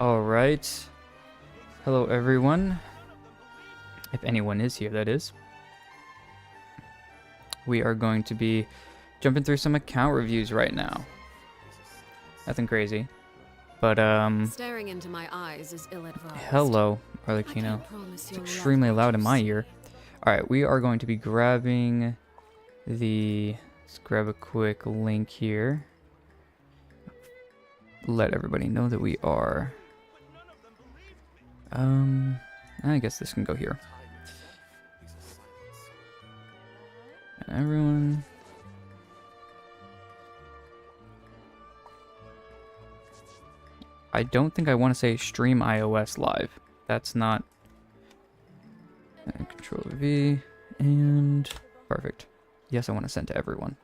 Alright. Hello, everyone. If anyone is here, that is. We are going to be jumping through some account reviews right now. Nothing crazy. But, Staring into my eyes is ill-advised. hello, Arlecchino. It's extremely loud in my ear. Alright, we are going to be grabbing the... Let's grab a quick link here. Let everybody know that we are... I guess this can go here. And everyone... I don't think I want to say stream iOS live. That's not... Control V, and... Perfect. Yes, I want to send to everyone.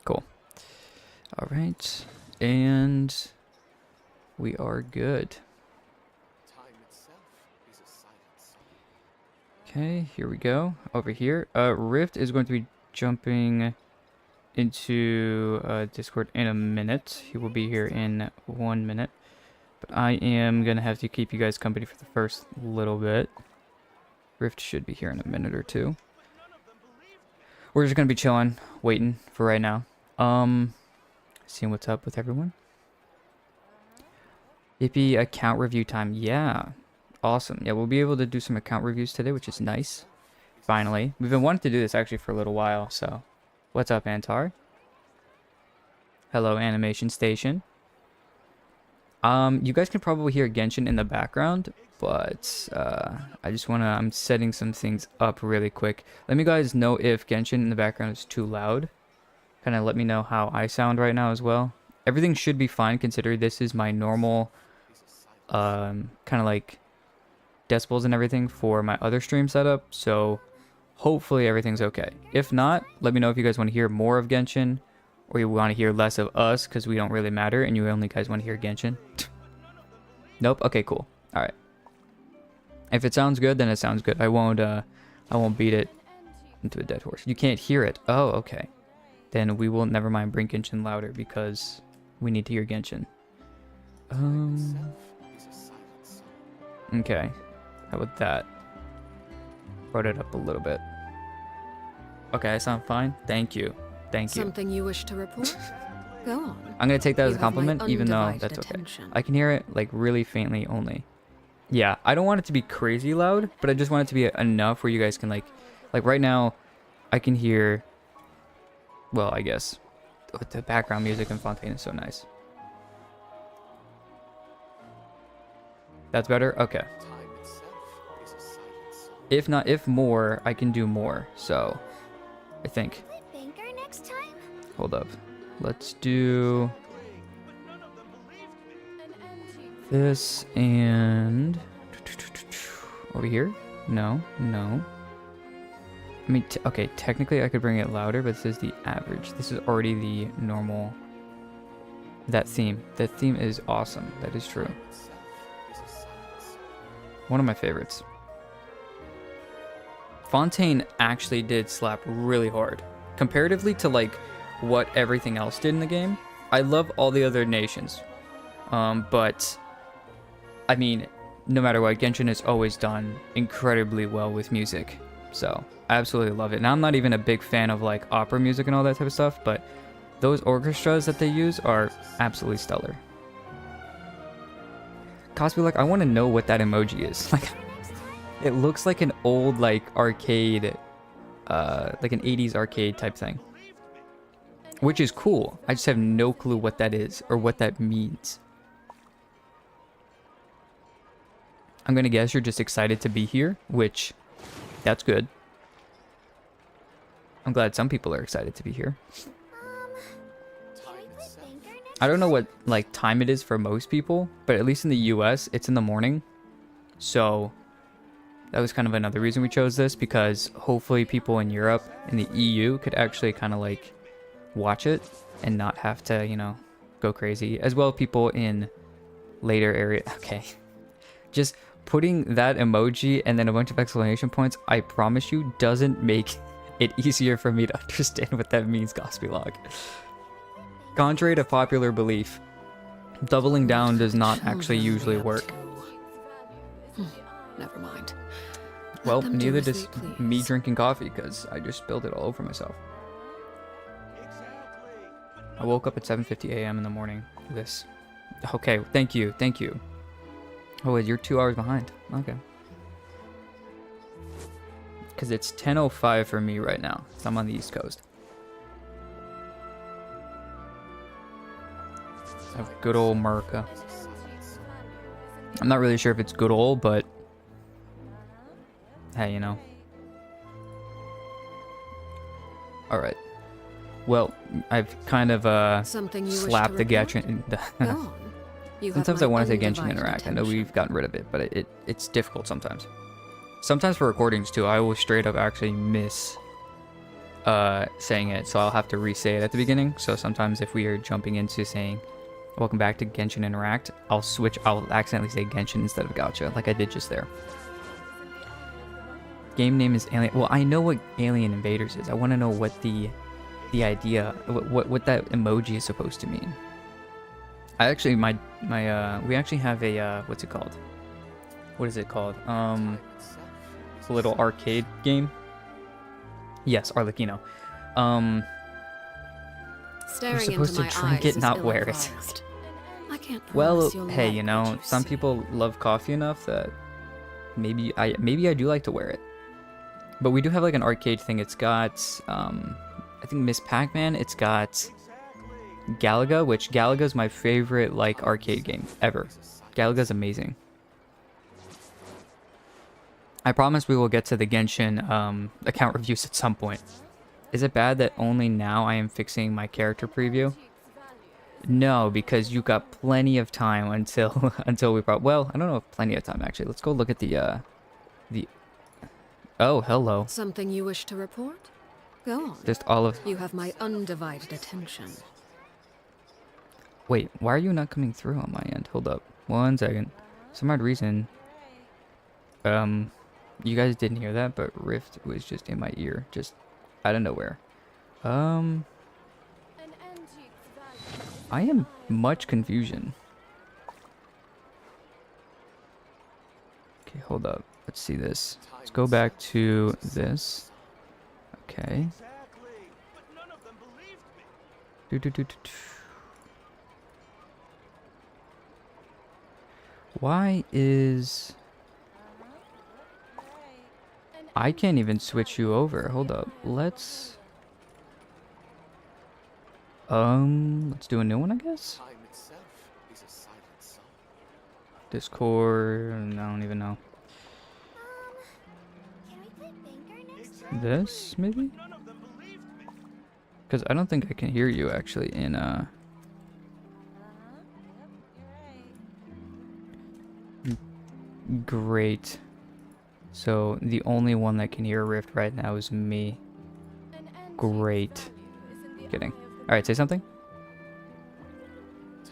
Cool. Alright. And... we are good. Okay, here we go. Over here. Rift is going to be jumping into Discord in a minute. He will be here in 1 minute. But I am going to have to keep you guys company for the first little bit. Rift should be here in a minute or two. We're just going to be chilling, waiting for right now. Seeing what's up with everyone. Ippy account review time. Yeah. Awesome. Yeah, we'll be able to do some account reviews today, which is nice. Finally. We've been wanting to do this actually for a little while, so... What's up, Antar? Hello, Animation Station. You guys can probably hear Genshin in the background, but I just wanna... I'm setting some things up really quick. Let me guys know if Genshin in the background is too loud. Kind of let me know how I sound right now as well. Everything should be fine considering this is my normal... kind of like... decibels and everything for my other stream setup, so hopefully everything's okay. If not, let me know if you guys want to hear more of Genshin or you want to hear less of us because we don't really matter and you only guys want to hear Genshin. Nope. Okay, cool. All right. If it sounds good, then it sounds good. I won't beat it into a dead horse. You can't hear it. Oh, okay. Then we will never mind bring Genshin louder because we need to hear Genshin. Okay. How about that? Brought it up a little bit. Okay, I sound fine. Thank you. Thank you. Something you wish to report? Go on. I'm gonna take that as a You have my compliment, even though that's okay. attention. I can hear it like really faintly only. Yeah, I don't want it to be crazy loud, but I just want it to be enough where you guys can like right now, I can hear. Well, I guess the background music in Fontaine is so nice. That's better. Okay. If not, if more, I can do more. So, I think. Hold up. Let's do this and over here. No, no. I mean, okay, technically I could bring it louder, but this is the average. This is already the normal. That theme is awesome. That is true. One of my favorites. Fontaine actually did slap really hard. Comparatively to like what everything else did in the game. I love all the other nations. But I mean, no matter what, Genshin has always done incredibly well with music. So I absolutely love it. And I'm not even a big fan of like opera music and all that type of stuff, but those orchestras that they use are absolutely stellar. Cosby, like, I want to know what that emoji is. Like, it looks like an old, like, arcade, like an 80s arcade type thing. Which is cool. I just have no clue what that is or what that means. I'm going to guess you're just excited to be here, which, that's good. I'm glad some people are excited to be here. I don't know what, like, time it is for most people, but at least in the US, it's in the morning. So... that was kind of another reason we chose this, because hopefully people in Europe and the EU could actually kind of like watch it and not have to, you know, go crazy. As well, people in later area. Okay. Just putting that emoji and then a bunch of exclamation points, I promise you, doesn't make it easier for me to understand what that means, Gospelog. Contrary to popular belief, doubling down does not actually Children usually we up work. to. Never mind. Let Well, them do neither as does they please. me drinking coffee, because I just spilled it all over myself. I woke up at 7:50 a.m. in the morning. This. Okay, thank you, thank you. Oh wait, you're 2 hours behind. Okay. Because it's 10:05 for me right now. So I'm on the East Coast. Of good old America. I'm not really sure if it's good old, but hey, you know. Alright. Well, I've kind of Something you wish to slapped the report? Genshin. Go on. You have Sometimes I my want to say Genshin undivided Interact. I know attention. we've gotten rid of it, but it's difficult sometimes. Sometimes for recordings too, I will straight up actually miss saying it, so I'll have to re-say it at the beginning. So sometimes if we are jumping into saying welcome back to Genshin Interact, I'll accidentally say Genshin instead of Gacha, like I did just there. Game name is Alien. Well, I know what Alien Invaders is. I want to know what the idea, what that emoji is supposed to mean. I actually, we actually have a, what's it called? What is it called? It's a little arcade game. Yes, Arlecchino. You're Staring supposed into to my drink eyes it, not is wear it. ill-advised. I can't Well, promise you'll hey, like you know, what some see. people love coffee enough that maybe I do like to wear it. But we do have like an arcade thing. It's got, I think Miss Pac-Man. It's got Galaga, which Galaga is my favorite like arcade game ever. Galaga's amazing. I promise we will get to the Genshin account reviews at some point. Is it bad that only now I am fixing my character preview? No, because you got plenty of time until until we probably, well, I don't know if plenty of time actually. Let's go look at the oh, hello. Something you wish to report? Go on. Just all of, You have my undivided attention. wait, why are you not coming through on my end? Hold up. 1 second. Some odd reason. You guys didn't hear that, but Rift was just in my ear, just out of nowhere. I am much confusion. Okay, hold up. Let's see this. Let's go back to this. Okay. Do, do, do, do, do. Why is... I can't even switch you over. Hold up. Let's do a new one, I guess? Discord, I don't even know. This, maybe? Because I don't think I can hear you, actually, in, Great. So, the only one that can hear Rift right now is me. Great. Kidding. Alright, say something?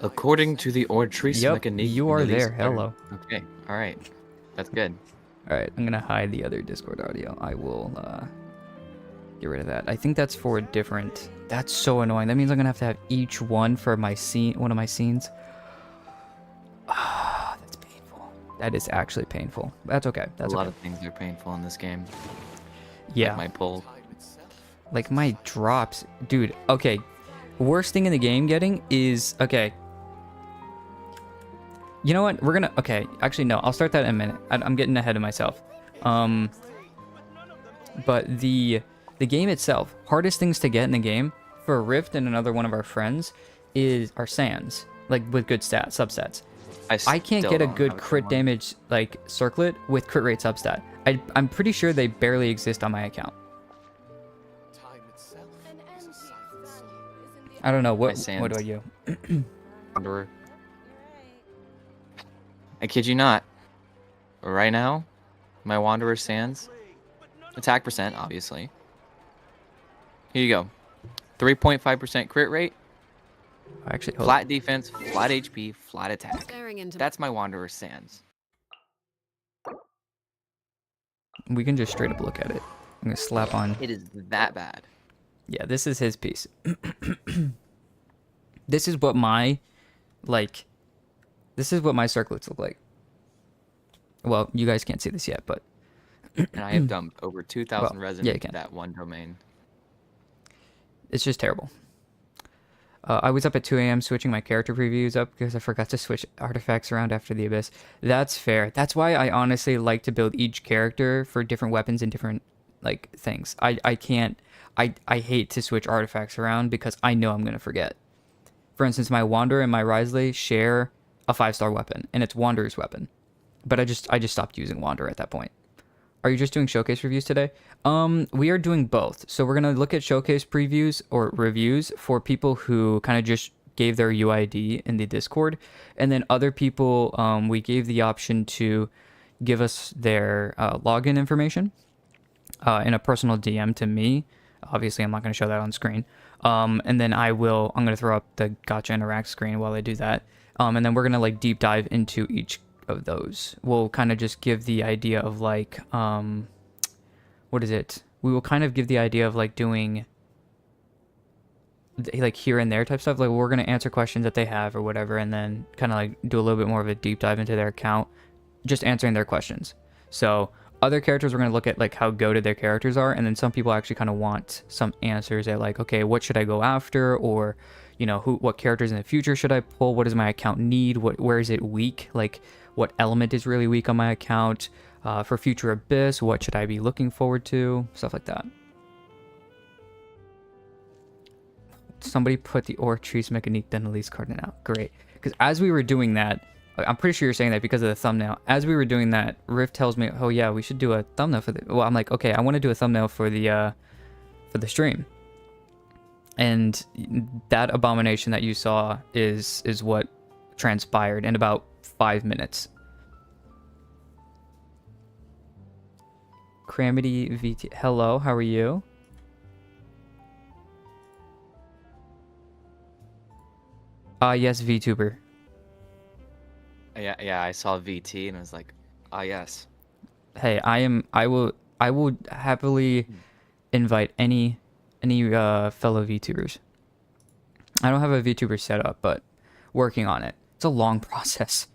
According to the Ortrice Yep, Mechanique. you are there. Hello. Okay, alright. That's good. Alright, I'm gonna hide the other Discord audio. I will, get rid of that. I think that's for a different... That's so annoying. That means I'm gonna have each one for my scene, one of my scenes. Ah, that's painful. That is actually painful. That's okay. That's a lot okay. of things are painful in this game. Yeah. Like my pull. Like my drops. Dude, okay. Worst thing in the game getting is... Okay. You know what? We're gonna... Okay. Actually, no. I'll start that in a minute. I'm getting ahead of myself. But the game itself, hardest things to get in the game for Rift and another one of our friends are sands. Like with good substats. I can't still get a don't good have crit one. damage like circlet with crit rate substat. I'm pretty sure they barely exist on my account. I don't know. What sands. do you? Wanderer. I kid you not. Right now, my Wanderer Sands. Attack percent, obviously. Here you go. 3.5% crit rate. Actually, hold Flat defense, flat HP, flat attack. Staring into That's my Wanderer Sands. We can just straight up look at it. I'm gonna slap on. It is that bad. Yeah, this is his piece. This is what my, like, this is what my circlets look like. Well, you guys can't see this yet, but And I have dumped over Well, 2,000 resin yeah, you into can. that one domain. it's just terrible. I was up at 2 a.m. switching my character previews up because I forgot to switch artifacts around after the abyss. That's fair. That's why I honestly like to build each character for different weapons and different like things. I can't. I hate to switch artifacts around because I know I'm gonna forget. For instance, my Wanderer and my Risley share a 5-star weapon, and it's Wanderer's weapon. But I just stopped using Wanderer at that point. Are you just doing showcase reviews today? We are doing both. So we're gonna look at showcase previews or reviews for people who kind of just gave their UID in the Discord, and then other people we gave the option to give us their login information in a personal DM to me. Obviously, I'm not gonna show that on screen. And then I'm gonna throw up the Gotcha Interact screen while I do that. And then we're gonna like deep dive into each of those. We'll kind of just give the idea of like what is it? We will kind of give the idea of like doing like here and there type stuff. Like we're gonna answer questions that they have or whatever, and then kind of like do a little bit more of a deep dive into their account, just answering their questions. So other characters, we're gonna look at like how goated their characters are, and then some people actually kind of want some answers at like, okay, what should I go after, or you know, what characters in the future should I pull? What does my account need? Where is it weak? Like what element is really weak on my account? For future Abyss, what should I be looking forward to? Stuff like that. Somebody put the Ortrice Mechanique Denelise card in out. Great. Because as we were doing that, I'm pretty sure you're saying that because of the thumbnail. As we were doing that, Rift tells me, oh yeah, we should do a thumbnail for the... Well, I'm like, okay, I want to do a thumbnail for the stream. And that abomination that you saw is what transpired in about 5 minutes. Cramity VT, hello, how are you? Yes, VTuber. Yeah, I saw VT and I was like, ah, yes. Hey, I will happily invite any fellow VTubers. I don't have a VTuber set up, but working on it. It's a long process.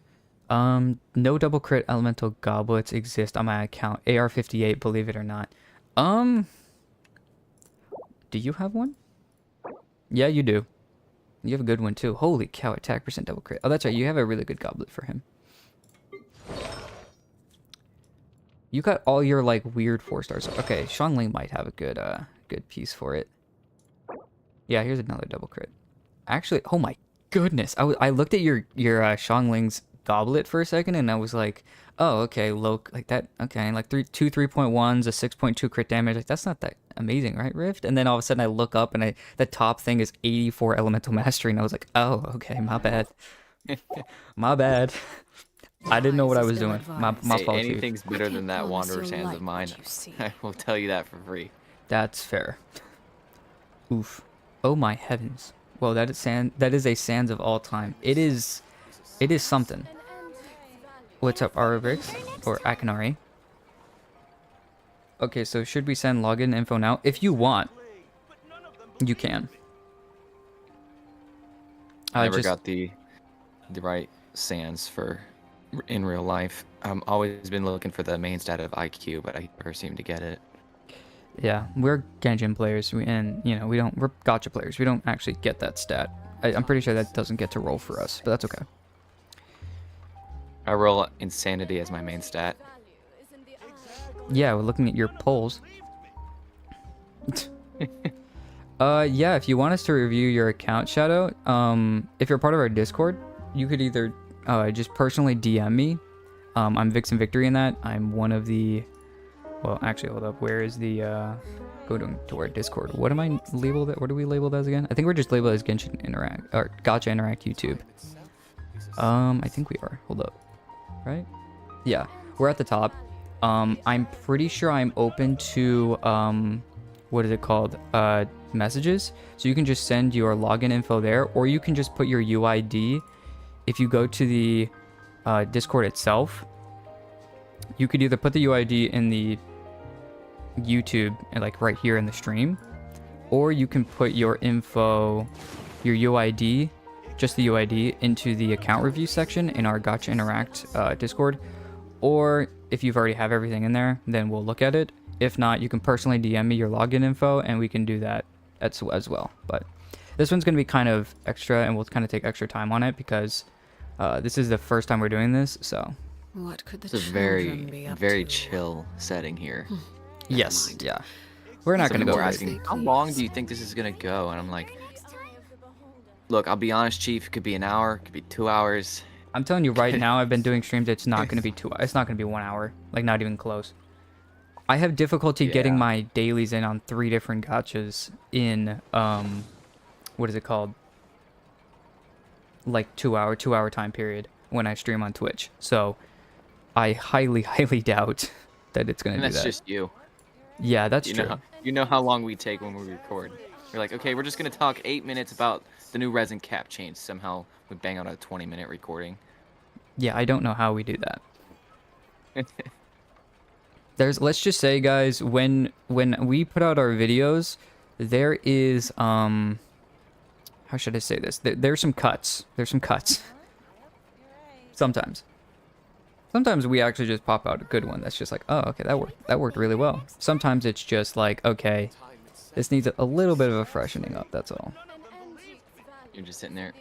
No double crit elemental goblets exist on my account. AR-58, believe it or not. Do you have one? Yeah, you do. You have a good one too. Holy cow, attack percent double crit. Oh, that's right. You have a really good goblet for him. You got all your like weird 4-stars. Okay, Xiangling might have a good piece for it. Yeah, here's another double crit. Actually, oh my goodness. I looked at your Xiangling's goblet for a second and I was like, oh, okay, low like that. Okay, like 2 3.1s, a 6.2 crit damage. Like that's not that amazing, right, Rift? And then all of a sudden I look up and the top thing is 84 elemental mastery and I was like, oh, okay, my bad. My bad. I didn't know what I was doing. My Hey, fault. anything's better than that Promise Wanderer's you'll Hands like of mine. what you see. I will tell you that for free. That's fair. Oof. Oh my heavens. Well, that is a Sands of all time. It is something. What's up, Arabrix or Akanari? Okay, so should we send login info now? If you want, you can. I never got the right sands for in real life. I've always been looking for the main stat of IQ, but I never seem to get it. Yeah, we're Genshin players, and you know we're Gotcha players. We don't actually get that stat. I'm pretty sure that doesn't get to roll for us, but that's okay. I roll insanity as my main stat. Yeah, we're looking at your polls. Yeah, if you want us to review your account, Shadow, if you're part of our Discord, you could either just personally DM me. I'm Vixen Victory in that. I'm one of the... Well, actually, hold up. Where is the... Go to our Discord. What am I labeled? What are we labeled as again? I think we're just labeled as Genshin Interact, or Gotcha Interact YouTube. I think we are. Hold up. Right? Yeah, we're at the top. I'm pretty sure I'm open to, what is it called? Messages. So you can just send your login info there, or you can just put your UID. If you go to the Discord itself, you could either put the UID in the YouTube and like right here in the stream, or you can put your info, your UID just the UID into the account review section in our Gotcha Interact Discord. Or if you've already have everything in there, then we'll look at it. If not, you can personally DM me your login info and we can do that as well. But this one's going to be kind of extra and we'll kind of take extra time on it because this is the first time we're doing this. So What could the It's a children be up very to? chill setting here. yes, mind. yeah. We're not Some going to people go are crazy. asking, how long do you think this is gonna go? And I'm like, look, I'll be honest, Chief. It could be an hour, it could be 2 hours. I'm telling you right now, I've been doing streams. It's not going to be it's not going to be 1 hour. Like, not even close. I have difficulty getting Yeah. my dailies in on 3 different gotchas in, what is it called? Like 2 hour time period when I stream on Twitch. So I highly, highly doubt that it's going And to do that's that. just you. Yeah, that's You true. know how long we take when we record. We're like, okay, we're just gonna talk 8 minutes about the new resin cap change. Somehow we bang out a 20-minute recording. Yeah, I don't know how we do that. Let's just say, guys, when we put out our videos, there is how should I say this? There's some cuts. There's some cuts. Sometimes we actually just pop out a good one that's just like, oh, okay, that worked really well. Sometimes it's just like, okay, this needs a little bit of a freshening up, that's all. You're just sitting there.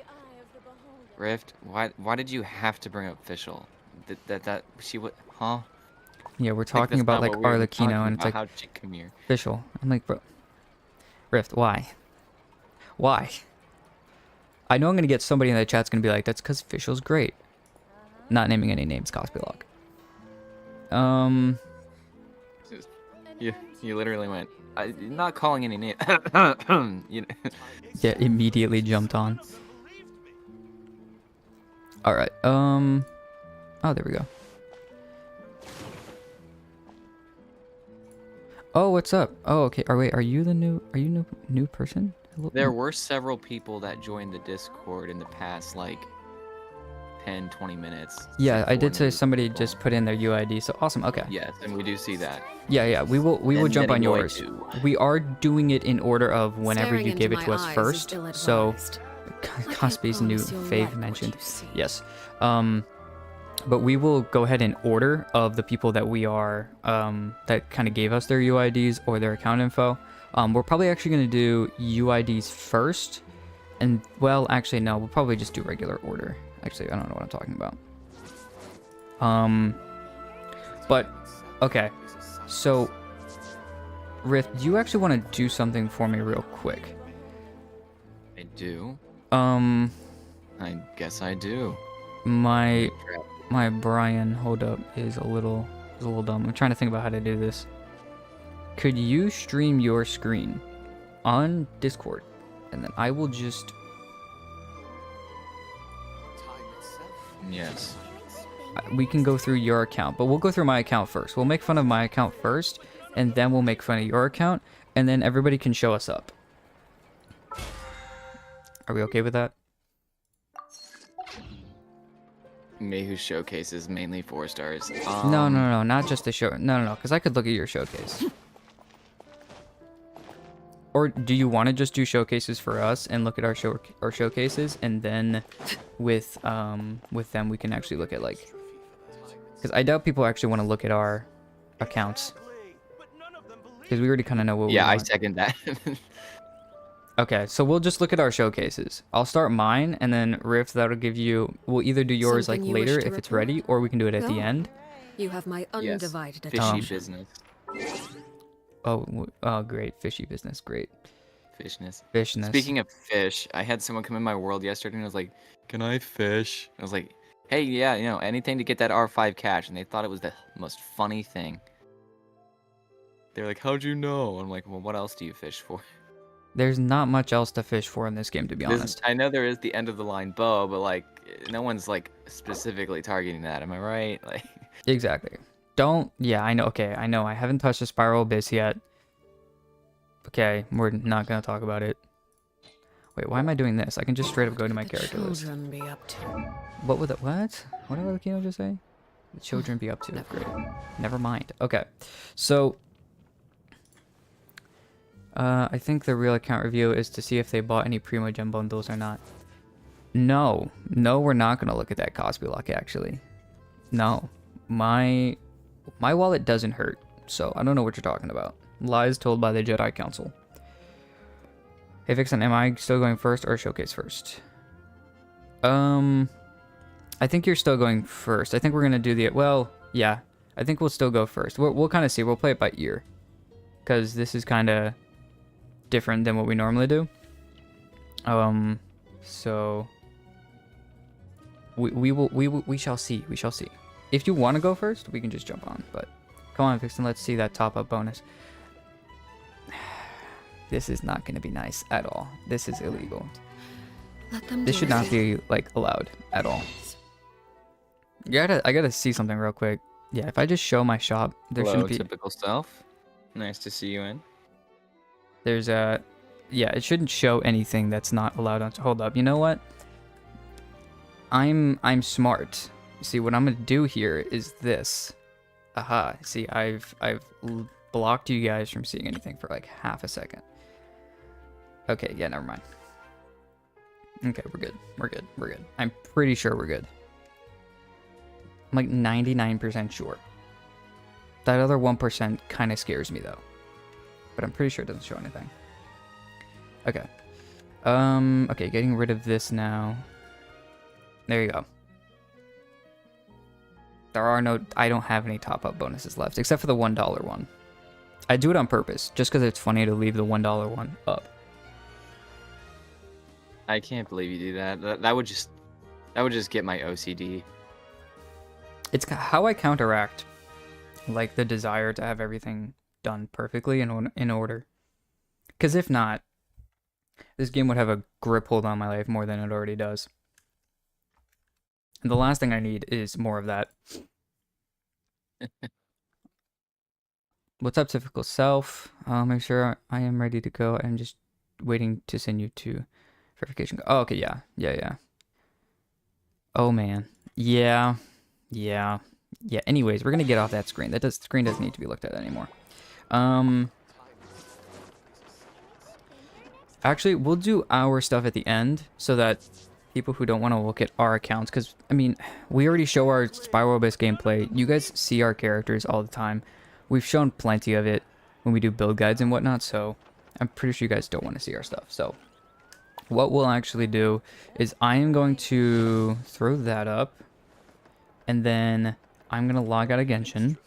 Rift, why did you have to bring up official? That she would, huh? Yeah, we're Like, talking that's about not like what we were talking Arlecchino and it's about. like How'd she come here? official. I'm like, bro, Rift, why? Why? I know I'm gonna get somebody in the chat's gonna be like, that's because official's great. Not naming any names, cosplay log. You literally went. Not calling any name. You know. Yeah, immediately jumped on. All right. Oh, there we go. Oh, what's up? Oh, okay. Are you new person? Hello? There were several people that joined the Discord in the past, like 10, 20 minutes. Yeah, I before did say new somebody people. just put in their UID. So awesome. Okay. Yes, and we do see that. Yeah. We will And jump then on annoyed yours. too. We are doing it in order of whenever Staring you into give it my to us eyes is first. So ill-advised. I can't Cosby's new promise you'll fave like what mentioned. you see. Yes. But we will go ahead in order of the people that we are that kind of gave us their UIDs or their account info. We're probably actually going to do UIDs first, and well, actually no, we'll probably just do regular order. Actually, I don't know what I'm talking about. But okay, so Riff, do you actually want to do something for me real quick? I do. Um, I guess I do. my Brian hold up is a little dumb. I'm trying to think about how to do this. Could you stream your screen on Discord, and then I will just Yes. we can go through your account, but we'll go through my account first. We'll make fun of my account first, and then we'll make fun of your account, and then everybody can show us up. Are we okay with that? Mayhu showcases mainly 4 stars. No, not just the show. No, because I could look at your showcase. Or do you want to just do showcases for us and look at our showcases, and then with them we can actually look at like, because I doubt people actually want to look at our accounts because we already kind of know what we Yeah, I want. second that. Okay, so we'll just look at our showcases. I'll start mine, and then Riff, that'll give you. We'll either do yours Something like you wish later to if it's report? ready, or we can do it at the Go. end. You have my Yes. undivided Fishy attention. business. Oh, great, fishy business, great. Fishness. Fishness. Speaking of fish, I had someone come in my world yesterday and was like, "Can I fish?" I was like, "Hey, yeah, anything to get that R5 cash," and they thought it was the most funny thing. They're like, "How'd you know?" I'm like, "Well, what else do you fish for?" There's not much else to fish for in this game, to be honest. I know there is the end of the line bow, but like, no one's like specifically targeting that. Am I right? Like, Exactly. Yeah, I know. Okay, I know. I haven't touched the Spiral Abyss yet. Okay, we're not gonna talk about it. Wait, why am I doing this? I can just straight up go to my The character list. children be up to. What would what? What did Kino just say? The children be up to. Never Great. Never mind. Okay, so I think the real account review is to see if they bought any Primo Gem bundles or not. No, no, we're not gonna look at that Cosby lock actually. No, my wallet doesn't hurt, so I don't know what you're talking about. Lies told by the Jedi Council. Hey Vixen, am I still going first or showcase first? I think you're still going first. I think we're gonna do the yeah. I think we'll still go first. We'll kind of see. We'll play it by ear, because this is kind of different than what we normally do. So we shall see. We shall see. If you want to go first, we can just jump on. But come on, Vixen, let's see that top up bonus. This is not going to be nice at all. This is illegal. Let them This do should their not thing. be like allowed at all. I gotta see something real quick. Yeah, if I just show my shop, there Hello, shouldn't be. typical self. Nice to see you in. There's a, yeah, it shouldn't show anything that's not allowed on. Hold up, you know what? I'm smart. See, what I'm gonna do here is this. Aha. See, I've blocked you guys from seeing anything for like half a second. Okay, yeah, never mind. Okay, we're good. We're good. We're good. I'm pretty sure we're good. I'm like 99% sure. That other 1% kind of scares me though. But I'm pretty sure it doesn't show anything. Okay. Okay, getting rid of this now. There you go. There are no, I don't have any top-up bonuses left, except for the $1 one. I do it on purpose, just because it's funny to leave the $1 one up. I can't believe you do that. That would just get my OCD. It's how I counteract, like, the desire to have everything done perfectly in order. Because if not, this game would have a grip hold on my life more than it already does. And the last thing I need is more of that. What's up, typical self? I'll make sure I am ready to go. I'm just waiting to send you to verification. Oh, okay, yeah. Oh, man. Yeah. Anyways, we're gonna get off that screen. Screen doesn't need to be looked at anymore. Actually, we'll do our stuff at the end so that people who don't want to look at our accounts, because I mean, we already show our spiral-based gameplay. You guys see our characters all the time. We've shown plenty of it when we do build guides and whatnot, so I'm pretty sure you guys don't want to see our stuff. So what we'll actually do is I am going to throw that up, and then I'm going to log out of Genshin.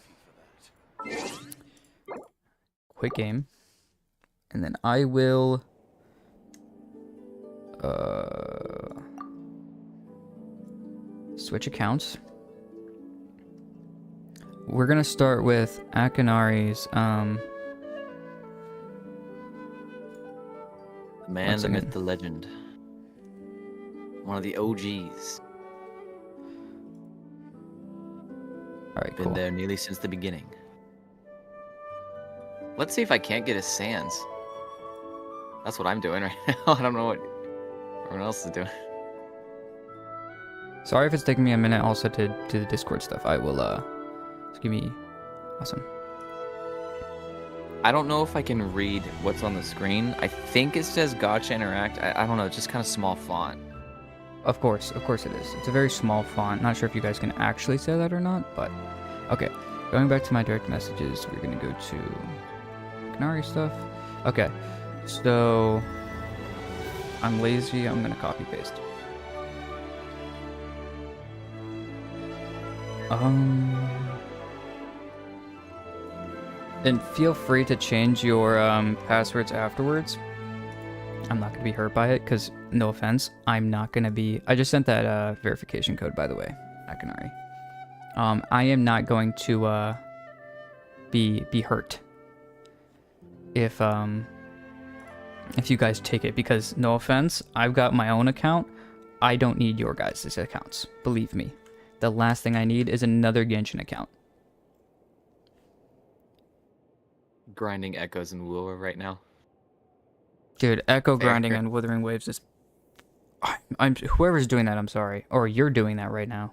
Quick game. And then I will... switch accounts. We're going to start with Akinari's... The man, One the second. myth, the legend. One of the OGs. Alright, Been cool. there nearly since the beginning. Let's see if I can't get a Sans. That's what I'm doing right now. I don't know what everyone else is doing. Sorry if it's taking me a minute also to do the Discord stuff. I will, just give me... Awesome. I don't know if I can read what's on the screen. I think it says Gotcha Interact. I don't know. It's just kind of small font. Of course it is. It's a very small font. Not sure if you guys can actually say that or not, but... Okay, going back to my direct messages, we're gonna go to... Canary stuff. Okay, so... I'm lazy, I'm gonna copy-paste. And feel free to change your passwords afterwards. I'm not gonna be hurt by it, because no offense, I'm not gonna be. I just sent that verification code, by the way, Akinari. I am not going to be hurt if you guys take it, because no offense, I've got my own account. I don't need your guys' accounts. Believe me, the last thing I need is another Genshin account. Grinding echoes in Woowa right now. Dude, echo Fair, grinding fair. on Withering Waves is... whoever's doing that, I'm sorry. Or you're doing that right now.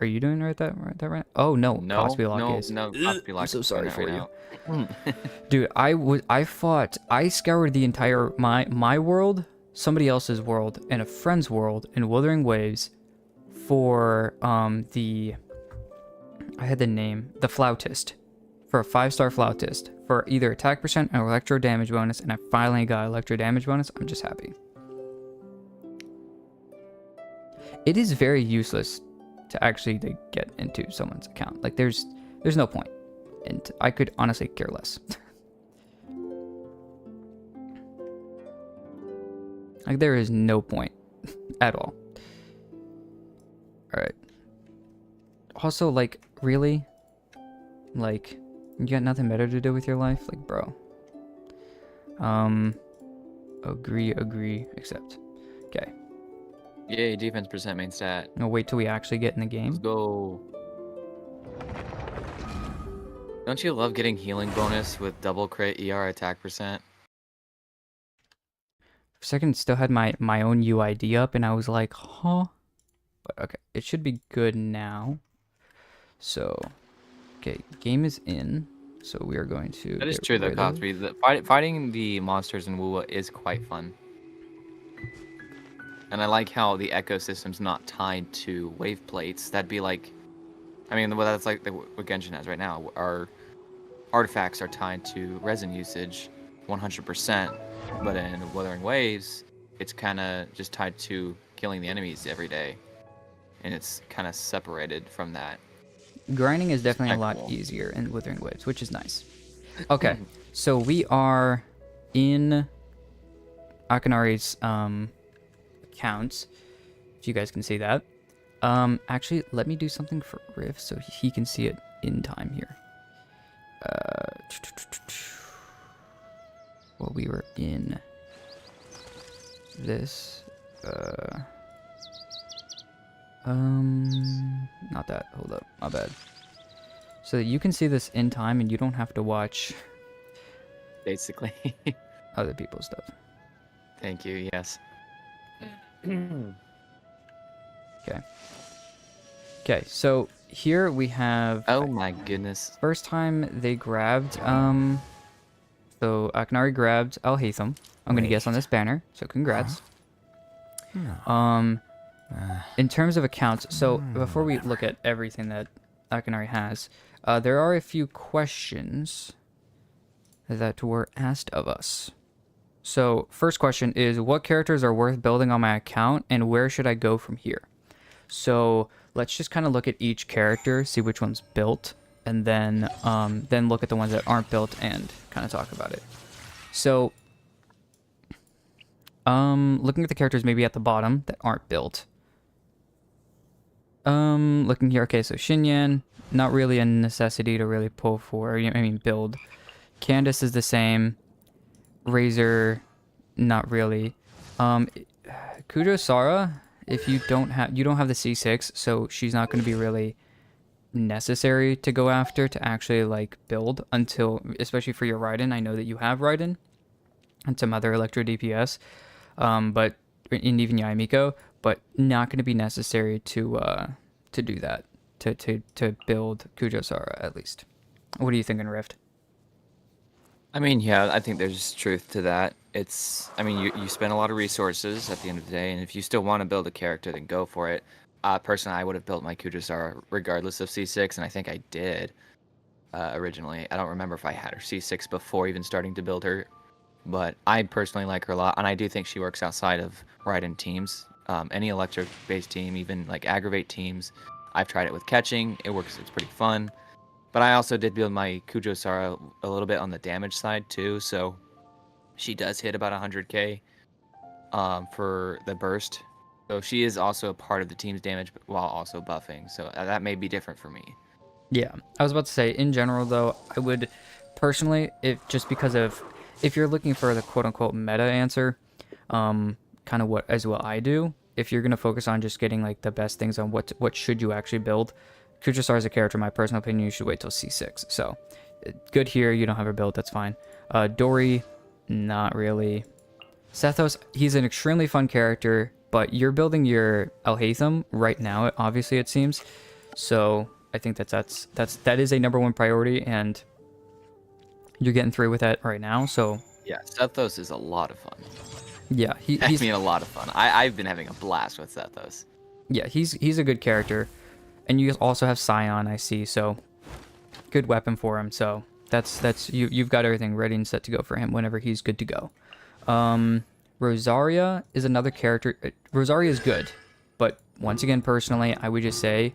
Are you doing that right? Oh, no. No, Cosby Lock is. no, Cosby Lock I'm so is sorry doing for that you. Dude, I scoured the entire... My world somebody else's world and a friend's world in Wuthering Waves for I had the name, the Flautist, for a 5-star Flautist for either attack percent or electro damage bonus, and I finally got electro damage bonus. I'm just happy. It is very useless to actually get into someone's account. Like there's no point, and I could honestly care less. Like there is no point at all. All right. Also, like, really? Like, you got nothing better to do with your life? Like, bro. Agree, accept. Okay. Yay, defense percent main stat. I'll wait till we actually get in the game. Let's go. Don't you love getting healing bonus with double crit ER attack percent? For a second, it still had my own UID up, and I was like, huh? But okay, it should be good now. So, okay, game is in. So we are going to. That is get true though, rid of- Cosby. Fighting the monsters in Wuwa is quite fun. And I like how the ecosystem's not tied to wave plates. That'd be like, I mean, well, that's like what Genshin has right now. Our artifacts are tied to resin usage 100%, but in Wuthering Waves, it's kind of just tied to killing the enemies every day. And it's kind of separated from that. Grinding is definitely a kinda lot cool. easier in Wuthering Waves, which is nice. Okay, so we are in Akanari's accounts, if you guys can see that. Actually, let me do something for Riff so he can see it in time here. Well, we were in this. Not that. Hold up. My bad. So that you can see this in time and you don't have to watch Basically. other people's stuff. Thank you, yes. Okay. Okay, so here we have Oh my goodness. first time they grabbed so Akanari grabbed Al Haytham. I'm gonna guess on this banner, so congrats. In terms of accounts, so before we look at everything that Akanari has, there are a few questions that were asked of us. So first question is, what characters are worth building on my account and where should I go from here? So let's just kind of look at each character, see which one's built, and then look at the ones that aren't built and kind of talk about it. So looking at the characters maybe at the bottom that aren't built. Looking here, okay, so Xinyan, not really a necessity to really pull for, build. Candace is the same. Razor, not really. Kujo Sara, if you don't have the C6, so she's not going to be really necessary to go after to actually like build until, especially for your Raiden. I know that you have Raiden and some other Electro DPS, but and even Yaimiko, but not going to be necessary to do that to build Kujo Sara at least. What are you thinking, Rift? I mean, yeah, I think there's truth to that. I mean, you spend a lot of resources at the end of the day, and if you still want to build a character, then go for it. Personally, I would have built my Kujasara regardless of C6, and I think I did originally. I don't remember if I had her C6 before even starting to build her, but I personally like her a lot, and I do think she works outside of Raiden teams. Any electric-based team, even like aggravate teams. I've tried it with catching. It works. It's pretty fun. But I also did build my Kujo Sara a little bit on the damage side too, so she does hit about 100k for the burst. So she is also a part of the team's damage while also buffing. So that may be different for me. Yeah, I was about to say, in general though, I would personally, if you're looking for the quote-unquote meta answer, kind of what I do, if you're going to focus on just getting like the best things on what should you actually build, Kujo is a character, in my personal opinion, you should wait till C6. So, good here, you don't have her build, that's fine. Dory, not really. Sethos, he's an extremely fun character, but you're building your Alhaitham right now, obviously it seems. So, I think that is a number one priority, and you're getting through with that right now, so... Yeah, Sethos is a lot of fun. Yeah, I he's mean, a lot of fun. I've been having a blast with Zethos. yeah, he's a good character. And you also have Scion, I see, so good weapon for him. So that's you've got everything ready and set to go for him whenever he's good to go. Rosaria is another character. Rosaria is good, but once again, personally, I would just say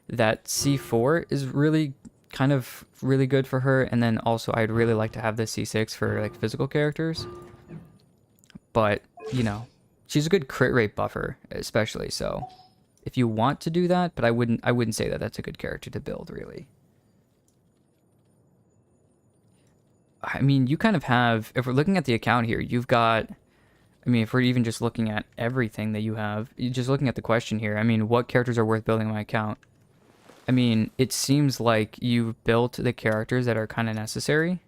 that C4 is really kind of really good for her, and then also I'd really like to have the C6 for like physical characters. But you know, she's a good crit rate buffer, especially so. If you want to do that, but I wouldn't say that that's a good character to build really. I mean, you kind of have, if we're looking at the account here, you've got, I mean, if we're even just looking at everything that you have, just looking at the question here, I mean, what characters are worth building on my account? I mean, it seems like you've built the characters that are kind of necessary.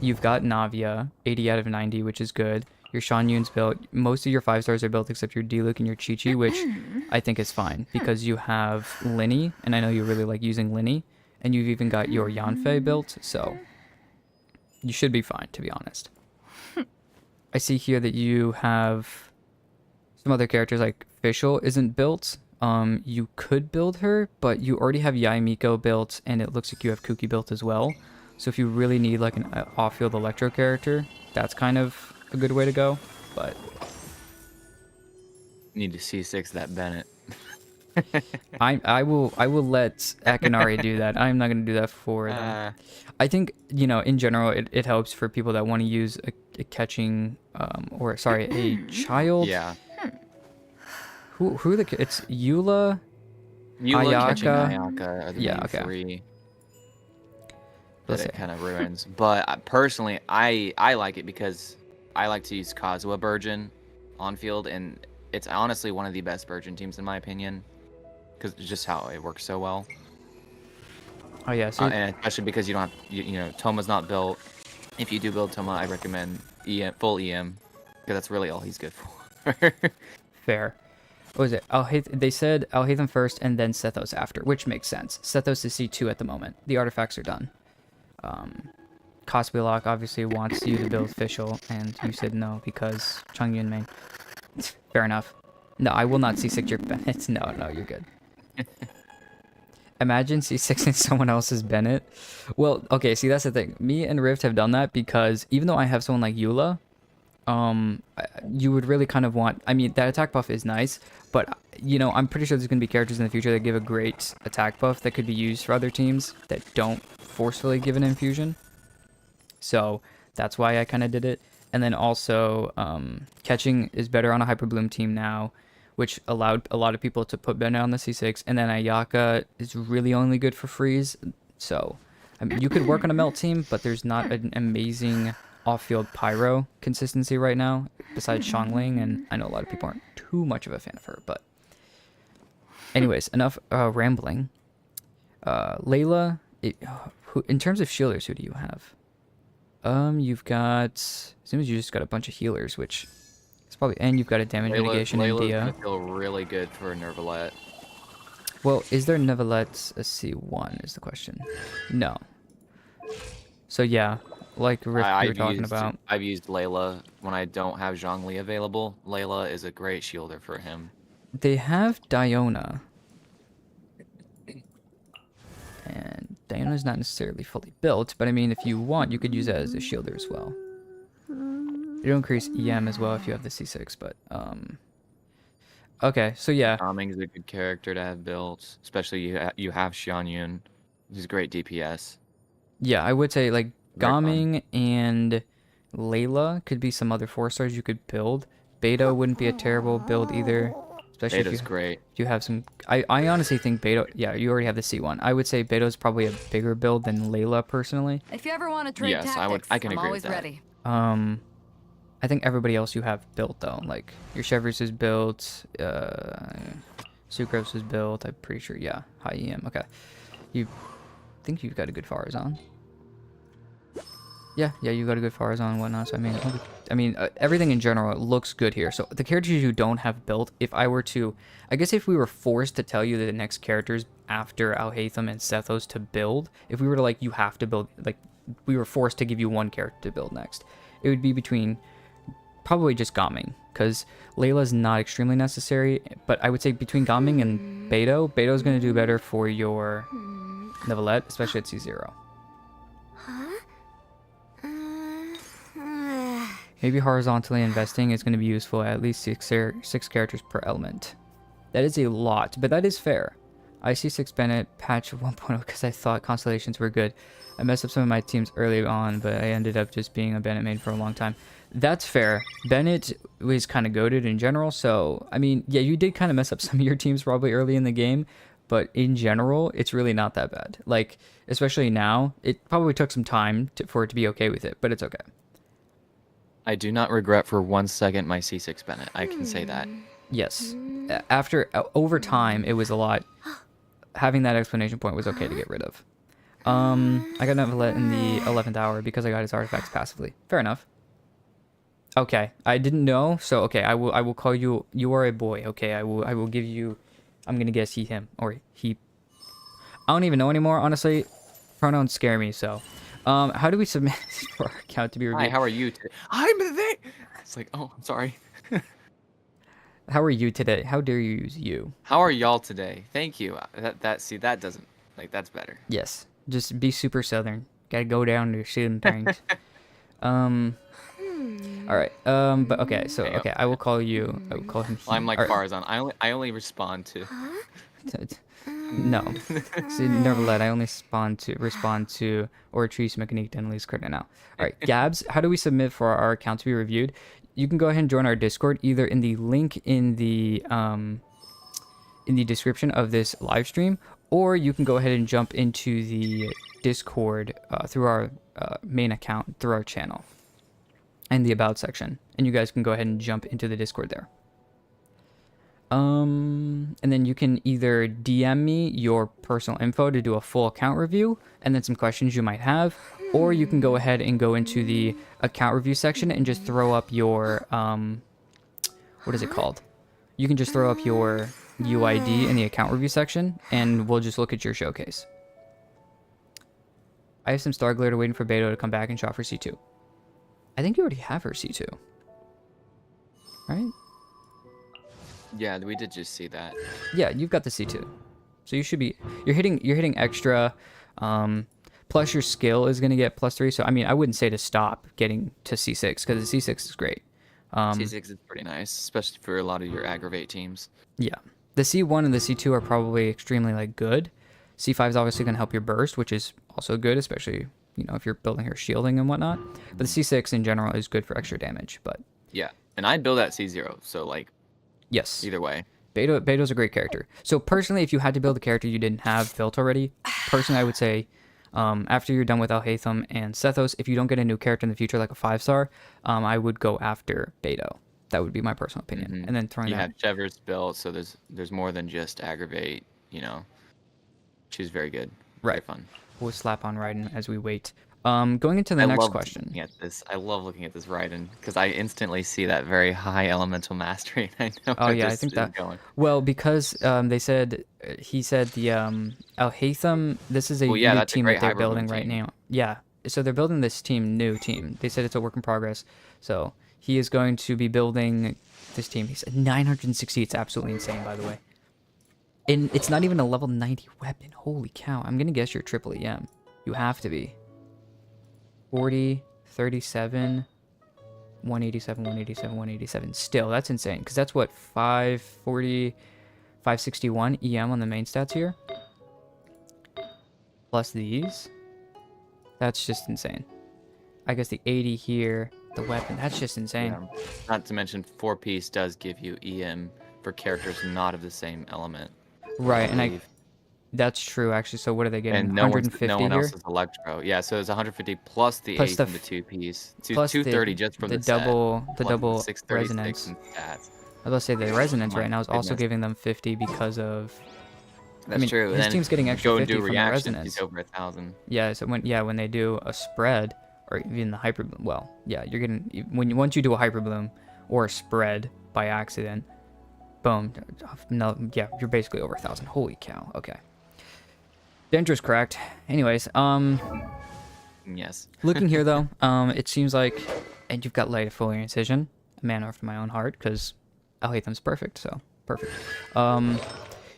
You've got Navia, 80 out of 90, which is good. Your Shan Yun's built. Most of your 5 stars are built except your Diluc and your Chi-Chi, which I think is fine because you have Linny, and I know you really like using Linny, and you've even got your Yanfei built, so you should be fine, to be honest. I see here that you have some other characters like Fischl isn't built. You could build her, but you already have Yai Miko built, and it looks like you have Kuki built as well. So if you really need like an off-field Electro character, that's kind of a good way to go. But Need to C6 that Bennett. I will let Akinari do that. I'm not gonna do that for them. I think, you know, in general, it helps for people that want to use a catching, or sorry, a child. Yeah. Who are the? It's Eula. Eula, catching Ayaka. Ayaka are the Yeah, main okay. 3 that Let's it see. kind of ruins. But personally, I like it because I like to use Kazuha Burgeon on field, and it's honestly one of the best Burgeon teams in my opinion, because it's just how it works so well. Oh yeah. So And especially because you don't have, you know, Toma's not built. If you do build Toma, I recommend full EM, because that's really all he's good for. fair. What was it? They said Alhaitham first and then Sethos after, which makes sense. Sethos is C2 at the moment. The artifacts are done. Cosplay obviously wants you to build Fischl, and you said no because Changyun main. Fair enough. No, I will not C6 your Bennett. No, you're good. Imagine C6ing someone else's Bennett. Well, okay, see, that's the thing. Me and Rift have done that because even though I have someone like Eula, you would really kind of want, I mean, that attack buff is nice, but, you know, I'm pretty sure there's going to be characters in the future that give a great attack buff that could be used for other teams that don't forcefully give an infusion. So that's why I kind of did it. And then also, catching is better on a Hyper Bloom team now, which allowed a lot of people to put Bennett on the C6. And then Ayaka is really only good for freeze. So, I mean, you could work on a melt team, but there's not an amazing off-field pyro consistency right now, besides Xiangling, and I know a lot of people aren't too much of a fan of her, but anyways, enough rambling. Layla, in terms of shielders, who do you have? You've got, as soon as you just got a bunch of healers, which is probably, and you've got a damage mitigation in Layla's Dia. gonna feel really good for Nervalette. Well, is there Nevalette a C1 is the question? No. So yeah, like Rift we were talking about. I've used Layla when I don't have Zhongli available. Layla is a great shielder for him. They have Diona. And Diona's not necessarily fully built, but I mean, if you want, you could use that as a shielder as well. It'll increase EM as well if you have the C6, but, okay, so yeah. Calming is a good character to have built, especially you have Xian Yun. He's great DPS. Yeah, I would say, like, Very fun. Gaming and Layla could be some other 4-stars you could build. Beta wouldn't be a terrible build either. Especially Beta's great. if you have some... I honestly think Beta... Yeah, you already have the C1. I would say Beta is probably a bigger build than Layla, personally. If you ever want to trade Yes, tactics, I can I'm agree always with that. ready. I think everybody else you have built, though. Like, your Chevrolet is built. Sucrose is built. I'm pretty sure, yeah. High EM, okay. You think you've got a good Farazan? Yeah, you've got a good Farazan and whatnot. So I mean, everything in general looks good here. So the characters you don't have built, if I were to, I guess if we were forced to tell you the next characters after Alhaitham and Sethos to build, if we were to, like, you have to build, like, we were forced to give you one character to build next, it would be between probably just Gaming, because Layla's not extremely necessary. But I would say between Gaming and Beto, Beto's going to do better for your Neuvillette, especially at C0. Maybe horizontally investing is going to be useful at least six characters per element. That is a lot, but that is fair. IC6 Bennett patch 1.0 because I thought constellations were good. I messed up some of my teams early on, but I ended up just being a Bennett main for a long time. That's fair. Bennett was kind of goated in general, so, I mean, yeah, you did kind of mess up some of your teams probably early in the game, but in general, it's really not that bad. Like, especially now, it probably took some time for it to be okay with it, but it's okay. I do not regret for 1 second my C6 Bennett. I can say that. Yes. Over time, it was a lot. Having that explanation point was okay to get rid of. I got Neuvillette in the 11th hour because I got his artifacts passively. Fair enough. Okay, I didn't know, so okay, I will call you. You are a boy. Okay, I will give you. I'm gonna guess he, him, or he. I don't even know anymore, honestly. Pronouns scare me. So, how do we submit for our account to be reviewed? Hi, how are you today? I'm there. It's like, oh, I'm sorry. How are you today? How dare you use you? How are y'all today? Thank you. That doesn't, like, that's better. Yes, just be super southern. Gotta go down to shooting things. All right. But okay. So okay, I will call you. I will call him. Well, I'm like or- Farzan. I only respond to. No. See, Neuvillette, I only respond to or Trees Mechanique Denley's credit now. All right, Gabs, how do we submit for our account to be reviewed? You can go ahead and join our Discord either in the link in the description of this live stream, or you can go ahead and jump into the Discord through our main account through our channel and the about section, and you guys can go ahead and jump into the Discord there. And then you can either DM me your personal info to do a full account review and then some questions you might have, or you can go ahead and go into the account review section and just throw up your, what is it called? You can just throw up your UID in the account review section and we'll just look at your showcase. I have some Star Glitter waiting for Beto to come back and shop for C2. I think you already have her C2. Right? Yeah, we did just see that. Yeah, you've got the C2. So you should be you're hitting extra plus your skill is going to get +3. So I mean, I wouldn't say to stop getting to C6 cuz the C6 is great. C6 is pretty nice, especially for a lot of your aggravate teams. Yeah. The C1 and the C2 are probably extremely like good. C5 is obviously going to help your burst, which is also good, especially, you know, if you're building her shielding and whatnot. But the C6 in general is good for extra damage, but Yeah, and I'd build at C0, so like yes. either way. Beto's a great character. So personally, if you had to build a character you didn't have built already, personally I would say after you're done with Alhaitham and Sethos, if you don't get a new character in the future like a 5-star, I would go after Beto. That would be my personal opinion. And then throwing You that. have Chever's built, so there's more than just aggravate. You know, she's very good. Very Right. fun. We'll slap on Raiden as we wait. Going into the next question. Looking at this. I love looking at this Raiden because I instantly see that very high elemental mastery. I know. Oh where yeah, I this think is that. Going. Well, because he said the Alhaitham. This is a Well, yeah, new that's a team great that they're hybrid building team. right now. Yeah, so they're building this new team. They said it's a work in progress. So he is going to be building this team. He said 960. It's absolutely insane, by the way. And it's not even a level 90 weapon. Holy cow! I'm gonna guess you're triple EM. You have to be. 40, 37, 187, 187, 187. Still, that's insane. Because that's what, 540, 561 EM on the main stats here? Plus these? That's just insane. I guess the 80 here, the weapon, that's just insane. Yeah. Not to mention 4-piece does give you EM for characters not of the same element. Right, and believe. that's true, actually. So what are they getting? And no 150 one here? else is Electro. Yeah, so it's 150 plus the Plus 8 the from the 2-piece. plus 230 just from the the set. double, the Plus double 636 resonance. in stats. I was about to say the resonance My right now is also goodness. giving them 50 because of. That's mean, true. his And then team's getting extra go and 50 do from the reaction, resonance. he's over 1,000. Yeah, so when they do a spread or even the hyper, well, yeah, you're getting once you do a hyper bloom or a spread by accident, boom, no, yeah, you're basically over 1,000. Holy cow. Okay. Dangerous, correct. Anyways, Yes. looking here though, it seems like, and you've got light foliar incision. man after my own heart, because Alhaitham's perfect, so perfect.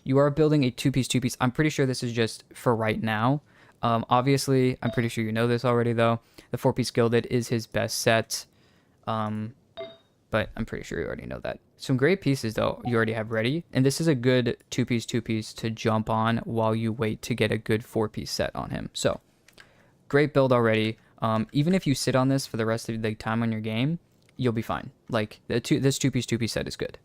You are building a two-piece. I'm pretty sure this is just for right now. Obviously, I'm pretty sure you know this already, though. The four-piece gilded is his best set. But I'm pretty sure you already know that. Some great pieces, though, you already have ready. And this is a good two-piece to jump on while you wait to get a good four-piece set on him. So, great build already. Even if you sit on this for the rest of the time on your game, you'll be fine. Like, this two-piece set is good.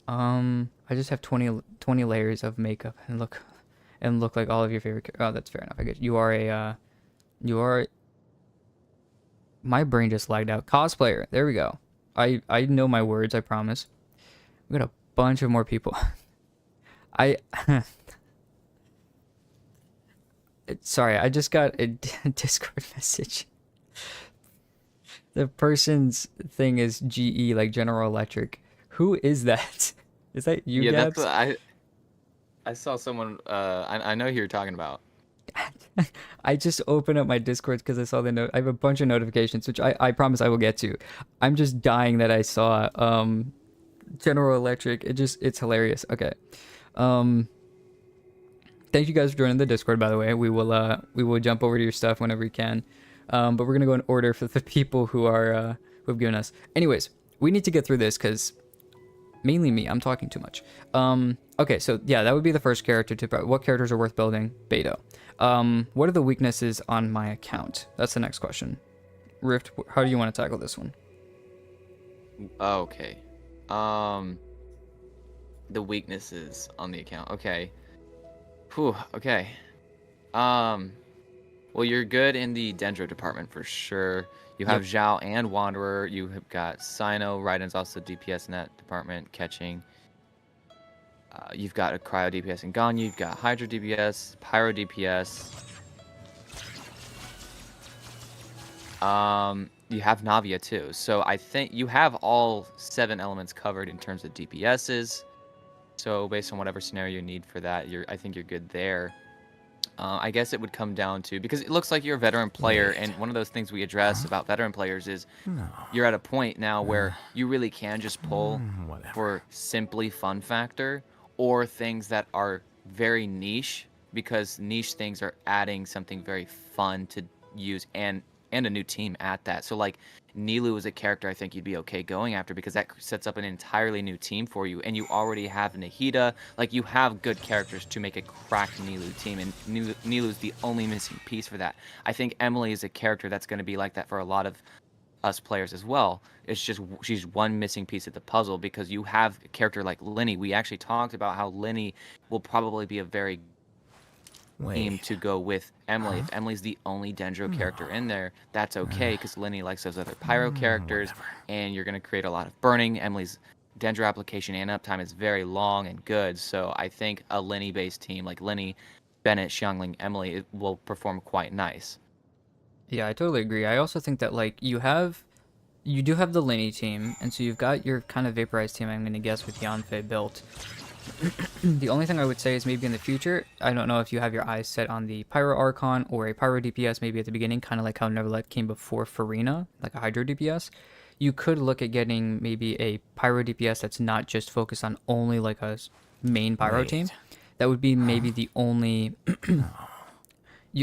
I just have 20 layers of makeup and look like all of your favorite. Oh, that's fair enough. I guess you are my brain just lagged out. Cosplayer. There we go. I know my words, I promise. We got a bunch of more people. Sorry, I just got a Discord message. The person's thing is GE, like General Electric. Who is that? Is that you, Yeah, Gabs? that's what I saw someone. I know who you're talking about. I just opened up my Discord because I saw the note. I have a bunch of notifications, which I promise I will get to. I'm just dying that I saw General Electric. It's hilarious. Okay. Thank you guys for joining the Discord, by the way. We will jump over to your stuff whenever we can. But we're gonna go in order for the people who are who've given us. Anyways, we need to get through this because mainly me. I'm talking too much. Okay, so yeah, that would be the first character to. What characters are worth building? Beto. What are the weaknesses on my account? That's the next question. Rift, how do you want to tackle this one? Okay. The weaknesses on the account. Okay. Whew. Okay. Well, you're good in the Dendro department for sure. You have Zhao and Wanderer. You have got Sino. Raiden's also DPS in that department, catching. You've got a Cryo DPS in Ganyu. You've got Hydra DPS, Pyro DPS. You have Navia too. So I think you have all 7 elements covered in terms of DPSs. So based on whatever scenario you need for that, I think you're good there. I guess it would come down to, because it looks like you're a veteran player, and one of those things we address about veteran players is you're at a point now where you really can just pull for simply fun factor or things that are very niche, because niche things are adding something very fun to use and a new team at that. So like Nilu is a character I think you'd be okay going after, because that sets up an entirely new team for you, and you already have Nahida. Like, you have good characters to make a cracked Nilu team, and Nilu's the only missing piece for that. I think Emily is a character that's going to be like that for a lot of us players as well. It's just she's one missing piece of the puzzle, because you have a character like Linny. We actually talked about how Linny will probably be a very team to go with Emily. If Emily's the only Dendro character in there, that's okay, because Linny likes those other Pyro characters, and you're going to create a lot of burning. Emily's Dendro application and uptime is very long and good, so I think a Linny-based team like Linny, Bennett, Xiangling, Emily, it will perform quite nice. Yeah, I totally agree. I also think that like you do have the Linny team, and so you've got your kind of vaporized team, I'm going to guess, with Yanfei built. The only thing I would say is maybe in the future, I don't know if you have your eyes set on the Pyro Archon or a Pyro DPS maybe at the beginning, kind of like how Neverlet came before Farina, like a Hydro DPS. You could look at getting maybe a Pyro DPS that's not just focused on only like a main Pyro team. That would be maybe the only...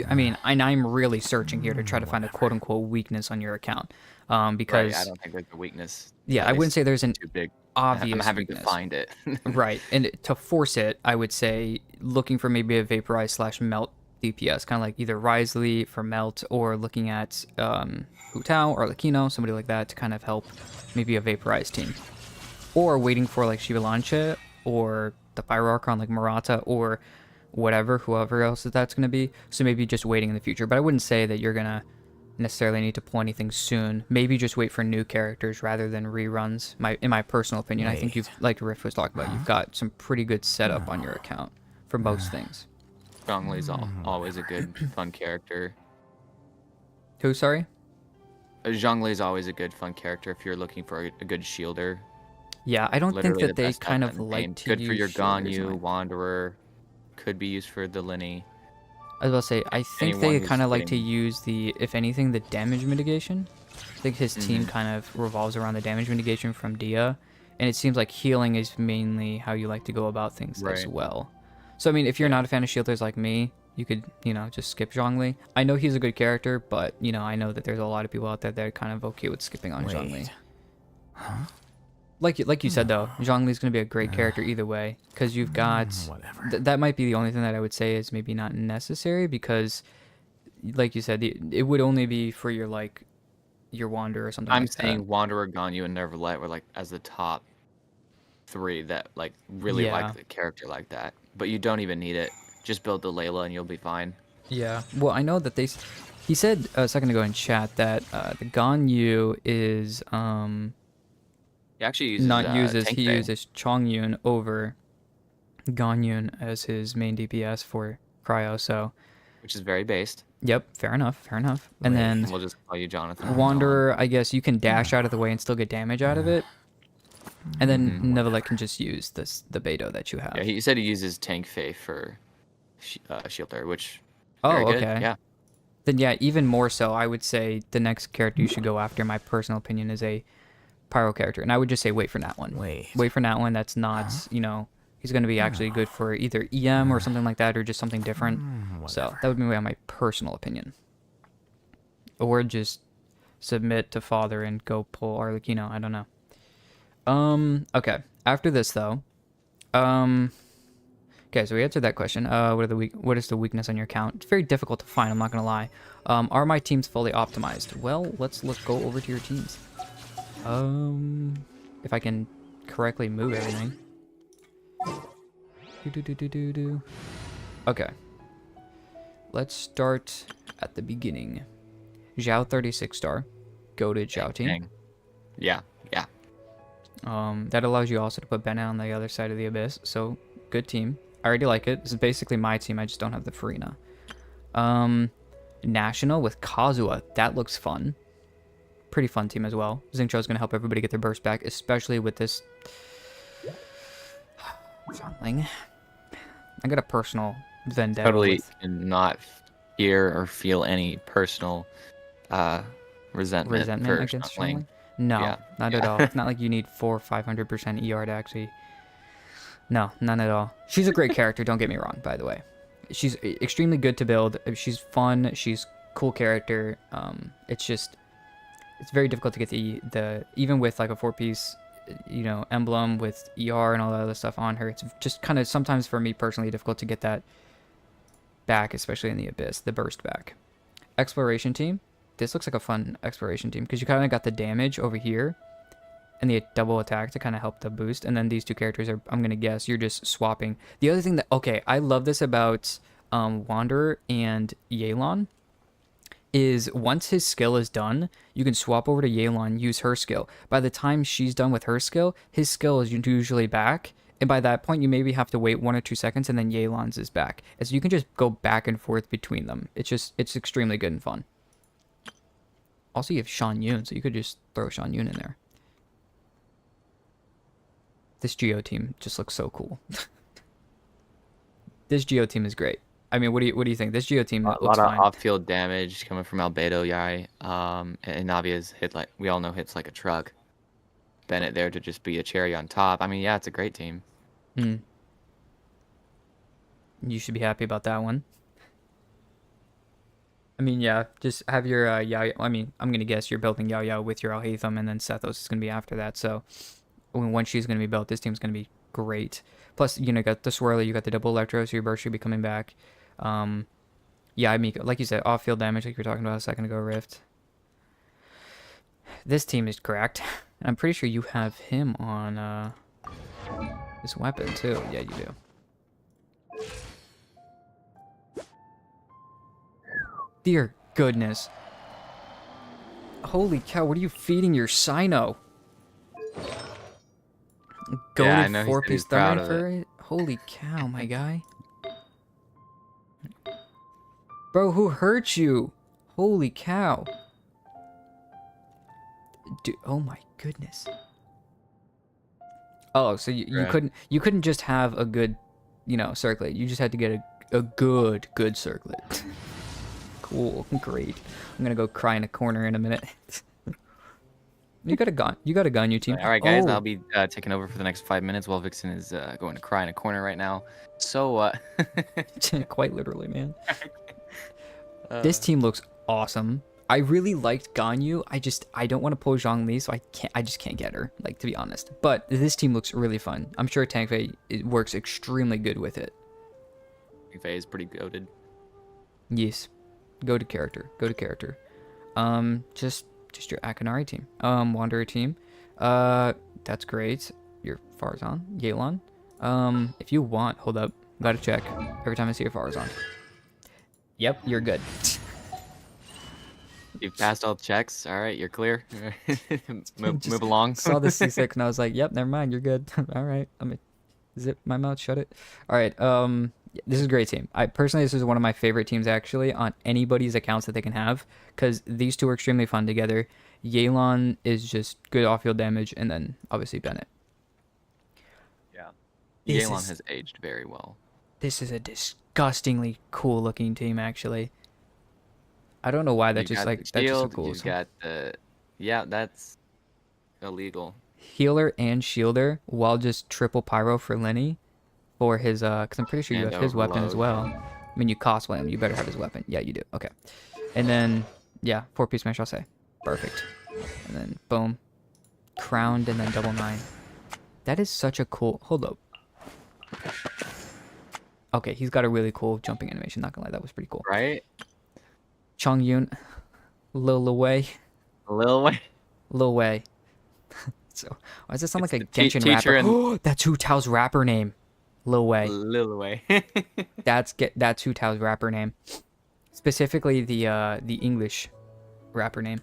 I mean, I'm really searching here to try to find a quote-unquote weakness on your account. Because... Right, I don't think there's a weakness. Yeah, I wouldn't say there's an... Too big. Obvious I'm having weakness. to find it. Right, and to force it, I would say looking for maybe a vaporize / melt DPS, kind of like either Risley for melt, or looking at Hu Tao or Lakino, somebody like that, to kind of help maybe a vaporized team, or waiting for like Shivalanche or the Pyro Archon like Murata or whoever else that's going to be. So maybe just waiting in the future, but I wouldn't say that you're gonna necessarily need to pull anything soon. Maybe just wait for new characters rather than reruns. In my personal opinion, I think you've, like Riff was talking about, you've got some pretty good setup on your account for most things. Zhongli's always a good, fun character. Who, sorry? Zhongli's always a good, fun character if you're looking for a good shielder. Yeah, I don't Literally think that the they best kind item of in the like game. to Good use for your shielders in Ganyu, my- Wanderer. Could be used for the Linny. I was about to say, I think Anyone they who's kind of like to getting- use the, if anything, the damage mitigation. I think his team kind of revolves around the damage mitigation from Dia, and it seems like healing is mainly how you like to go about things as Right. well. So I mean, if you're not a fan of shielders like me, you could, you know, just skip Zhongli. I know he's a good character, but you know, I know that there's a lot of people out there that are kind of okay with skipping on Zhongli. Huh? Like you said though, Zhongli's gonna be a great character either way, because you've got Whatever. that might be the only thing that I would say is maybe not necessary, because like you said, it would only be for your like your Wander or something I'm like that. saying Wanderer, Ganyu, and Neverlight were like as the top 3 that like really Yeah. like the character like that. But you don't even need it. Just build the Layla and you'll be fine. Yeah. Well, I know that he said a second ago in chat that the Ganyu is He actually uses not uses Tank he Fang, uses Chongyun over Ganyun as his main DPS for Cryo. So, which is very based. yep, fair enough, fair enough. And then We'll just call you Jonathan. from now on. Wanderer, I guess you can dash out of the way and still get damage out of it. And then Neverlight can just use the Beto that you have. Yeah, he said he uses Tank Fei for Shielder, which Oh, very good. okay. Yeah. Then yeah, even more so, I would say the next character you should go after, my personal opinion, is a Pyro character. And I would just say wait for Nat one. Wait for Nat one. That's not, you know, he's going to be actually good for either EM or something like that, or just something different. So that would be my personal opinion. Or just submit to Father and go pull Arlecchino. I don't know. Okay. After this though, okay, so we answered that question. What is the weakness on your account? It's very difficult to find, I'm not gonna lie. Are my teams fully optimized? Well, let's go over to your teams. If I can correctly move everything. Okay. Let's start at the beginning. Zhao 36 star. Go to Zhao team. Dang. Yeah. Yeah. That allows you also to put Bennett on the other side of the abyss. So good team. I already like it. This is basically my team. I just don't have the Farina. National with Kazuha. That looks fun. Pretty fun team as well. Xingqiu's going to help everybody get their burst back, especially with this Zhongling. I got a personal vendetta. Totally with not hear or feel any personal resentment for against Zhongling. Zhongling. No, Yeah, not at all. It's not like you need 400 or 500% ER to actually. No, none at all. She's a great character. Don't get me wrong. By the way, she's extremely good to build. She's fun. She's cool character. It's very difficult to get the even with like a 4-piece, you know, emblem with ER and all that other stuff on her. It's just kind of sometimes for me personally difficult to get that back, especially in the abyss, the burst back. Exploration team. This looks like a fun exploration team because you kind of got the damage over here and the double attack to kind of help the boost. And then these two characters are, I'm going to guess, you're just swapping. The other thing that, okay, I love this about Wanderer and Yelan is once his skill is done, you can swap over to Yelan, use her skill. By the time she's done with her skill, his skill is usually back. And by that point, you maybe have to wait 1 or 2 seconds and then Yelan's is back. And so you can just go back and forth between them. It's extremely good and fun. Also, you have Shan Yun, so you could just throw Shan Yun in there. This Geo team just looks so cool. This Geo team is great. I mean, what do you think? This Geo team A looks lot of fine. off-field damage coming from Albedo Yai. And Navia's hit like we all know hits like a truck. Bennett there to just be a cherry on top. I mean, yeah, it's a great team. You should be happy about that one. I mean, yeah, just have your Yao. I mean, I'm gonna guess you're building Yao Yao with your Alhaitham, and then Sethos is gonna be after that. So when she's gonna be built, this team's gonna be great. Plus, you know, you got the Swirly, you got the double Electro, so your burst should be coming back. Yeah, I mean, like you said, off-field damage, like you were talking about a second ago, Rift. This team is cracked. I'm pretty sure you have him on this weapon too. Yeah, you do. Dear goodness. Holy cow, what are you feeding your Sino? Yeah, I Goated know he said 4-piece he's proud Thunder of it. Furry? Holy cow, my guy. Bro, who hurt you? Holy cow. Dude, oh my goodness. Oh, so you Right. couldn't just have a good, you know, circlet. You just had to get a good circlet. Cool, great. I'm gonna go cry in a corner in a minute. You got a gun. You got a gun, you team. All right, guys, Oh, I'll be taking over for the next 5 minutes while Vixen is going to cry in a corner right now. So, quite literally, man. uh, This team looks awesome. I really liked Ganyu. I don't want to pull Zhongli, so I just can't get her, like, to be honest. But this team looks really fun. I'm sure Tank Fei it works extremely good with it. Faye is pretty goated. Yes. Go to character. Go to character. Just your Akanari team. Wanderer team. That's great. Your Farzan, Yelan. If you want, hold up. Gotta check. Every time I see a Farzan. Yep, you're good. You've passed all checks. All right, you're clear. move Just along. Saw the C6 and I was like, yep, never mind, you're good. All right. I'm gonna zip my mouth, shut it. All right. This is a great team. This is one of my favorite teams actually on anybody's accounts that they can have because these two are extremely fun together. Yelan is just good off-field damage, and then obviously Bennett. Yeah. This Yelan is- has aged very well. This is a disgustingly cool-looking team, actually. I don't know why that's You just got like the that's just so shield, cool. you got the yeah, that's illegal. Healer and shielder while just triple pyro for Lenny for his because I'm pretty sure you And have his weapon as overload. well. I mean, you cosplay him, you better have his weapon. Yeah, you do. Okay. And then yeah, 4-piece smash, I'll say. Perfect. And then boom. Crowned and then double 9. That is such a cool hold up. Okay, he's got a really cool jumping animation, not gonna lie, that was pretty cool. Right? Chong Yun, Lil Wei. Lil Wayne. Lil Wei. So why does it sound It's like a the te- Genshin teacher rapper? in- Oh, that's Hu Tao's rapper name. Lil Wei. Lil Wayne. That's Hu Tao's rapper name. Specifically the English rapper name.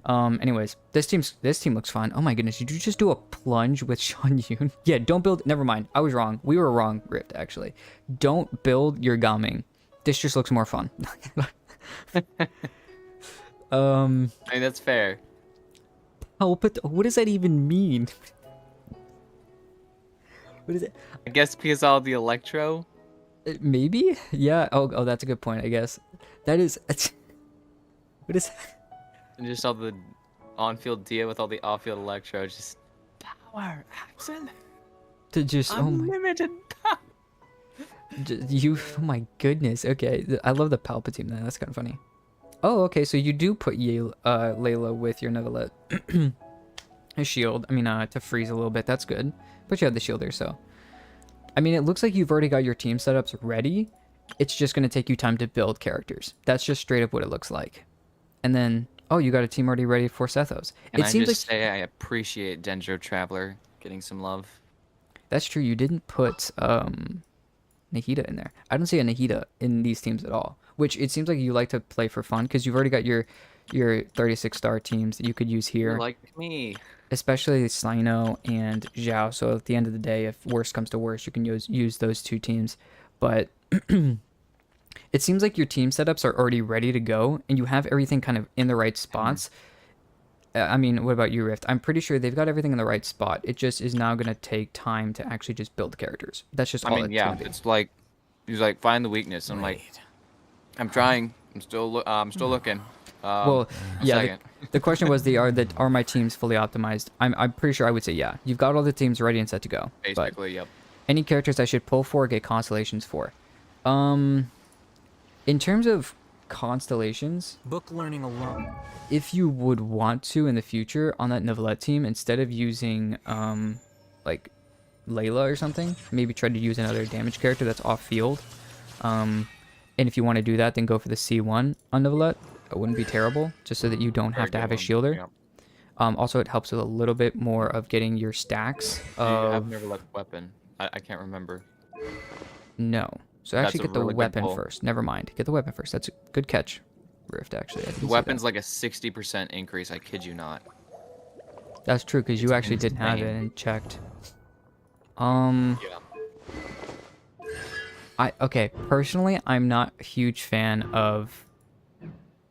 Anyways, this team looks fun. Oh my goodness, did you just do a plunge with Sean Yoon? Yeah, don't build. Never mind. I was wrong. We were wrong, Rift. Actually, don't build your Gaming. This just looks more fun. I mean, that's fair. Oh, but what does that even mean? What is it? I guess because all the electro. Maybe? Yeah. Oh, that's a good point. I guess that is. What is? And just all the on-field Dia with all the off-field electro, just power accent. To just oh my. Unlimited power. You, oh my goodness. Okay, I love the Palpatine. That's kind of funny. Oh, okay. So you do put Layla with your Nevelet, a shield. I mean, to freeze a little bit. That's good. But you have the shield there, so. I mean, it looks like you've already got your team setups ready. It's just gonna take you time to build characters. That's just straight up what it looks like. And then, oh, you got a team already ready for Sethos. And It I seems like just say I appreciate Dendro Traveler getting some love. that's true. You didn't put Nahida in there. I don't see a Nahida in these teams at all. Which it seems like you like to play for fun because you've already got your 36-star teams that you could use here, Like me. especially Sino and Zhao. So at the end of the day, if worst comes to worst, you can use those two teams. But it seems like your team setups are already ready to go, and you have everything kind of in the right spots. I mean, what about you, Rift? I'm pretty sure they've got everything in the right spot. It just is now going to take time to actually just build characters. That's just all I mean, it's yeah, gonna be. it's like he's like find the weakness. I'm like, I'm trying. I'm still looking. Well, A yeah. second. The question was, are my teams fully optimized? I'm pretty sure I would say yeah. You've got all the teams ready and set to go. But Basically, yep. any characters I should pull for, get constellations for. In terms of constellations, Book learning alone. if you would want to in the future on that Nevelet team, instead of using like Layla or something, maybe try to use another damage character that's off field. And if you want to do that, then go for the C1 on Nevelet. It wouldn't be terrible, just so that you don't have to Very have a good one, shielder. yep. Also, it helps with a little bit more of getting your stacks. I've never left weapon. I can't remember. No. So actually That's a get the really good weapon pull. first. Never mind. Get the weapon first. That's a good catch, Rift, actually. I didn't The see weapon's that. like a 60% increase. I kid you not. That's true, because you it's actually didn't have it insane. and checked. Yeah. Okay, personally, I'm not a huge fan of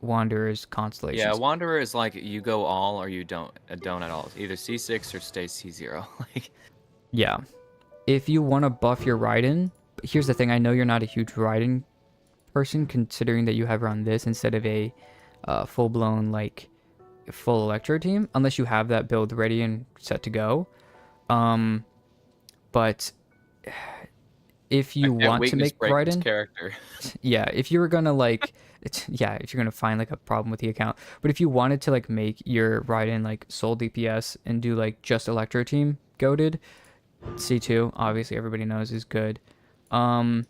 Wanderer's constellations. Yeah, Wanderer is like you go all or you don't at all. Either C6 or stay C0. Like Yeah. If you want to buff your Raiden, here's the thing. I know you're not a huge Raiden person, considering that you have her on this instead of a full-blown, like, full Electro team unless you have that build ready and set to go. But if you I can't want to weakness make break this Raiden, character. yeah, if you were gonna like, yeah, if you're gonna find like a problem with the account, but if you wanted to like make your Raiden like sole DPS and do like just Electro team goaded, C2 obviously everybody knows is good. Um,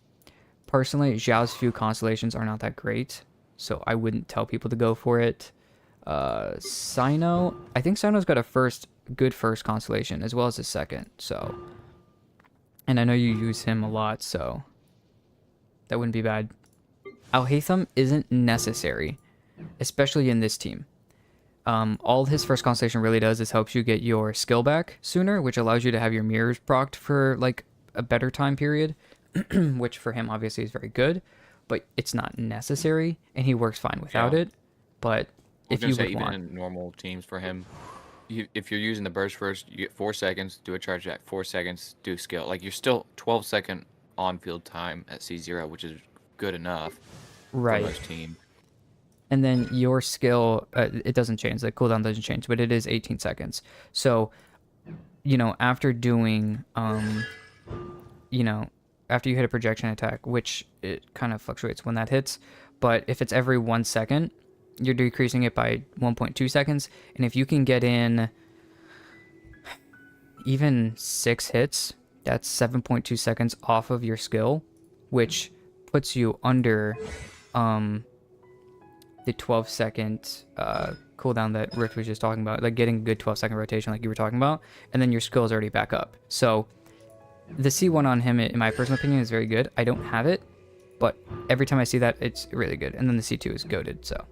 Personally, Zhao's few constellations are not that great, so I wouldn't tell people to go for it. Sino, I think Sino's got a good first constellation as well as a second, so, and I know you use him a lot, so that wouldn't be bad. Alhaitham isn't necessary, especially in this team. All his first constellation really does is helps you get your skill back sooner, which allows you to have your mirrors procced for like a better time period, which for him obviously is very good, but it's not necessary, and he works fine without Yeah. it. But I was if gonna you say would even want, in normal teams for him, if you're using the burst first, you get 4 seconds, do a charge attack, 4 seconds, do skill. Like you're still 12-second on-field time at C0, which is good enough for right, most teams. and then your skill, it doesn't change, the cooldown doesn't change, but it is 18 seconds. So, after doing, you know, after you hit a projection attack, which it kind of fluctuates when that hits, but if it's every 1 second, you're decreasing it by 1.2 seconds. And if you can get in even 6 hits, that's 7.2 seconds off of your skill, which puts you under the 12-second cooldown that Rift was just talking about, like getting a good 12-second rotation like you were talking about, and then your skill is already back up. So the C1 on him, in my personal opinion, is very good. I don't have it, but every time I see that, it's really good. And then the C2 is goated, so.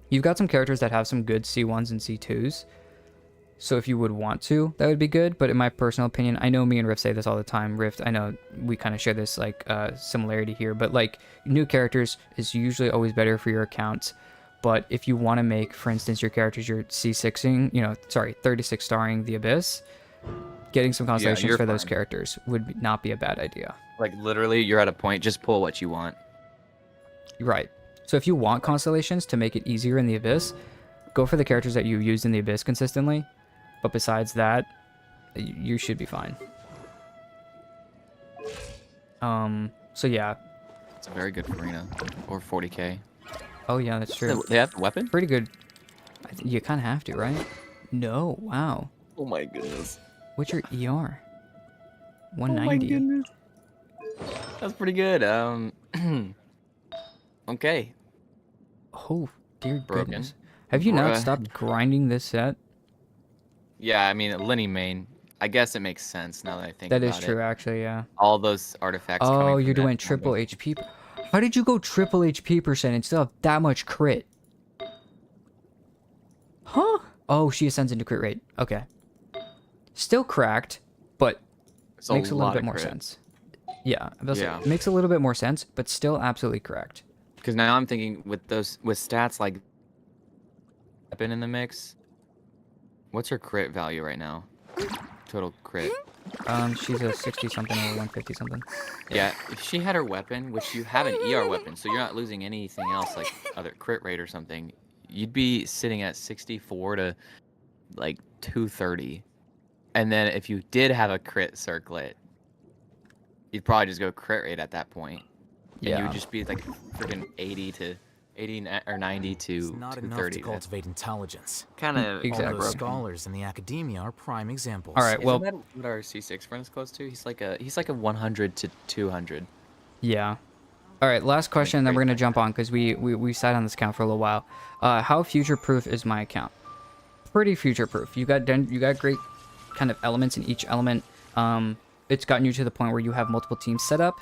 You've got some characters that have some good C1s and C2s, so if you would want to, that would be good. But in my personal opinion, I know me and Rift say this all the time. Rift, I know we kind of share this like similarity here, but like new characters is usually always better for your account. But if you want to make, for instance, your characters your C6ing, 36 starring the Abyss, getting some constellations you're for those fine. characters would not be a bad idea. Like literally, you're at a point. Just pull what you want. Right. So if you want constellations to make it easier in the Abyss, go for the characters that you use in the Abyss consistently. But besides that, you should be fine. So yeah. It's very good for arena or 40k. Oh yeah, that's true. They have the weapon. Pretty good. You kind of have to, right? No. Wow. Oh my goodness. What's your ER? Oh my 190. goodness. That's pretty good. Okay. Oh dear Broken. goodness. Have you not Bruh. stopped grinding this set? Yeah, I mean, Lenny main. I guess it makes sense now that I think That about is true, it. actually. Yeah. All those artifacts. Oh, coming from you're that doing combo. triple HP. How did you go triple HP percent and still have that much crit? Huh? Oh, she ascends into crit rate. Okay. Still cracked, but It's makes a little lot bit of more crit. sense. Yeah, I was Yeah. like, makes a little bit more sense, but still absolutely correct. Because now I'm thinking with stats like weapon in the mix. What's her crit value right now? Total crit. She's a 60 something or 150 something. Yeah, if she had her weapon, which you have an ER weapon, so you're not losing anything else like other crit rate or something, you'd be sitting at 64 to like 230. And then if you did have a crit circlet, you'd probably just go crit rate at that point. And you Yeah. would just be like freaking 80 or 90 to It's not enough to 230. cultivate intelligence. Kind of Exactly. All those broken. scholars in the academia are prime examples. All right, well, Isn't that what our C6 friend's close to? He's like a 100 to 200. yeah. All right, last question, and then great we're gonna like jump on because we sat on this account for a little while. How future-proof is my account? Pretty future-proof. You got great kind of elements in each element. It's gotten you to the point where you have multiple teams set up.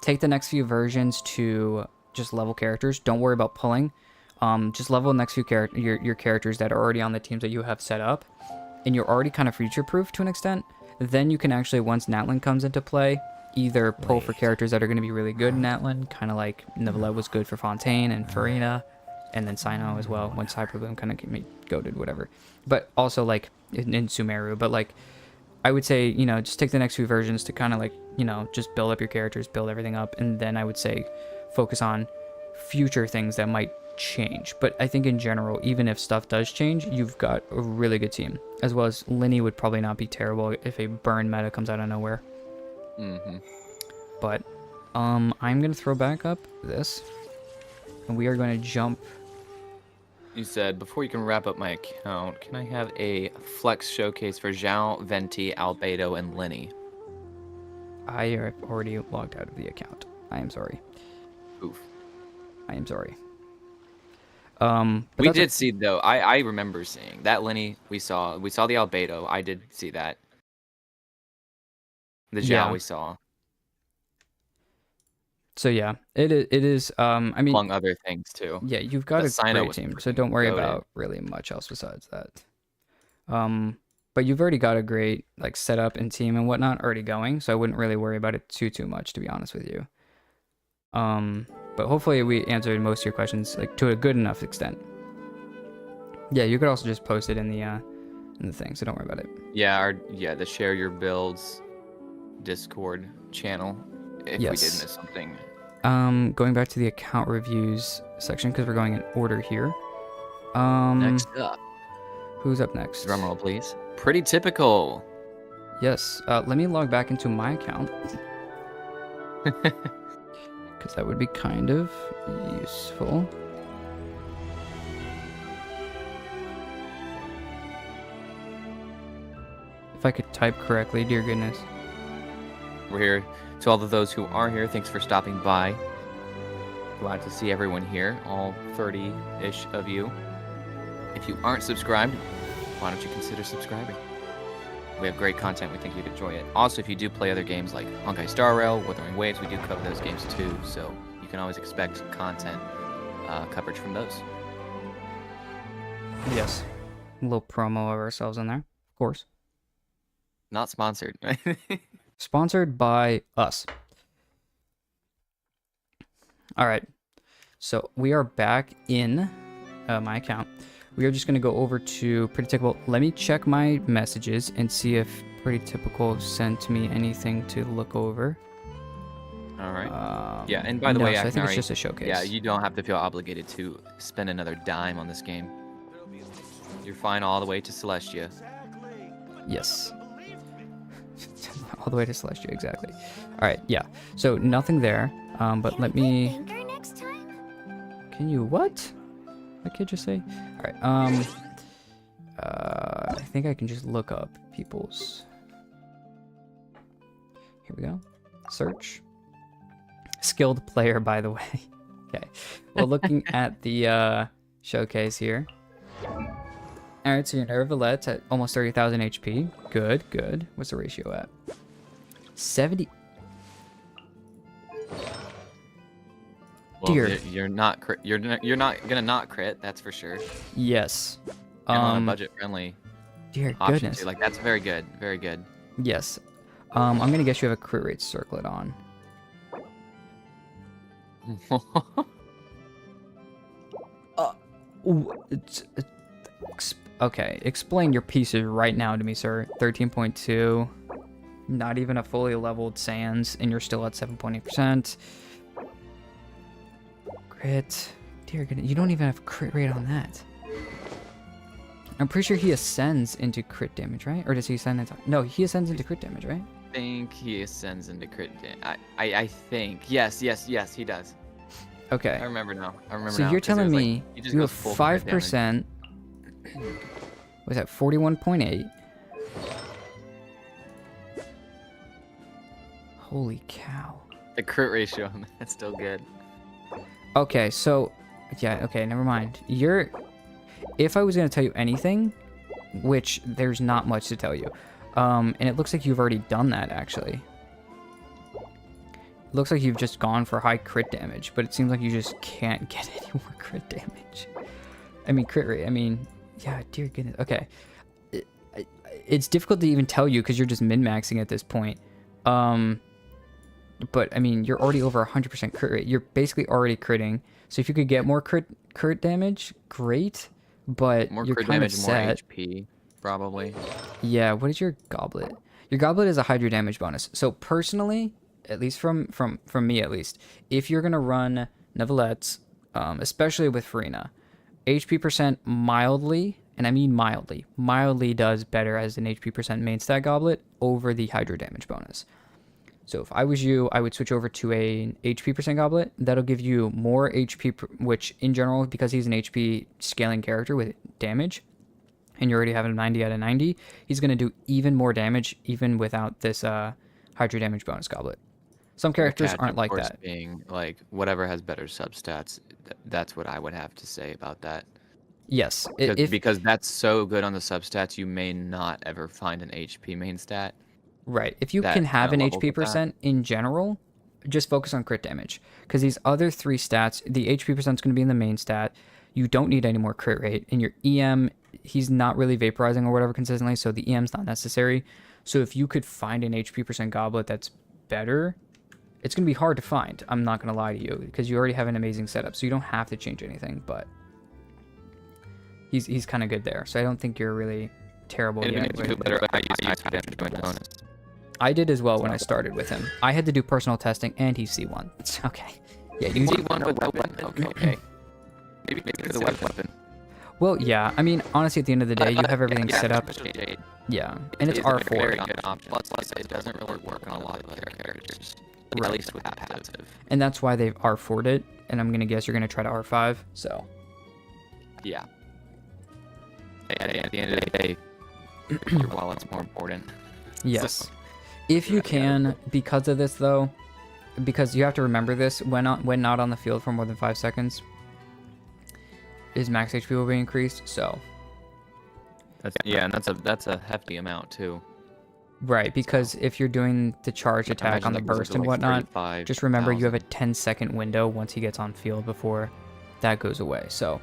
Take the next few versions to just level characters. Don't worry about pulling. Just level the next few your characters that are already on the teams that you have set up, and you're already kind of future-proof to an extent. Then you can actually, once Natlan comes into play, either pull for characters that are going to be really good in Natlan, kind of like Nivelle was good for Fontaine and Farina, and then Sino as well, once Hyperbloom kind of goated, whatever. But also like in Sumeru, but like I would say, just take the next few versions to kind of like, just build up your characters, build everything up, and then I would say focus on future things that might change. But I think in general, even if stuff does change, you've got a really good team. As well as Linny would probably not be terrible if a burn meta comes out of nowhere. Mm-hmm. But I'm going to throw back up this. And we are going to jump. You said, before you can wrap up my account, can I have a flex showcase for Zhao, Venti, Albedo, and Lenny? I have already logged out of the account. I am sorry. Oof. I am sorry. We did see, though, I remember seeing that Lenny we saw the Albedo. I did see that. The Zhao we saw. So yeah, it is. I mean, among other things too. Yeah, you've got a great team, so don't worry about really much else besides that. But you've already got a great like setup and team and whatnot already going, so I wouldn't really worry about it too much, to be honest with you. But hopefully we answered most of your questions like to a good enough extent. Yeah, you could also just post it in the thing, so don't worry about it. Yeah, the share your builds Discord channel. If we did miss something. Going back to the account reviews section because we're going in order here. Next up. Who's up next? Drumroll, please. Pretty typical. Yes. Let me log back into my account. Because that would be kind of useful. If I could type correctly, dear goodness. We're here. To all of those who are here, thanks for stopping by. Glad to see everyone here, all 30-ish of you. If you aren't subscribed, why don't you consider subscribing? We have great content. We think you'd enjoy it. Also, if you do play other games like Honkai Star Rail, Wuthering Waves, we do cover those games too, so you can always expect content coverage from those. Yes. A little promo of ourselves in there, of course. Not sponsored. Sponsored by us. All right. So we are back in my account. We are just going to go over to Pretty Typical. Let me check my messages and see if Pretty Typical sent me anything to look over. All right. Yeah, and by the way, so I think it's just a showcase. Yeah, you don't have to feel obligated to spend another dime on this game. You're fine all the way to Celestia. Yes. All the way to Celestia, exactly. All right, yeah. So nothing there. But let me. Can you what? What kid just say? All right. I think I can just look up people's. Here we go. Search. Skilled player, by the way. Okay. Well, looking at the showcase here. All right, so your Nervalet's at almost 30,000 HP. Good, good. What's the ratio at? 70. Well, Dear. You're not gonna not crit. That's for sure. Yes. And on a budget friendly. Dear option goodness. too. Like that's very good. Very good. Yes. I'm gonna guess you have a crit rate circlet on. Okay, explain your pieces right now to me, sir. 13.2. Not even a fully leveled Sans, and you're still at 7.8%. Crit. Dear goodness, you don't even have crit rate on that. I'm pretty sure he ascends into crit damage, right? Or does he ascend into... No, he ascends into crit damage, right? I think he ascends into crit damage. I think. Yes, he does. Okay. I remember now. So you're telling me you have 5%. Was that 41.8? Holy cow. The crit ratio on that's still good. Okay, so yeah, okay, never mind. If I was gonna tell you anything, which there's not much to tell you, and it looks like you've already done that actually. It looks like you've just gone for high crit damage, but it seems like you just can't get any more crit damage. I mean crit rate. I mean, yeah, dear goodness. Okay, it's difficult to even tell you because you're just min-maxing at this point. But I mean, you're already over 100% crit rate. You're basically already critting. So if you could get more crit damage, great. But more you're crit kind damage, of more set. HP, probably. Yeah. What is your goblet? Your goblet is a Hydra damage bonus. So personally, at least from me at least, if you're gonna run Nevalettes, especially with Farina. HP percent mildly, and I mean mildly does better as an HP percent main stat goblet over the hydro damage bonus. So if I was you, I would switch over to a HP percent goblet. That'll give you more HP, which in general, because he's an HP scaling character with damage, and you already have a 90 out of 90, he's going to do even more damage even without this hydro damage bonus goblet. Some characters Catch, aren't of like course, that. being like whatever has better substats. That's what I would have to say about that. Yes, Because that's so good on the substats, you may not ever find an HP main stat. right. If you that can have an levels HP with that. percent in general, just focus on crit damage. Because these other three stats, the HP percent is going to be in the main stat. You don't need any more crit rate. And your EM, he's not really vaporizing or whatever consistently, so the EM's not necessary. So if you could find an HP percent goblet that's better, it's going to be hard to find. I'm not going to lie to you, because you already have an amazing setup, so you don't have to change anything, but he's kind of good there. So I don't think you're really terrible yet. I did as well when I started with him. I had to do personal testing, and he's C1. Okay. Yeah, you C1 with weapon? Okay. Maybe the weapon. Well, yeah. I mean, honestly, at the end of the day, you have everything set up. Yeah, and it's R4. Very good option. Plus, it doesn't really work on a lot of other characters. At least with that passive. And that's why they've R4'd it, and I'm going to guess you're going to try to R5, so. Yeah. At the end of the day, your wallet's more important. Yes. If you can, because of this, though, because you have to remember this, when not on the field for more than 5 seconds, his max HP will be increased, so. And that's a hefty amount, too. Right, because if you're doing the charge attack on the burst and whatnot, just remember you have a 10-second window once he gets on field before that goes away. So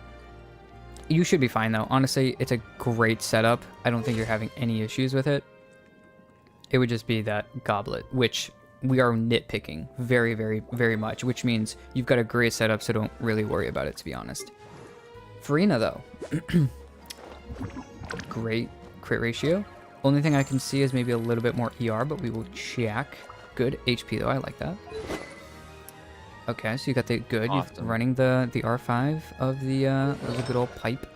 you should be fine, though. Honestly, it's a great setup. I don't think you're having any issues with it. It would just be that goblet, which we are nitpicking very, very, very much, which means you've got a great setup, so don't really worry about it, to be honest. Farina, though. Great crit ratio. Only thing I can see is maybe a little bit more ER, but we will check. Good HP, though. I like that. Okay, so you got the good. Awesome. You're running the R5 of the good old pipe.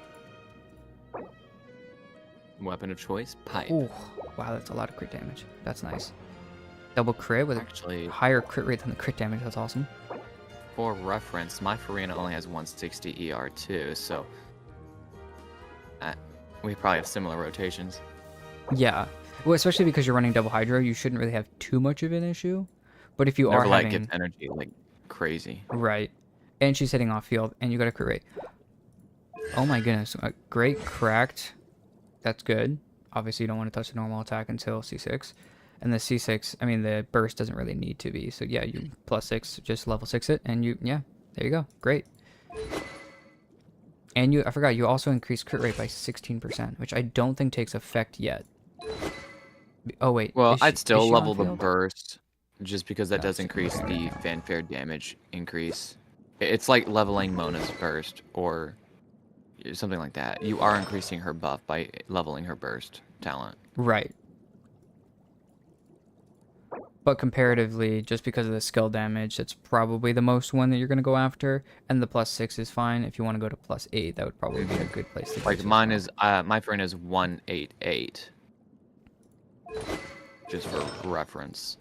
Weapon of choice, pipe. Oh, wow, that's a lot of crit damage. That's nice. Double crit with Actually, a higher crit rate than the crit damage. That's awesome. for reference, my Farina only has 160 ER too, so we probably have similar rotations. Yeah. Well, especially because you're running double hydro, you shouldn't really have too much of an issue. But if you are Never like having... gets energy like crazy. Right. And she's hitting off field, and you got a crit rate. Oh my goodness. Great cracked. That's good. Obviously, you don't want to touch the normal attack until C6. And the C6, I mean, the burst doesn't really need to be. So yeah, you +6, just level 6 it, and yeah, there you go. Great. And I forgot, you also increased crit rate by 16%, which I don't think takes effect yet. Oh wait. Well, I'd is still she level on the field? burst, just because that does increase the fanfare damage increase. It's like leveling Mona's burst, or something like that. You are increasing her buff by leveling her burst talent. Right. But comparatively, just because of the skill damage, that's probably the most one that you're going to go after. And the +6 is fine. If you want to go to +8, that would probably be a good place to go. Like to. mine is, my friend is 188. Just for reference.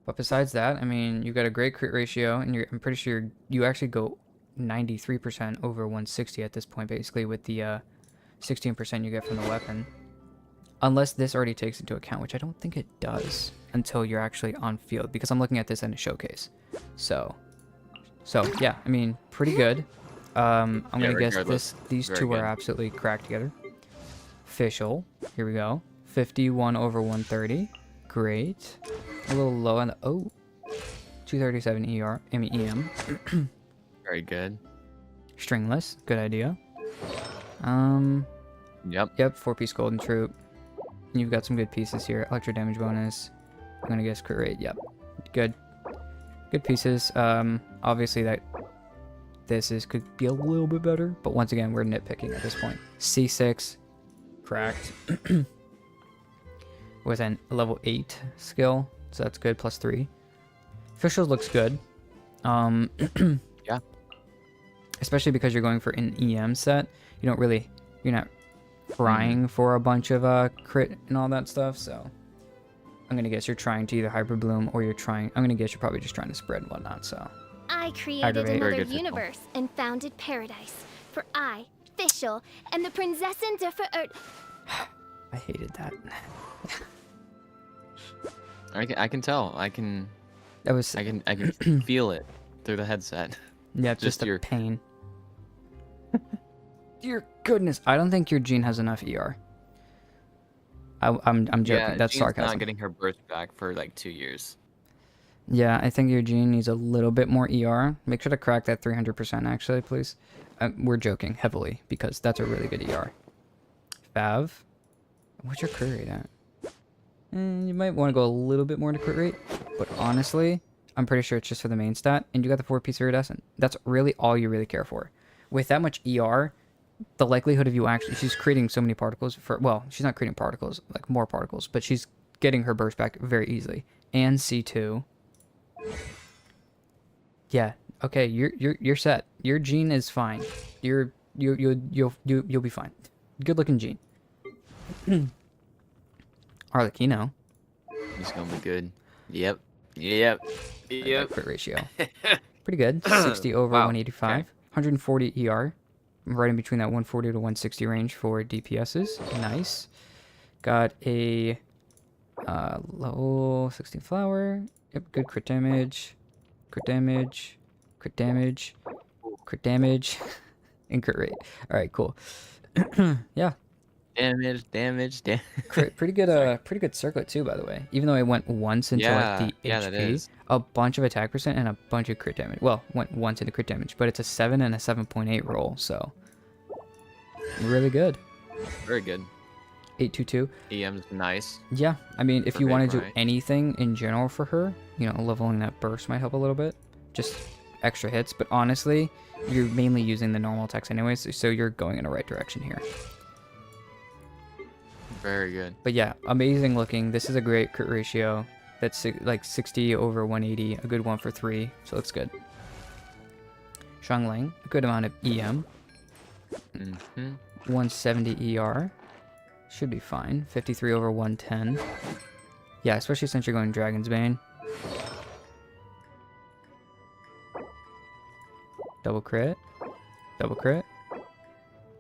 But besides that, I mean, you got a great crit ratio, and I'm pretty sure you actually go 93% over 160 at this point, basically, with the 16% you get from the weapon. Unless this already takes into account, which I don't think it does until you're actually on field, because I'm looking at this in a showcase. So yeah, I mean, pretty good. I'm gonna guess these Very two good. are absolutely cracked together. Official, here we go. 51 over 130, great. A little low on the 237 EM. Very good. Stringless, good idea. Yep. Yep, 4-piece golden troop. You've got some good pieces here. Electro damage bonus. I'm gonna guess crit rate. Yep, good. Good pieces. Obviously this could be a little bit better, but once again, we're nitpicking at this point. C6, cracked. With a level 8 skill, so that's good. +3. Officials looks good. Yeah. especially because you're going for an EM set. You're not trying for a bunch of crit and all that stuff. So I'm gonna guess you're trying to either Hyper Bloom or I'm gonna guess you're probably just trying to spread and whatnot. So I created Aggravate. Very another good, Fischl. universe and founded paradise. For I, Fischl, and the Prinzessin der Verirrten. I hated that. I can tell. I can feel it through the headset. Yeah, Just just a your- pain. Dear goodness, I don't think your Jean has enough ER. I'm joking. Yeah, That's Jean's sarcasm. not getting her birth back for like 2 years. Yeah, I think your Jean needs a little bit more ER. Make sure to crack that 300% actually, please. We're joking heavily because that's a really good ER. Fav, what's your crit rate at? You might want to go a little bit more to crit rate, but honestly, I'm pretty sure it's just for the main stat, and you got the 4-piece iridescent. That's really all you really care for. With that much ER, the likelihood of you actually, she's creating so many particles well, she's not creating particles, like more particles, but she's getting her burst back very easily. And C2. Yeah, okay, you're set. Your Jean is fine. You'll be fine. Good looking Jean. Arlecchino. He's gonna be good. Yep. Yep. Yep. Crit ratio. Pretty good. 60 over Wow, 185. okay. 140 ER. Right in between that 140 to 160 range for DPSs. Nice. Got a low 16 flower. Yep, good crit damage. Crit damage. Crit damage. Crit damage. And crit rate. Alright, cool. Yeah. Damage. Pretty good circlet too, by the way. Even though it went once into like the Yeah, that HP, is. a bunch of attack percent and a bunch of crit damage. Well, went once into crit damage, but it's a 7 and a 7.8 roll, so really good. Very good. 822. EM's nice. Yeah, I mean, if For you want to do Vaporite. anything in general for her, leveling that burst might help a little bit. Just extra hits, but honestly, you're mainly using the normal attacks anyways, so you're going in the right direction here. Very good. But yeah, amazing looking. This is a great crit ratio. That's like 60 over 180, a good one for 3, so that's good. Xiangling, a good amount of EM. Mm-hmm. 170 ER. Should be fine. 53 over 110. Yeah, especially since you're going Dragon's Bane. Double crit. Double crit.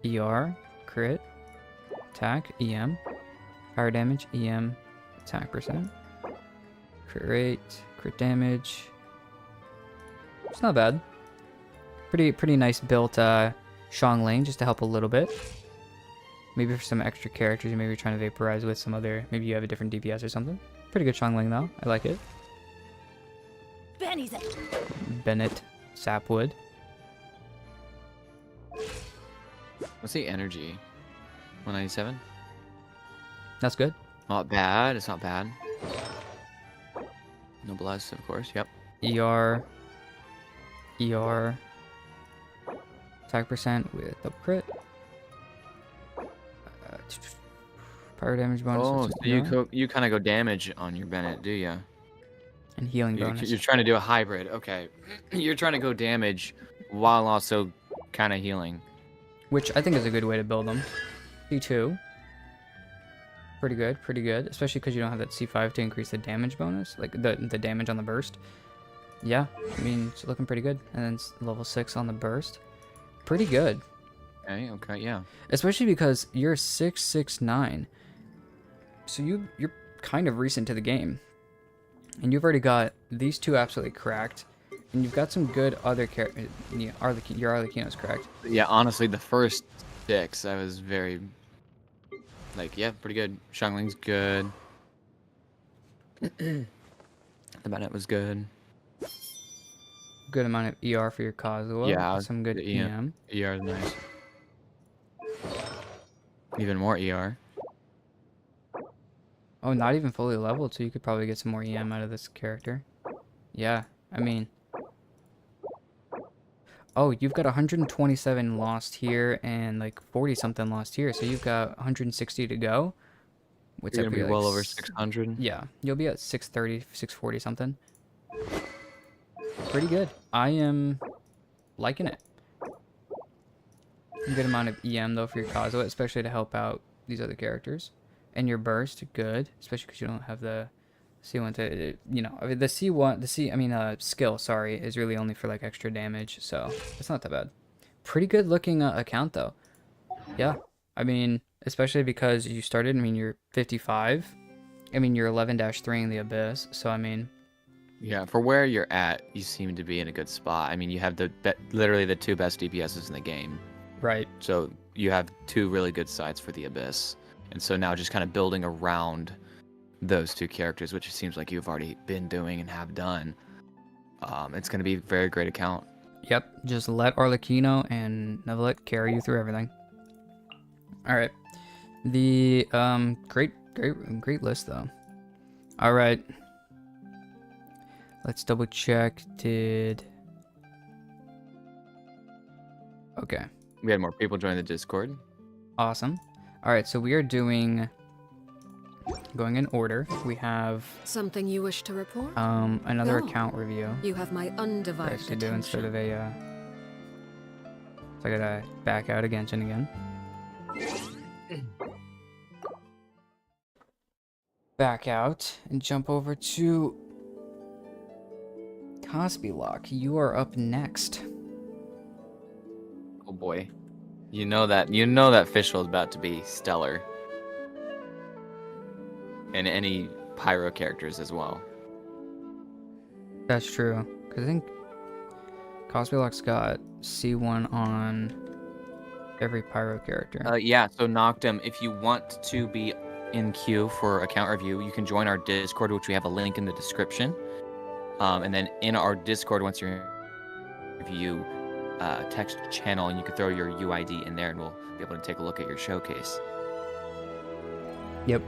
ER. Crit. Attack. EM. Fire damage. EM. Attack percent. Crit rate. Crit damage. It's not bad. Pretty nice built Xiangling just to help a little bit. Maybe for some extra characters, maybe you're trying to vaporize with some other. Maybe you have a different DPS or something. Pretty good Xiangling though. I like it. Benny's it. Bennett Sapwood. What's the energy? 197? That's good. Not bad. It's not bad. Noblesse, of course. Yep. ER. Attack percent with double crit. Power damage bonus. Oh, with so ER, you kind of go damage on your Bennett, do you? and healing bonus. You're trying to do a hybrid. Okay. You're trying to go damage while also kind of healing. Which I think is a good way to build them. C2. Pretty good. Especially because you don't have that C5 to increase the damage bonus. Like the damage on the burst. Yeah, I mean, it's looking pretty good. And then it's level 6 on the burst. Pretty good. Okay, yeah. Especially because you're 669. So you're kind of recent to the game. And you've already got these two absolutely cracked. And you've got some good other characters. Yeah, your Arlecchino's cracked. Yeah, honestly, the first 6, I was very... Like, yeah, pretty good. Xiangling's good. The Bennett was good. Good amount of ER for your Kazuha. Yeah, Some good the EM. ER is nice. Even more ER. Oh, not even fully leveled, so you could probably get some more EM out of this character. Yeah, I mean... Oh, you've got 127 lost here and like 40 something lost here, so you've got 160 to go. Which You're gonna be like well over 600. Yeah, you'll be at 630, 640 something. Pretty good. I am liking it. A good amount of EM though for your Kazuha, especially to help out these other characters. And your burst, good, especially because you don't have the C1 to, you know, I mean, the C1, skill, sorry, is really only for like extra damage, so it's not that bad. Pretty good looking account though. Yeah, I mean, especially because you started, I mean, you're 55. I mean, you're 11-3 in the Abyss, so I mean. Yeah, for where you're at, you seem to be in a good spot. I mean, you have literally the 2 best DPSs in the game. Right. So you have 2 really good sides for the Abyss. And so now just kind of building around those 2 characters, which it seems like you've already been doing and have done. It's going to be a very great account. Yep, just let Arlecchino and Nevelet carry you through everything. All right. The great list though. All right. Let's double check. Okay. We had more people join the Discord. Awesome. All right, so we are going in order. We have Something you wish to report? another No. account review. You have my undivided To do instead of attention. a so I gotta back out of Genshin again. Back out and jump over to Cosby Lock. You are up next. Oh boy. You know that Fischl is about to be stellar. And any pyro characters as well. That's true, because I think Cosby Lock's got C1 on every pyro character. Yeah, so Noctum, if you want to be in queue for account review, you can join our Discord, which we have a link in the description. And then in our Discord, once you're in review, text channel, and you can throw your UID in there, and we'll be able to take a look at your showcase. Yep.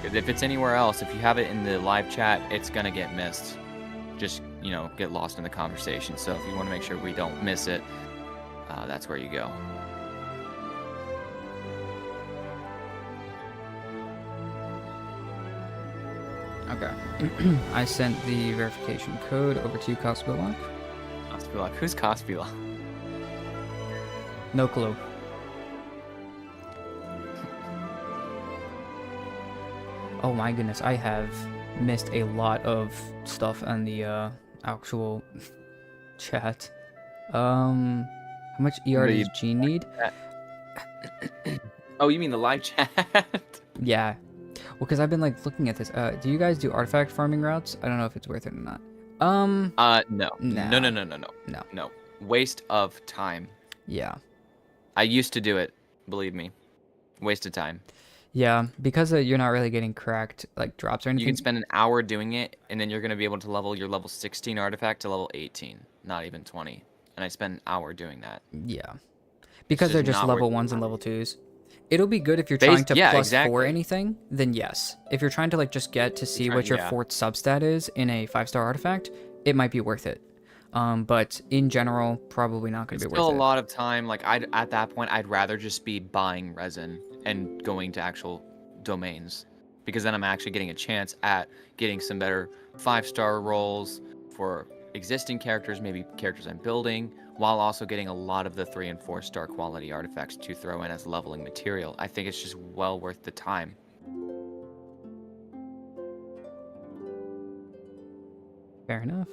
'Cause if it's anywhere else, if you have it in the live chat, it's gonna get missed. Just, you know, get lost in the conversation. So if you want to make sure we don't miss it, that's where you go. Okay. I sent the verification code over to you, Cosby Lock. Cospilok. Who's Cospilok? No clue. Oh my goodness, I have missed a lot of stuff on the actual chat. How much ER does Gene need? Oh, you mean the live chat? Yeah. Well, because I've been like looking at this. Do you guys do artifact farming routes? I don't know if it's worth it or not. No. Nah. No. Waste of time. Yeah. I used to do it, believe me. Waste of time. Yeah, because you're not really getting cracked like drops or anything. You can spend an hour doing it, and then you're going to be able to level your level 16 artifact to level 18, not even 20. And I spent an hour doing that. Yeah. Because It's they're just just not level worth 1s and level 2s. It'll be good if you're trying to yeah, plus 4 exactly. anything, then yes. If you're trying to like just get to see what your yeah. 4th substat is in a 5-star artifact, it might be worth it. But in general, probably not going It's to be still worth a it. lot of time. Like at that point, I'd rather just be buying resin and going to actual domains, because then I'm actually getting a chance at getting some better 5-star rolls for existing characters, maybe characters I'm building, while also getting a lot of the 3 and 4-star quality artifacts to throw in as leveling material. I think it's just well worth the time. Fair enough.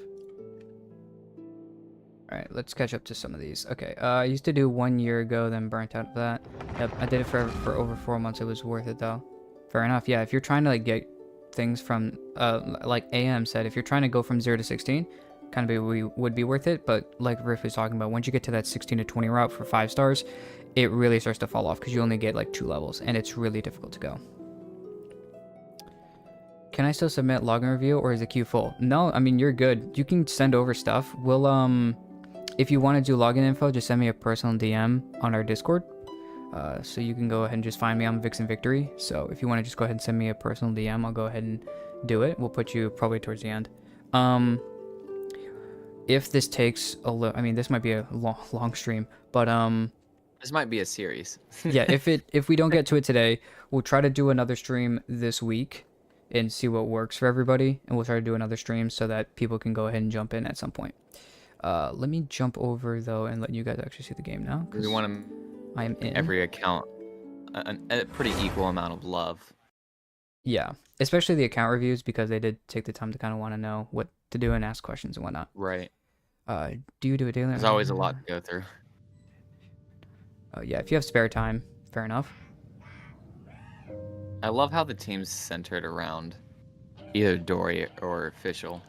Alright, let's catch up to some of these. Okay, I used to do 1 year ago, then burnt out of that. Yep, I did it for over 4 months. It was worth it though. Fair enough. Yeah, if you're trying to like get things from, like AM said, if you're trying to go from 0 to 16, kind of would be worth it. But like Riff was talking about, once you get to that 16 to 20 route for 5 stars, it really starts to fall off because you only get like 2 levels, and it's really difficult to go. Can I still submit login review, or is the queue full? No, I mean, you're good. You can send over stuff. We'll, if you want to do login info, just send me a personal DM on our Discord. So you can go ahead and just find me on Vixen Victory. So if you want to just go ahead and send me a personal DM, I'll go ahead and do it. We'll put you probably towards the end. If this takes I mean, this might be a long stream, but This might be a series. yeah, if we don't get to it today, we'll try to do another stream this week and see what works for everybody, and we'll try to do another stream so that people can go ahead and jump in at some point. Let me jump over though and let you guys actually see the game now. We want to I am in. every account a pretty equal amount of love. Yeah, especially the account reviews because they did take the time to kind of want to know what to do and ask questions and whatnot. Right. Do you do a daily? There's always a lot to go through. Yeah, if you have spare time, fair enough. I love how the team's centered around either Dory or Official.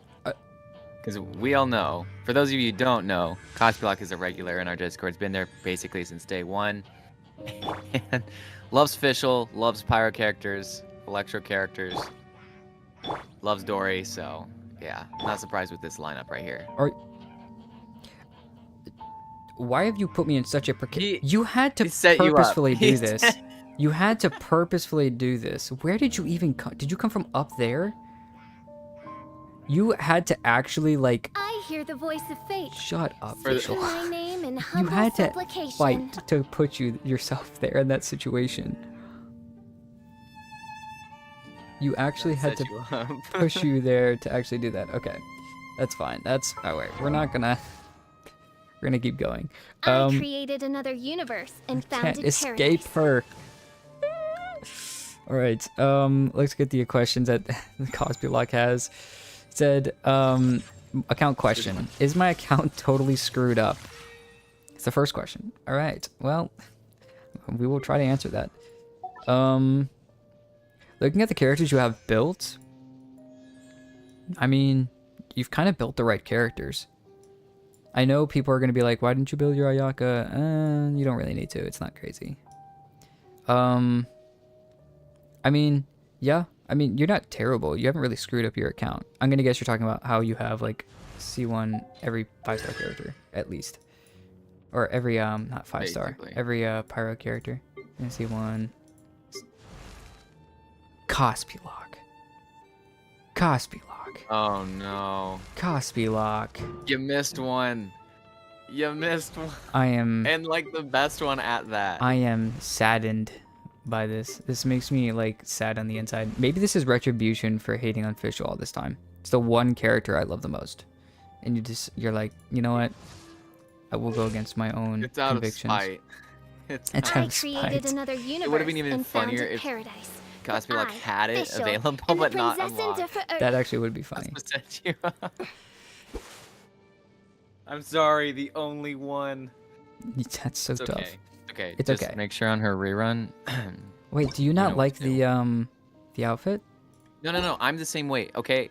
Because we all know, for those of you who don't know, Cosplock is a regular in our Discord. It's been there basically since day one. And loves Official, loves Pyro characters, Electro characters, loves Dory, so yeah, not surprised with this lineup right here. Why have you put me in such a He- You had to he set you up. purposefully do He this. set- You had to purposefully do this. Where did you even come? Did you come from up there? You had to actually like I hear the voice of fate. shut up, For the- Fischl. My name in You humble had to supplication. fight to put yourself there in that situation. You actually had to Set you up. push you there to actually do that. Okay, that's fine. That's oh wait, we're gonna keep going. I created another universe and Can't founded escape paradise. her. All right. Let's get the questions that Cosplock has. It said, account question: is my account totally screwed up? It's the first question. All right. Well, we will try to answer that. Looking at the characters you have built, I mean, you've kind of built the right characters. I know people are going to be like, why didn't you build your Ayaka? You don't really need to. It's not crazy. I mean, yeah. I mean, you're not terrible. You haven't really screwed up your account. I'm going to guess you're talking about how you have, like, C1 every 5-star character, at least. Or every, not 5-star. Basically. Every, Pyro character. C1. Cosplock. Oh no. Cosplock. You missed one. You missed one. I am... And like the best one at that. I am saddened by this. This makes me like sad on the inside. Maybe this is retribution for hating on Fischl all this time. It's the one character I love the most. And you're like, you know what? I will go against my own It's out convictions. of spite. It's It's out I out of of created spite. another universe would've been even and funnier founded if paradise. Cosplay like I, had it Fischl, available, and the but not Princess unlocked. Indiffer- That actually would be funny. That's what set you up. I'm sorry, the only one. That's so It's tough. okay. Okay. It's just okay. Make sure on her rerun. Wait, do you know not what like to do. the outfit? No. I'm the same way. Okay.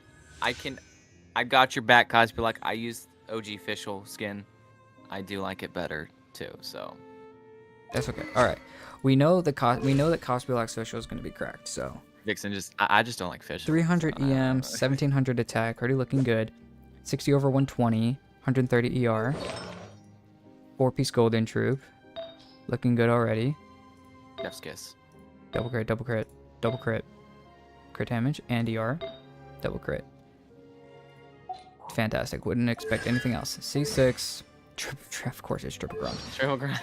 I got your back, Cosplay. Like I use OG Fischl skin. I do like it better too. So. That's okay. All right. We know that Cosplock social is going to be cracked. So Vixen I just don't like Fischl. 300 so, EM, 1700 attack, already looking good. 60 over 120, 130 ER. 4-piece golden troop, looking good already. Chef's kiss. Double crit, double crit, double crit. Crit damage and ER. Double crit. Fantastic. Wouldn't expect anything else. C6. Of course, it's triple ground. Triple grind.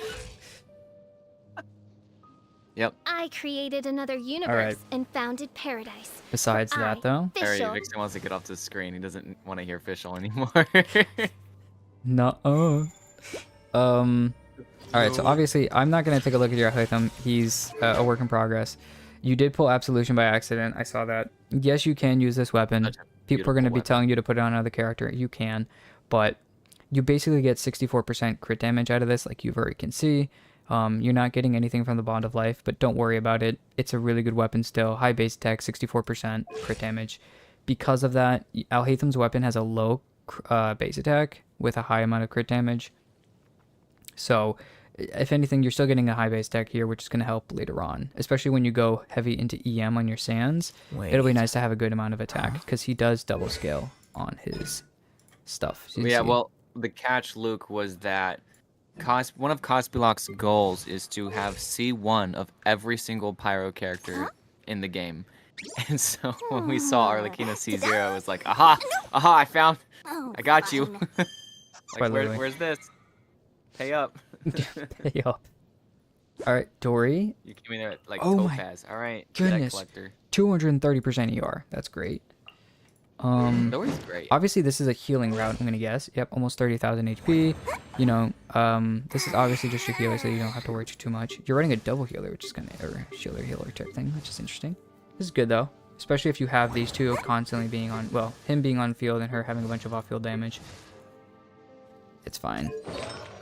Yep. I created another universe right. and founded paradise. Besides I, that, though, Alright, Fischl, Vixen wants to get off the screen. He doesn't want to hear Fischl anymore. no. All right. So obviously, I'm not gonna take a look at your Hytham. He's a work in progress. You did pull Absolution by accident. I saw that. Yes, you can use this weapon. Such a People are going to beautiful be weapon. telling you to put it on another character. You can, but you basically get 64% crit damage out of this, like you already can see. You're not getting anything from the Bond of Life, but don't worry about it. It's a really good weapon still. High base attack, 64% crit damage. Because of that, Alhatham's weapon has a low base attack with a high amount of crit damage. So, if anything, you're still getting a high base attack here, which is going to help later on, especially when you go heavy into EM on your Sands. It'll be nice to have a good amount of attack because he does double scale on his stuff. So you Yeah, see- well, the catch, Luke, was that one of Cosplock's goals is to have C1 of every single Pyro character in the game. And so when we saw Arlecchino C0, it was like, aha, I got you. fine. Quite literally. Where's this? Pay up. Pay up. All right, Dory, You came in there like Oh my Topaz. All right, get that goodness. collector. 230% ER. That's great. Dory's great. Obviously, this is a healing route, I'm going to guess. Yep, almost 30,000 HP. You know, this is obviously just your healer, so you don't have to worry too much. You're running a double healer, which is kind of a healer type thing, which is interesting. This is good, though. Especially if you have these two constantly being on, well, him being on field and her having a bunch of off-field damage. It's fine.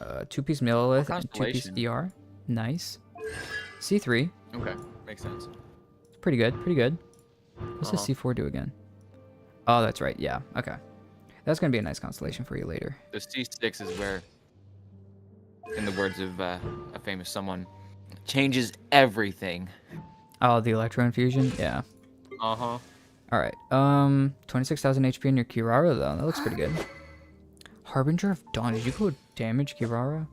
2-piece Millilith and 2-piece ER. Nice. C3. Okay, makes sense. Pretty good, pretty good. What's the C4 do again? Oh, that's right. Yeah. Okay. That's going to be a nice constellation for you later. The C6 is where, in the words of a famous someone, changes everything. Oh, the Electro Infusion? Yeah. Uh-huh. All right. 26,000 HP on your Kirara, though. That looks pretty good. Harbinger of Dawn. Did you go damage Kirara?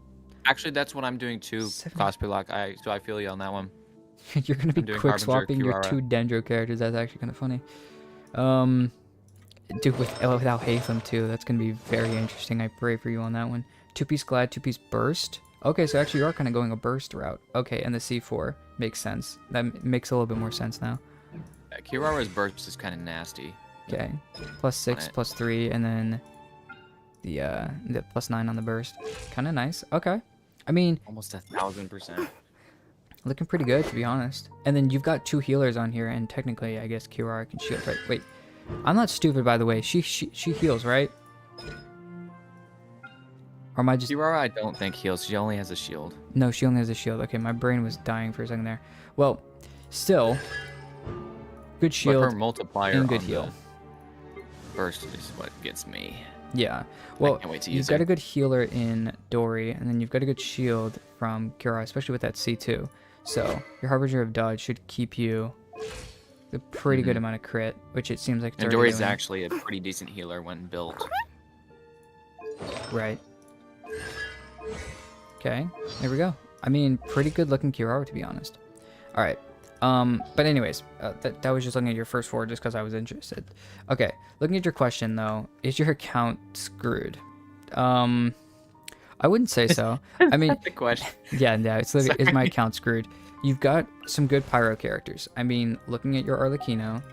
Actually, that's what I'm doing too, Cosplay Lock. So I feel you on that one. You're going to be quick swapping your two Dendro characters. That's actually kind of funny. Dude, without Hatham too. That's going to be very interesting. I pray for you on that one. 2-piece Glad, 2-piece Burst. Okay, so actually you are kind of going a burst route. Okay, and the C4 makes sense. That makes a little bit more sense now. Kirara's burst is kind of nasty. Okay, +6, +3, and then the +9 on the burst. Kind of nice. Okay, I mean, Almost 1,000%. looking pretty good to be honest. And then you've got 2 healers on here, and technically, I guess Kirara can shield. Right? Wait, I'm not stupid by the way. She heals, right? Or am I just... Kirara, I don't think heals. She only has a shield. No, she only has a shield. Okay, my brain was dying for a second there. Well, still, good shield But her multiplier and good on heal. the burst is what gets me. Yeah. Well, can't wait to you've use got her. a good healer in Dory, and then you've got a good shield from Kira, especially with that C2. So your Harbinger of Dodge should keep you a pretty good amount of crit, which it seems like it's And already Dory's doing. actually a pretty decent healer when built. Right. Okay, there we go. I mean, pretty good looking Kirara, to be honest. All right. But anyways, that was just looking at your first 4 just because I was interested. Okay, looking at your question though, is your account screwed? I wouldn't say so. I mean, The question. yeah, is my account screwed? You've got some good pyro characters. I mean, looking at your Arlecchino,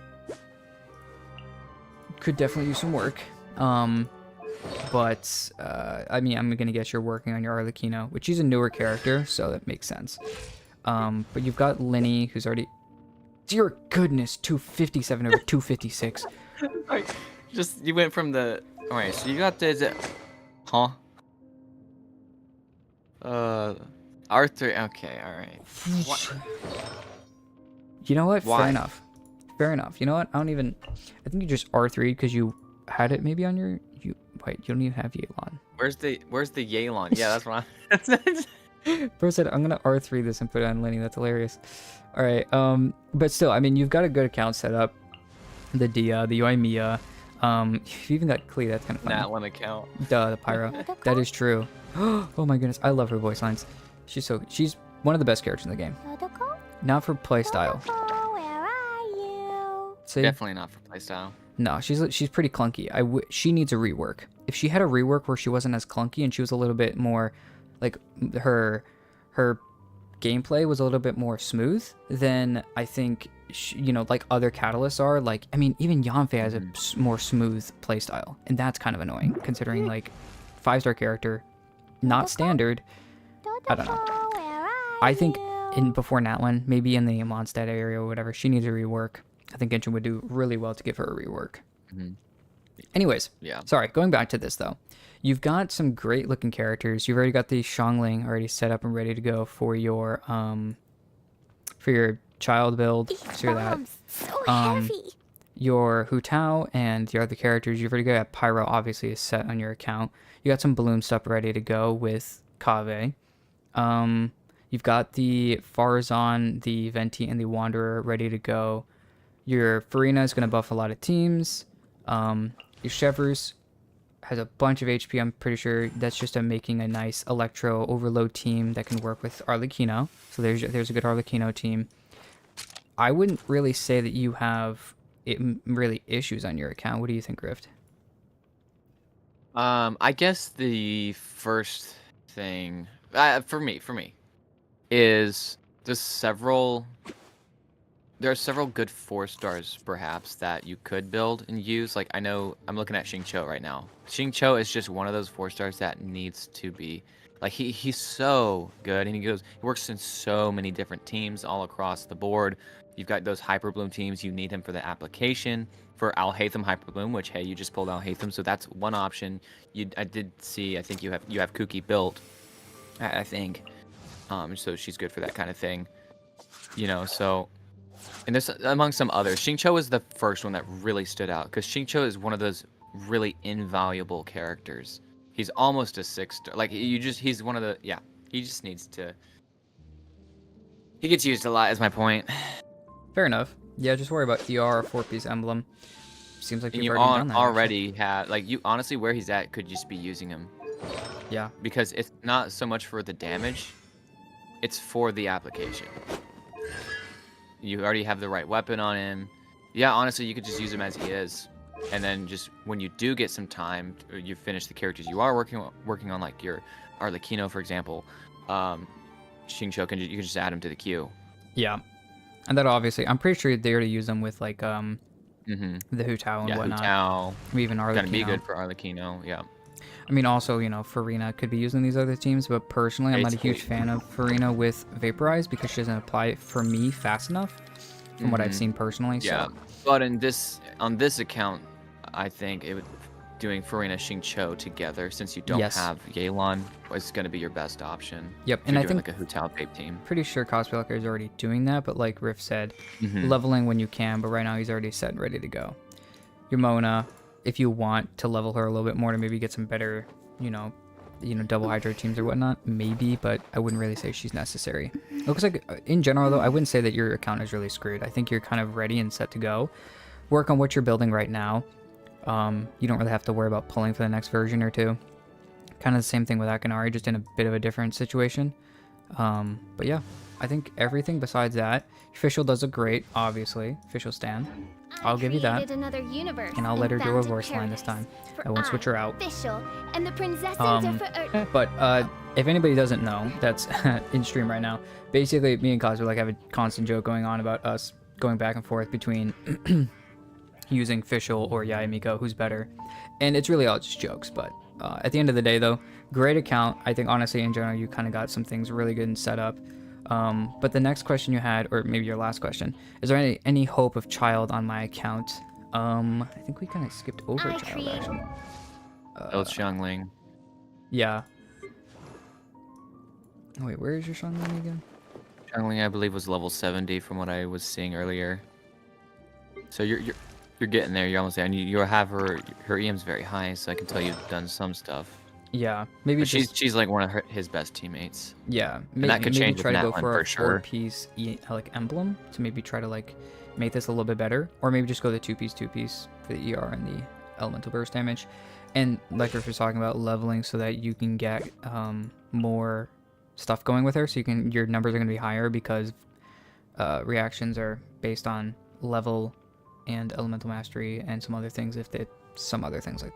could definitely use some work. But I mean, I'm gonna guess you're working on your Arlecchino, which is a newer character, so that makes sense. But you've got Linny, who's already... Dear goodness, 257 over 256. Like, just, you went from the... Alright, so you got the... Huh? R3, okay, alright. You know what? Why? Fair enough. Fair enough. You know what? I don't even... I think you just R3 because you had it maybe on your... Wait, you don't even have Yelan. Where's the Yelan? Yeah, that's what I'm... First said, I'm gonna R3 this and put it on Lenny. That's hilarious. All right. But still, I mean, you've got a good account set up. The Dia, the Yoimiya. You've even got Klee. That's kind of funny. That one account. Duh, the Pyro. That is true. Oh my goodness, I love her voice lines. She's one of the best characters in the game. Not for playstyle. Where are you? See? Definitely not for playstyle. No, she's pretty clunky. She needs a rework. If she had a rework where she wasn't as clunky and she was a little bit more, like her gameplay was a little bit more smooth, then I think like other catalysts are. Like, I mean, even Yanfei has a more smooth playstyle, and that's kind of annoying considering like 5-star character, not standard. I don't know. Where are I think you? before Natlan, maybe in the Mondstadt area or whatever, she needs a rework. I think Genshin would do really well to give her a rework. Anyways, Yeah. sorry, going back to this though. You've got some great looking characters. You've already got the Xiangling already set up and ready to go for your child build. These So that. bombs, so Um, heavy. Your Hu Tao and your other characters, you've already got Pyro obviously is set on your account. You got some Bloom stuff ready to go with Kaveh. You've got the Farazan, the Venti, and the Wanderer ready to go. Your Farina is going to buff a lot of teams. Your Chevreuse has a bunch of HP. I'm pretty sure that's just making a nice Electro overload team that can work with Arlecchino. So there's a good Arlecchino team. I wouldn't really say that you have really issues on your account. What do you think, Rift? I guess the first thing for me is just several there are several good 4 stars perhaps that you could build and use. Like I know I'm looking at Xingqiu right now. Xingqiu is just one of those 4 stars that needs to be like he's so good, and he works in so many different teams all across the board. You've got those Hyperbloom teams. You need him for the application for Al Haytham Hyperbloom, which hey, you just pulled Al Haytham, so that's one option. I did see. I think you have Kuki built. I think. So she's good for that kind of thing. You know, so. And there's among some others. Xingqiu is the first one that really stood out because Xingqiu is one of those really invaluable characters. He's almost a 6-star. Like he's one of the He just needs to. He gets used a lot. Is my point. Fair enough. Yeah, just worry about ER 4-piece emblem. Seems like And you've you already done that. already have like you honestly where he's at could just be using him Yeah. because it's not so much for the damage, it's for the application. You already have the right weapon on him. Yeah, honestly, you could just use him as he is, and then just when you do get some time, or you finish the characters you are working on, like your Arlecchino, for example. Xingqiu you can just add him to the queue. Yeah. And that obviously, I'm pretty sure they already use them with like the Hu Tao and Yeah, whatnot. Hu Tao. Even Arlecchino. Gonna be good for Arlecchino. Yeah. I mean, also, you know, Farina could be using these other teams, but personally, I'm not a huge fan of Farina with Vaporize because she doesn't apply it for me fast enough from what I've seen personally. Yeah, So. but on this account, I think doing Farina Xingqiu together, since you don't have Yelan, is going to be your best option. Yep, If and you're I doing think like a Hu Tao vape team. pretty sure Cosplay Locker is already doing that, but like Riff said, leveling when you can, but right now he's already set and ready to go. Your Mona, if you want to level her a little bit more to maybe get some better, you know, double Hydra teams or whatnot, maybe, but I wouldn't really say she's necessary. It looks like, in general though, I wouldn't say that your account is really screwed. I think you're kind of ready and set to go. Work on what you're building right now. You don't really have to worry about pulling for the next version or two. Kind of the same thing with Akinari, just in a bit of a different situation. But yeah, I think everything besides that, Official does a great, obviously. Official Stan. I'll give you that. Another universe And I'll let her do a founded voice line this time. paradise I won't switch her out. Official and the princess But if anybody doesn't know, that's in stream right now. Basically, me and Cosmo like have a constant joke going on about us going back and forth between using Official or Yayamiko, who's better. And it's really all just jokes, but at the end of the day, though, great account. I think, honestly, in general, you kind of got some things really good and set up. But the next question you had, or maybe your last question, is there any hope of Child on my account? I think we kind of skipped over Child, actually. That was Xiangling. Yeah. Oh, wait, where is your Xiangling again? Xiangling, I believe, was level 70 from what I was seeing earlier. So you're getting there. You're almost there, and you have her EM's very high, so I can tell you've done some stuff. Yeah, maybe But she's like one of his best teammates. Yeah, And that could change with try to go Natlan for a sure. 4-piece like emblem to maybe try to like make this a little bit better, or maybe just go the 2-piece for the ER and the elemental burst damage. And like Riff was talking about, leveling so that you can get more stuff going with her, so your numbers are going to be higher because reactions are based on level and elemental mastery and some other things like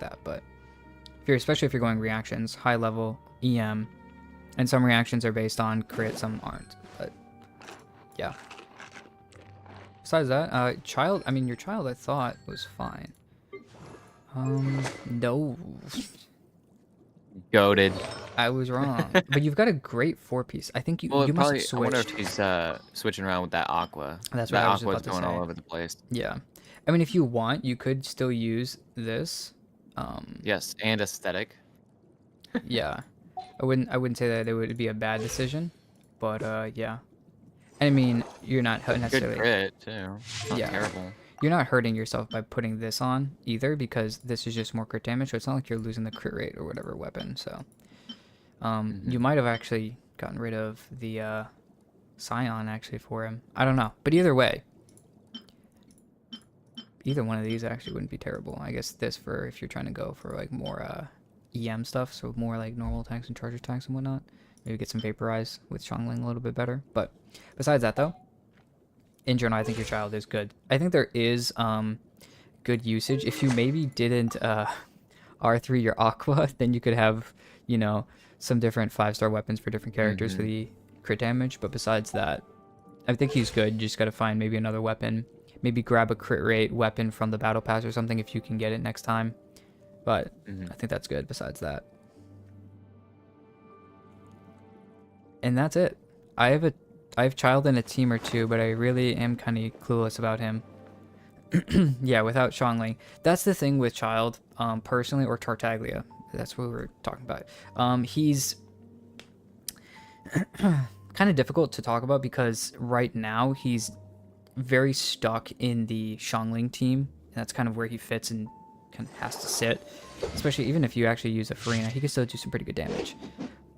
that. But especially if you're going reactions, high level EM, and some reactions are based on crit, some aren't. But yeah. Besides that, your child I thought was fine. No. Goated. I was wrong. But you've got a great 4-piece. I think you must have I switched. wonder if he's switching around with that Aqua. That's that what I was just Aqua's about to going say. all over the place. Yeah. I mean, if you want, you could still use this. Yes, and aesthetic. Yeah. I wouldn't say that it would be a bad decision, but yeah. I mean, you're not necessarily Good crit too. Not Yeah. terrible. You're not hurting yourself by putting this on either, because this is just more crit damage, so it's not like you're losing the crit rate or whatever weapon. So you might have actually gotten rid of the Scion actually for him. I don't know, but either way, either one of these actually wouldn't be terrible. I guess this for if you're trying to go for like more EM stuff, so more like normal attacks and charge attacks and whatnot. Maybe get some Vaporize with Xiangling a little bit better. But besides that, though, in general, I think your child is good. I think there is good usage. If you maybe didn't R3 your Aqua, then you could have, some different 5-star weapons for different characters for the crit damage. But besides that, I think he's good. You just gotta find maybe another weapon. Maybe grab a crit rate weapon from the battle pass or something if you can get it next time. But I think that's good besides that. And that's it. I have Child in a team or two, but I really am kind of clueless about him. Yeah, without Xiangling. That's the thing with Child, personally, or Tartaglia. That's what we were talking about. He's kind of difficult to talk about because right now he's very stuck in the Xiangling team. And that's kind of where he fits and kind of has to sit. Especially even if you actually use a Farina, he can still do some pretty good damage.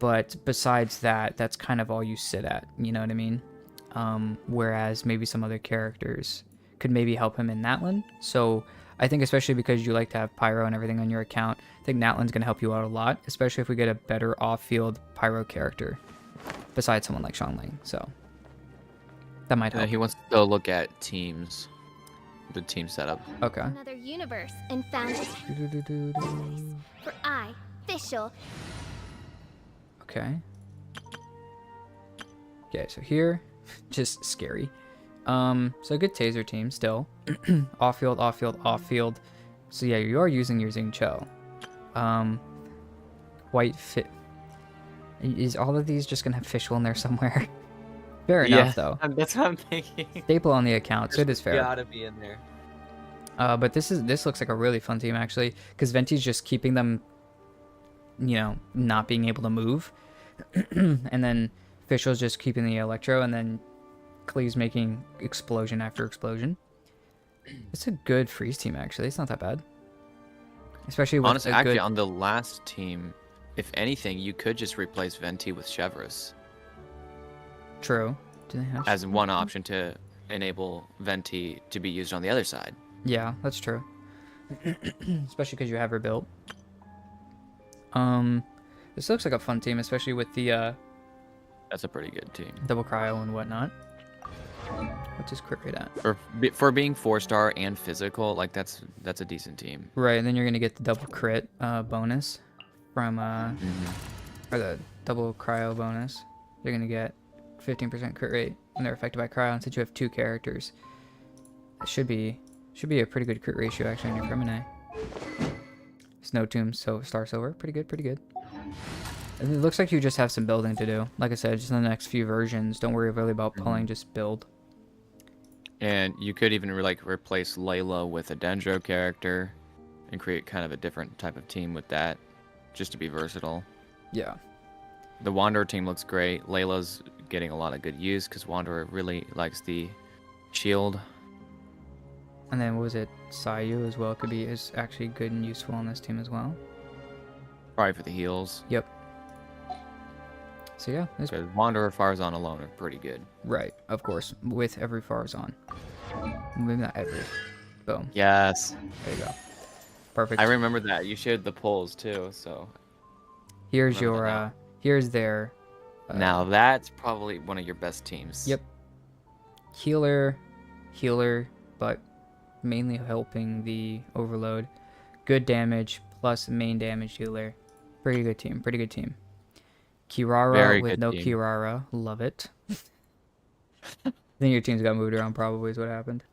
But besides that, that's kind of all you sit at. You know what I mean? Whereas maybe some other characters could maybe help him in Natlan. So I think especially because you like to have Pyro and everything on your account, I think Natlan's going to help you out a lot, especially if we get a better off-field Pyro character besides someone like Xiangling. So that might help. He wants to look at teams, the team setup. Okay. Another universe and found it. For I, Fischl, Okay. Okay, so here, just scary. So a good taser team still. Off field, off field, off field. So yeah, you are using your Xing Cho. White fit. Is all of these just gonna have Fischl in there somewhere? Fair enough, though. That's what I'm thinking. Staple on the account, so it is fair. Gotta be in there. But this looks like a really fun team actually, because Venti's just keeping them, you know, not being able to move, and then Fischl's just keeping the Electro, and then Cleave's making explosion after explosion. It's a good freeze team actually. It's not that bad, especially with Honestly, a actually, good... on the last team, if anything, you could just replace Venti with Chevreuse True. Do they have... as one option to enable Venti to be used on the other side. Yeah, that's true. Especially because you have her built. This looks like a fun team, especially with the That's a pretty good team. double cryo and whatnot. What's his crit rate at? For being 4-star and physical, like that's a decent team. Right, and then you're gonna get the double crit bonus from or the double cryo bonus. You're gonna get 15% crit rate when they're affected by cryo, and since you have 2 characters, it should be a pretty good crit ratio actually on your Femine. Snow Tomb, so Star Silver, pretty good, pretty good. And it looks like you just have some building to do. Like I said, just in the next few versions. Don't worry really about pulling, just build. And you could even replace Layla with a Dendro character and create kind of a different type of team with that, just to be versatile. Yeah. The Wanderer team looks great. Layla's getting a lot of good use because Wanderer really likes the shield. And then what was it? Sayu as well is actually good and useful on this team as well. Probably for the heals. Yep. So yeah, it's Because Wanderer Farzan alone are pretty good. right, of course, with every Farzan. Maybe not every. Boom. Yes. There you go. Perfect. I remember that. You showed the polls too, so Here's remember your that. here's their now that's probably one of your best teams. Yep. Healer, but mainly helping the overload. Good damage plus main damage healer. Pretty good team. Pretty good team. Kirara Very with good no team. Kirara. Love it. I think your team's got moved around probably is what happened.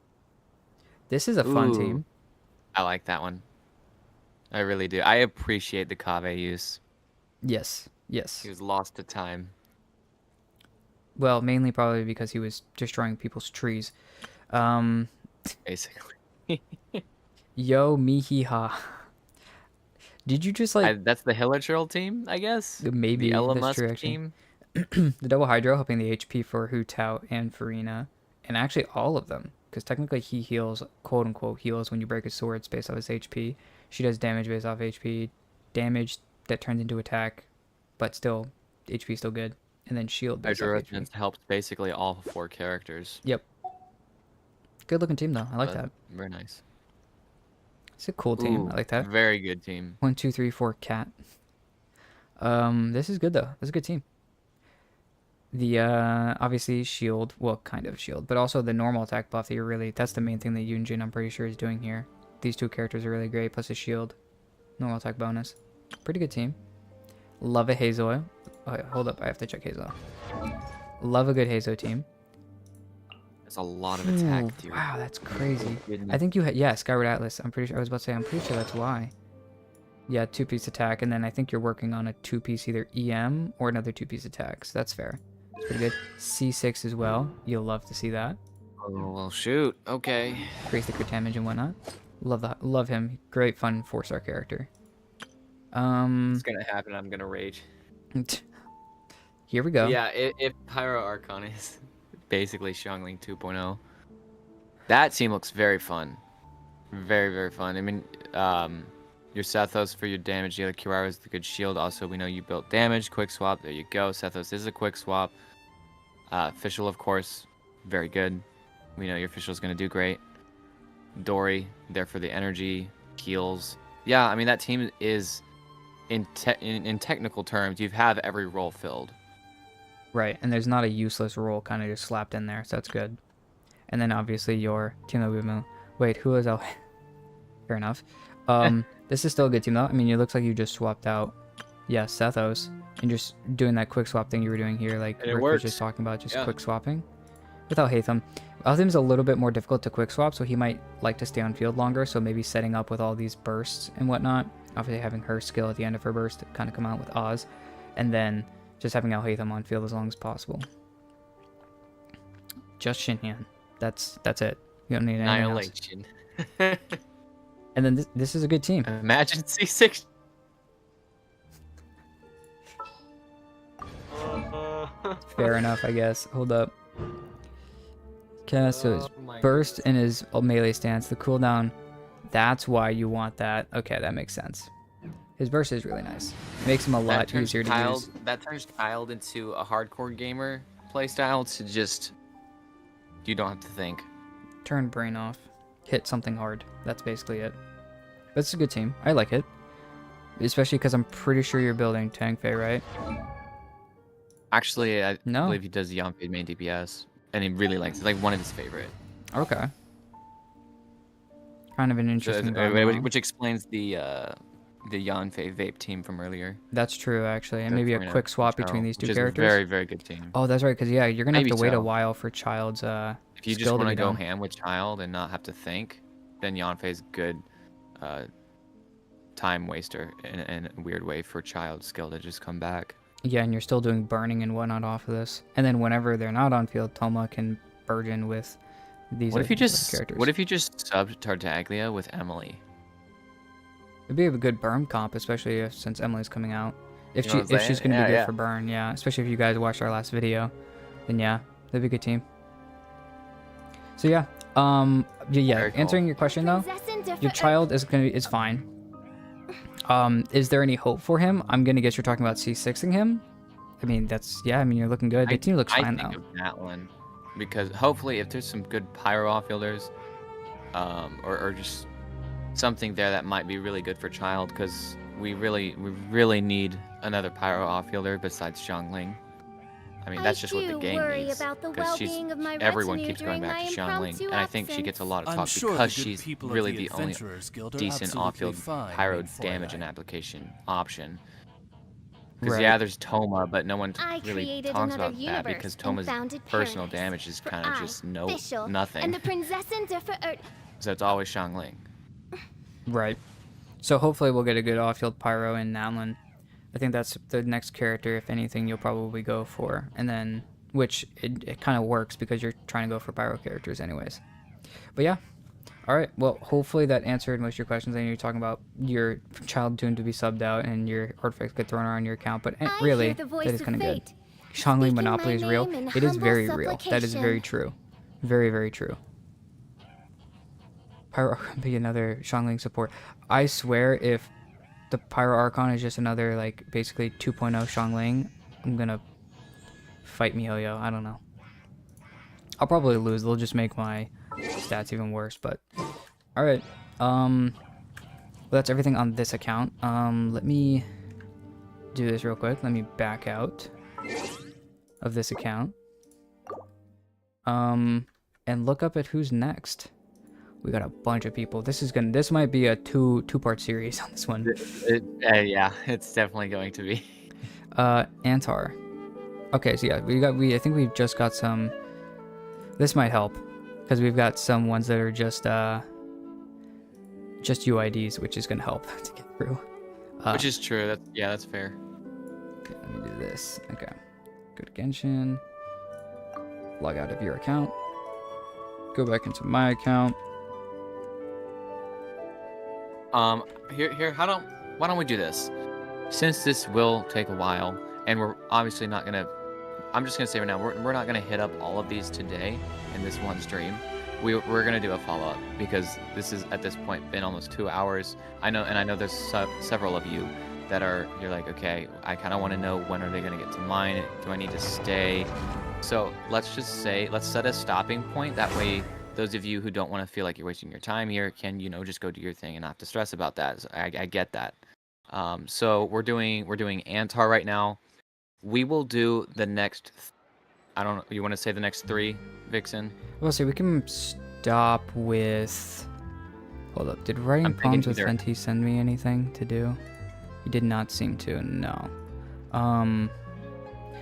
This is a fun Ooh. team. I like that one. I really do. I appreciate the Kave use. Yes. Yes. He was lost to time. Well, mainly probably because he was destroying people's trees. Basically. Yo Mihiha. Did you just like That's the Hilichurl team, I guess? maybe the that's Elamusk true, actually. team? The double hydro helping the HP for Hu Tao and Farina, and actually all of them, because technically he heals, quote unquote heals when you break his swords based off his HP. She does damage based off HP, damage that turns into attack, but still HP still good, and then shield based off Hydro HP. Resonance helps basically all 4 characters. Yep. Good looking team though. I like that. Very nice. It's a cool team. Ooh, I like that. Very good team. 1, 2, 3, 4 cat. This is good though. This is a good team. The obviously shield, well kind of shield, but also the normal attack buff that that's the main thing that Yunjin I'm pretty sure is doing here. These 2 characters are really great, plus a shield. Normal attack bonus. Pretty good team. Love a Hazo. Oh, hold up, I have to check Hazo. Love a good Hazo team. That's a lot of attack, Ooh, dude. wow, that's crazy. Goodness. I think you had, yeah, Skyward Atlas. I'm pretty sure, I was about to say, I'm pretty sure that's why. Yeah, 2-piece attack, and then I think you're working on a 2-piece either EM or another 2-piece attack, so that's fair. It's pretty good. C6 as well. You'll love to see that. Oh, well, shoot. Okay. Increase the crit damage and whatnot. Love him. Great fun 4-star character. It's gonna happen. I'm gonna rage. Here we go. Yeah, if Pyro Archon is basically Xiangling 2.0, that team looks very fun. Very, very fun. I mean, your Sethos for your damage. The other Kirara is the good shield. Also, we know you built damage. Quick swap. There you go. Sethos is a quick swap. Fischl, of course, very good. We know your Fischl is going to do great. Dory, there for the energy, heals. Yeah, I mean, that team is, in technical terms, you have every role filled. Right, and there's not a useless role kind of just slapped in there, so that's good. And then obviously your team that we moved. Wait, who is out? Fair enough. This is still a good team though. I mean, it looks like you just swapped out, yeah, Sethos, and just doing that quick swap thing you were doing here, like And it Rick was works. just talking about, just Yeah. quick swapping. Without Hatham. Althem's a little bit more difficult to quick swap, so he might like to stay on field longer, so maybe setting up with all these bursts and whatnot. Obviously having her skill at the end of her burst to kind of come out with Oz, and then just having Alhaitham on field as long as possible. Just Shinhan. That's it. You don't need anything else. Annihilation. And then this is a good team. Imagine C6. Fair enough, I guess. Hold up. Okay, so his Oh my burst and his melee stance, the cooldown, that's why you want that. Okay, that makes sense. His burst is really nice. It makes him a lot easier to use. That turns Child into a hardcore gamer playstyle to just... You don't have to think. Turn brain off. Hit something hard. That's basically it. But it's a good team. I like it. Especially because I'm pretty sure you're building Tang Fei, right? Actually, I No. believe he does Yanfei main DPS. And he really likes it. It's like one of his favorite. Okay. Kind of an interesting Which explains the Yanfei vape team from earlier. That's true, actually. And The maybe a Karina quick swap Charo, between these two which is characters. a very, very good team. Oh, that's right, because, yeah, you're going to have Maybe to wait a so. while for Child's If you just skill to want to be go done. ham with Child and not have to think, then Yanfei's good time waster in a weird way for Child's skill to just come back. Yeah, and you're still doing burning and whatnot off of this. And then whenever they're not on field, Toma can burgeon with these What if you just characters. What if you just subbed Tartaglia with Emily? It'd be a good burn comp, especially since Emily's coming out. If You know what I'm she's saying? gonna be Yeah, good yeah. for burn, yeah. Especially if you guys watched our last video, then yeah, that'd be a good team. So yeah, yeah. Very cool. Answering your question though, Princess and your Differ- child is fine. Is there any hope for him? I'm gonna guess you're talking about C6ing him. I mean, yeah. I mean, you're looking good. The team looks fine I think though. of that one because hopefully, if there's some good pyro offfielders, or just something there that might be really good for Child, because we really need another pyro offfielder besides Xiangling. I mean, that's just what the game worry needs. about the Because well-being of my everyone retinue keeps going during back my to Xiangling, impromptu and I think she gets a lot of I'm talk sure because the good she's people really of the the only Adventurers Guild are decent absolutely off-field fine pyro being damage and foreign. application option. Because Right. yeah, there's Toma, but no one I really created talks another about that universe because and Toma's founded personal paradise damage is for kind of I, just Fischl, nothing. and the Prinzessin Differ So it's always Xiangling. Right. So hopefully we'll get a good off-field pyro in Nanlin. I think that's the next character, if anything, you'll probably go for. And then, which it kind of works because you're trying to go for pyro characters anyways. But yeah. All right. Well, hopefully that answered most of your questions. I know you're talking about your child tuned to be subbed out and your artifacts get thrown around your account, but I really, hear the voice that is of kind of good. fate. Xiangling Speaking Monopoly my is real. name in It is humble very real. That is very supplication. true. Very, very true. Pyro Archon be another Xiangling support. I swear if the Pyro Archon is just another, like, basically 2.0 Xiangling, I'm gonna fight MiHoYo. I don't know. I'll probably lose. They'll just make my stats even worse, but... Alright. Well, that's everything on this account. Let me do this real quick. Let me back out of this account. And look up at who's next. We got a bunch of people. This might be a two-part series on this one. Yeah, it's definitely going to be. Antar. Okay, so yeah, I think we've just got some This might help because we've got some ones that are just UIDs, which is gonna help to get through. Which is true. That's fair. Okay, let me do this. Okay, go to Genshin. Log out of your account. Go back into my account. Why don't we do this? Since this will take a while, and we're obviously not gonna, I'm just gonna say right now, we're not gonna hit up all of these today in this one stream. We're gonna do a follow-up because this is at this point been almost 2 hours. I know there's several of you that you're like, okay, I kind of want to know when are they gonna get to mine? Do I need to stay? So let's set a stopping point. That way, those of you who don't want to feel like you're wasting your time here can, just go do your thing and not have to stress about that. So I get that. So we're doing Antar right now. We will do the next. I don't know. You want to say the next 3, Vixen? Well, see, we can stop with. Hold up. Did writing I'm thinking poems with either- Venti send me anything to do? He did not seem to. No.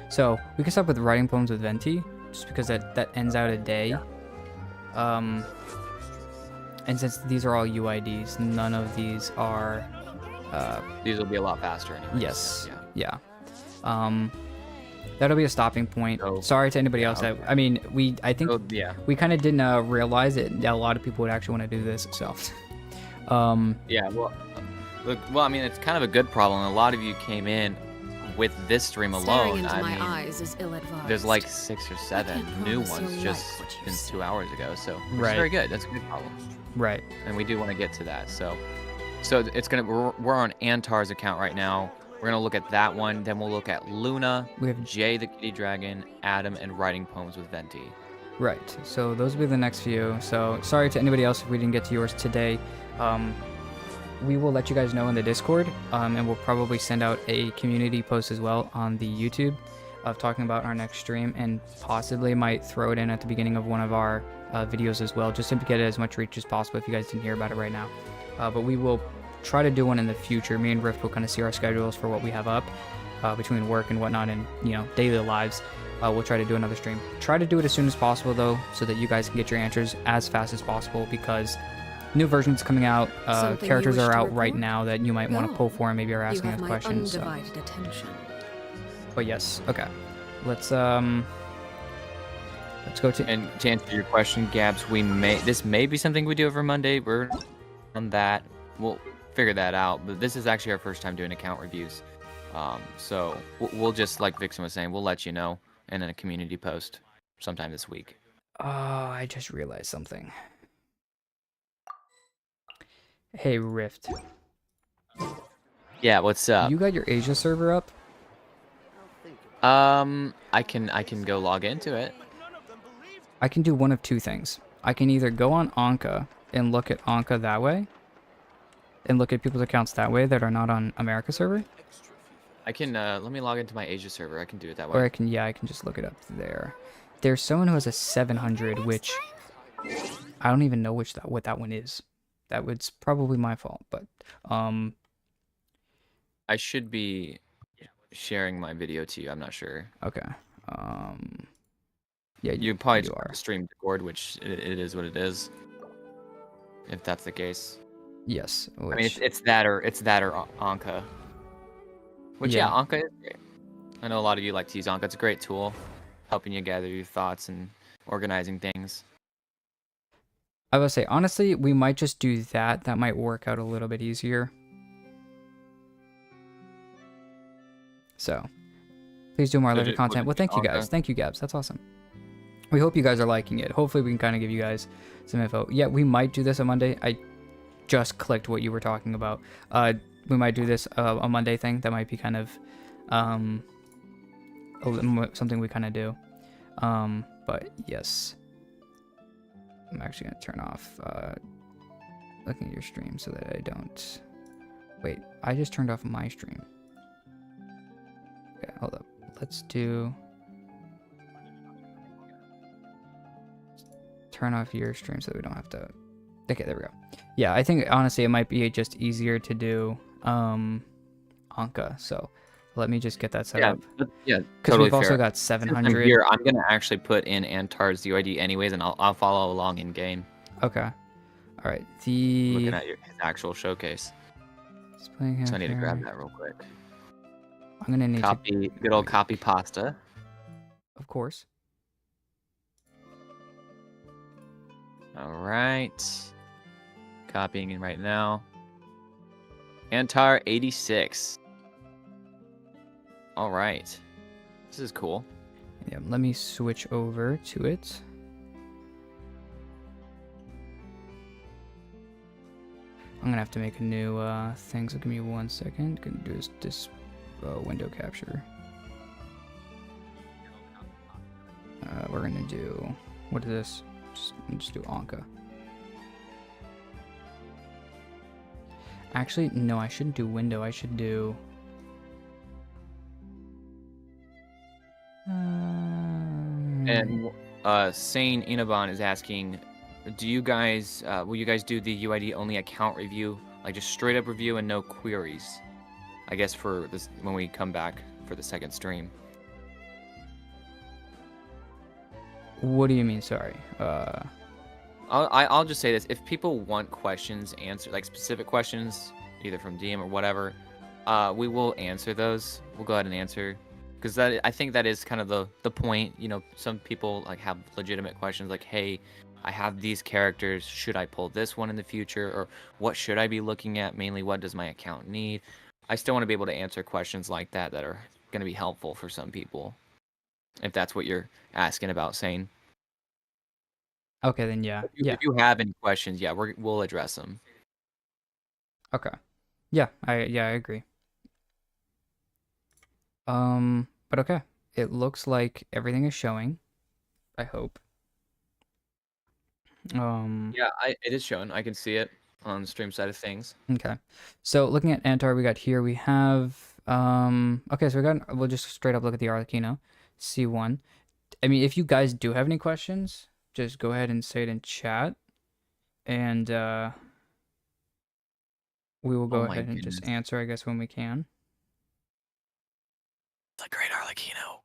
So we can stop with writing poems with Venti, just because that ends out a day. And since these are all UIDs, none of these are. These will be a lot faster anyways. Yes. Yeah. Yeah. That'll be a stopping point. So- Sorry to anybody yeah, else. okay. I think So, yeah. we kind of didn't realize it. A lot of people would actually want to do this. So. Yeah. Well, I mean, it's kind of a good problem. A lot of you came in with this stream Staring alone. into I my mean, eyes is ill-advised. there's like 6 or 7 can't new promise ones you'll just like what you since see. 2 hours ago. So which Right. is very good. That's a good problem. Right. And we do want to get to that. So it's we're on Antar's account right now. We're gonna look at that one. Then we'll look at Luna, We have Jay the Kitty Dragon, Adam, and writing poems with Venti. Right. So those will be the next few. So sorry to anybody else if we didn't get to yours today. We will let you guys know in the Discord, and we'll probably send out a community post as well on the YouTube of talking about our next stream, and possibly might throw it in at the beginning of one of our videos as well, just to get as much reach as possible if you guys didn't hear about it right now. But we will try to do one in the future. Me and Rift will kind of see our schedules for what we have up between work and whatnot, and daily lives. We'll try to do another stream. Try to do it as soon as possible though, so that you guys can get your answers as fast as possible, because new versions coming out, Something you characters wish are to out right report? now that you might want to No. pull for and maybe are You asking have us my questions. So. undivided attention. But yes, okay. Let's go to. And to answer your question, Gabs, this may be something we do every Monday. We're on that. We'll figure that out. But this is actually our first time doing account reviews. So we'll just, like Vixen was saying, we'll let you know in a community post sometime this week. Oh, I just realized something. Hey Rift, Yeah, what's up? you got your Asia server up? I can go log into it. I can do one of two things. I can either go on Anka and look at Anka that way, and look at people's accounts that way that are not on America server, I can let me log into my Asia server. I can do it that or way. I can just look it up there. There's someone who has a 700, which I don't even know what that one is. That was probably my fault, but I should be sharing my video to you. I'm not sure. okay. Yeah, You probably you just are. stream Discord, which it is what it is. If that's the case. Yes. I mean, Which, it's that or Anka. Which yeah, Anka is great. I know a lot of you like to use Anka. It's a great tool, helping you gather your thoughts and organizing things. I will say, honestly, we might just do that. That might work out a little bit easier. So, please do more So leisure just content. Well, look at thank you guys. Anka. Thank you, Gabs. That's awesome. We hope you guys are liking it. Hopefully, we can kind of give you guys some info. Yeah, we might do this on Monday. I just clicked what you were talking about. We might do this a Monday thing. That might be kind of something we kind of do. But yes. I'm actually going to turn off looking at your stream so that I don't... Wait, I just turned off my stream. Okay, hold up. Let's do... Turn off your stream so that we don't have to... Okay, there we go. Yeah, I think honestly it might be just easier to do Anka. So Let me just get that set Yeah, up. yeah, Because totally we've also fair. got Since I'm 700. here, I'm gonna actually put in Antar's UID anyways, and I'll follow along in game. Okay. All right. Looking The at his actual showcase. displaying So I need to grab here. that real quick. I'm gonna need Copy, good old copy pasta. of course. All right. Copying in right now. Antar 86. All right. This is cool. Yeah. Let me switch over to it. I'm gonna have to make a new thing. So give me 1 second. Gonna do this window capture. We're gonna do what is this? Just do Anka. Actually, no, I shouldn't do window. I should do. And Sane Inaban is asking, do you guys will you guys do the UID only account review, like just straight up review and no queries? I guess for this when we come back for the second stream. What do you mean? Sorry. I'll just say this: if people want questions answered, like specific questions, either from DM or whatever, we will answer those. We'll go ahead and answer, because that I think that is kind of the point. You know, some people like have legitimate questions, like, "Hey, I have these characters. Should I pull this one in the future, or what should I be looking at? Mainly, what does my account need?" I still want to be able to answer questions like that are going to be helpful for some people, if that's what you're asking about, saying. Okay, then yeah. If you have any questions, yeah, we'll address them. Okay. Yeah, I agree. But okay. It looks like everything is showing. I hope. Yeah, it is showing. I can see it on the stream side of things. Okay. So looking at Antar, we got here, we have okay, so we'll just straight up look at the Arlecchino. C1. I mean, if you guys do have any questions, just go ahead and say it in chat. And we will go Oh my ahead and just goodness. answer, I guess, when we can. It's a great Arlecchino.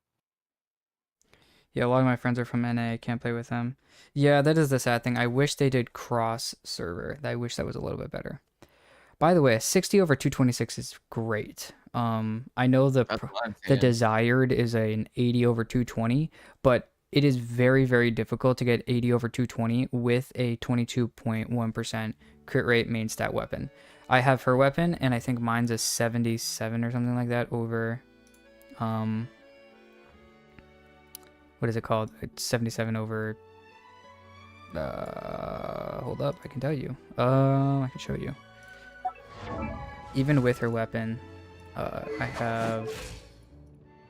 Yeah, a lot of my friends are from NA. Can't play with them. Yeah, that is the sad thing. I wish they did cross server. I wish that was a little bit better. By the way, a 60 over 226 is great. I know That's what I'm the saying. desired is an 80 over 220, but it is very, very difficult to get 80 over 220 with a 22.1% crit rate main stat weapon. I have her weapon, and I think mine's a 77 or something like that over, what is it called? It's 77 over, hold up, I can tell you. I can show you. Even with her weapon, I have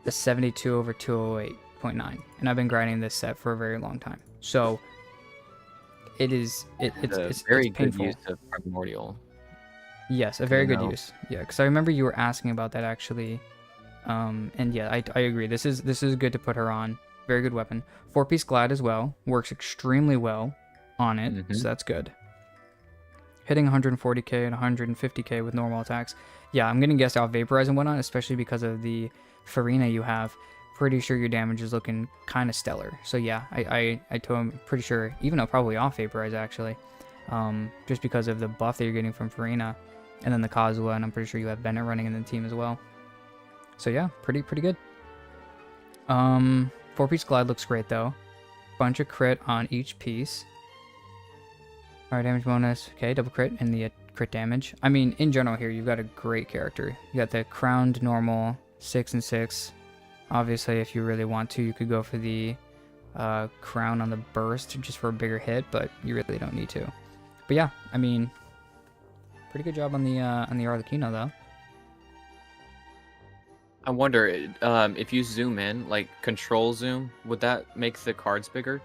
a 72 over 208.9, and I've been grinding this set for a very long time. So it's very good painful. use of primordial. Yes, a very good know. use. Yeah, because I remember you were asking about that actually. And yeah, I agree. This is good to put her on. Very good weapon. 4-piece glide as well. Works extremely well on it, so that's good. Hitting 140k and 150k with normal attacks. Yeah, I'm gonna guess out vaporize and whatnot, especially because of the Farina you have. Pretty sure your damage is looking kind of stellar. So yeah, I told him pretty sure, even though probably off vaporize actually, just because of the buff that you're getting from Farina, and then the Kazuha, and I'm pretty sure you have Bennett running in the team as well. So yeah, pretty good. 4-piece glide looks great though. Bunch of crit on each piece. Alright, damage bonus. Okay, double crit and the crit damage. I mean, in general here, you've got a great character. You got the crowned normal 6 and 6. Obviously, if you really want to, you could go for the crown on the burst just for a bigger hit, but you really don't need to. But yeah, I mean, pretty good job on the Arlecchino though. I wonder if you zoom in, like control zoom, would that make the cards bigger?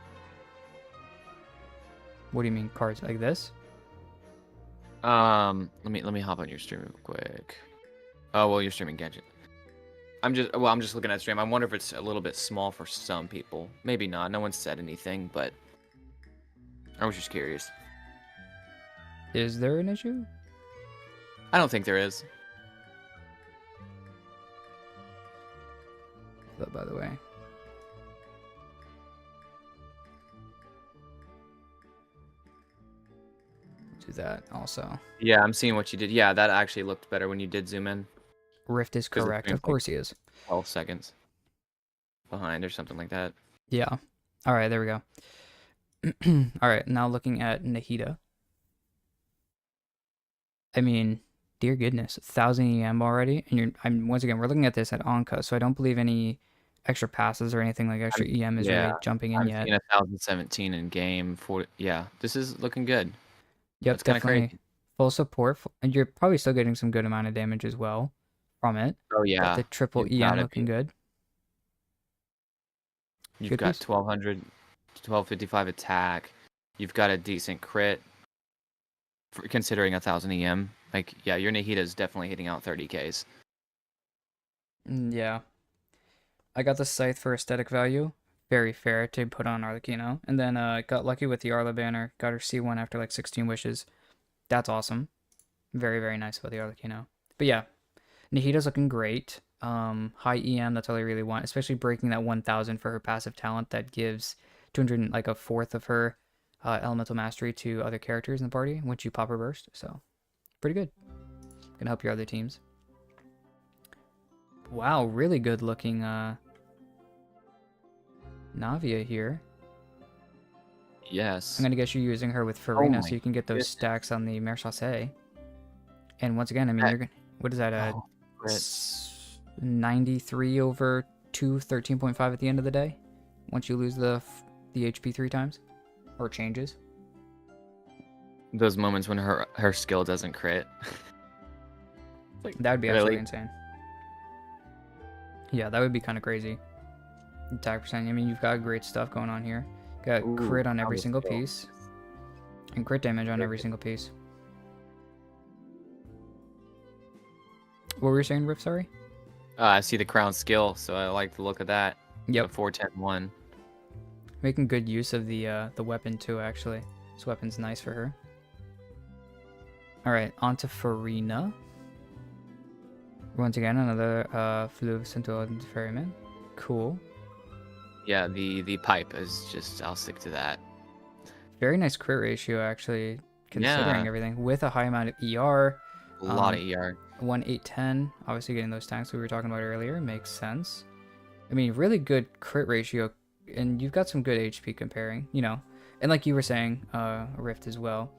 What do you mean cards like this? Let me hop on your stream real quick. Oh well, you're streaming Genshin. I'm just looking at stream. I wonder if it's a little bit small for some people. Maybe not. No one said anything, but I was just curious. Is there an issue? I don't think there is. by the way. Do that also. Yeah, I'm seeing what you did. Yeah, that actually looked better when you did zoom in. Rift is 'Cause it's correct. been, Of like, course he is. 12 seconds behind or something like that. Yeah. All right, there we go. All right, now looking at Nahida. I mean, dear goodness, 1000 EM already, and once again we're looking at this at Anka, so I don't believe any extra passes or anything like extra EM is Yeah, really jumping in I'm yet. seeing 1017 in game. Yeah, this is looking good. Yep, That's kind of definitely crazy. full support, and you're probably still getting some good amount of damage as well from it. Oh Got yeah, the triple you've EM gotta looking be. good. You've Good got piece. 1200, 1255 attack. You've got a decent crit for considering 1000 EM. Like, yeah, your Nahida is definitely hitting out 30Ks. Yeah. I got the Scythe for aesthetic value. Very fair to put on Arlecchino. And then got lucky with the Arla banner. Got her C1 after like 16 wishes. That's awesome. Very, very nice about the Arlecchino. But yeah, Nahida's looking great. High EM, that's all I really want. Especially breaking that 1000 for her passive talent that gives 200, like a fourth of her elemental mastery to other characters in the party once you pop her burst. So, pretty good. Gonna help your other teams. Wow, really good looking Navia here. Yes. I'm gonna guess you're using her with Farina so my you can get those goodness. stacks on the Mare Chassé. And once again, I mean, That- you're gonna, what is that, Oh, crit. 93 over 2, 13.5 at the end of the day? Once you lose the HP 3 times? Or changes? Those moments when her skill doesn't crit. Like, That would be really? absolutely insane. Yeah, that would be kind of crazy. Attack percent, I mean, you've got great stuff going on here. Got Ooh, crit on every combo single skill. piece. And crit damage on Very every good. single piece. What were you saying, Riff? Sorry? I see the crown skill, so I like the look of that. Yep. The 410-1. Making good use of the weapon too, actually. This weapon's nice for her. Alright, on to Farina. Once again, another Fleuve Centaur Ferryman. Cool. Yeah, the pipe is just, I'll stick to that. Very nice crit ratio, actually, considering Yeah. everything. With a high amount of ER. A lot of ER. 1, 8, 10. Obviously, getting those tanks we were talking about earlier makes sense. I mean, really good crit ratio, and you've got some good HP comparing, you know. And like you were saying, Rift as well.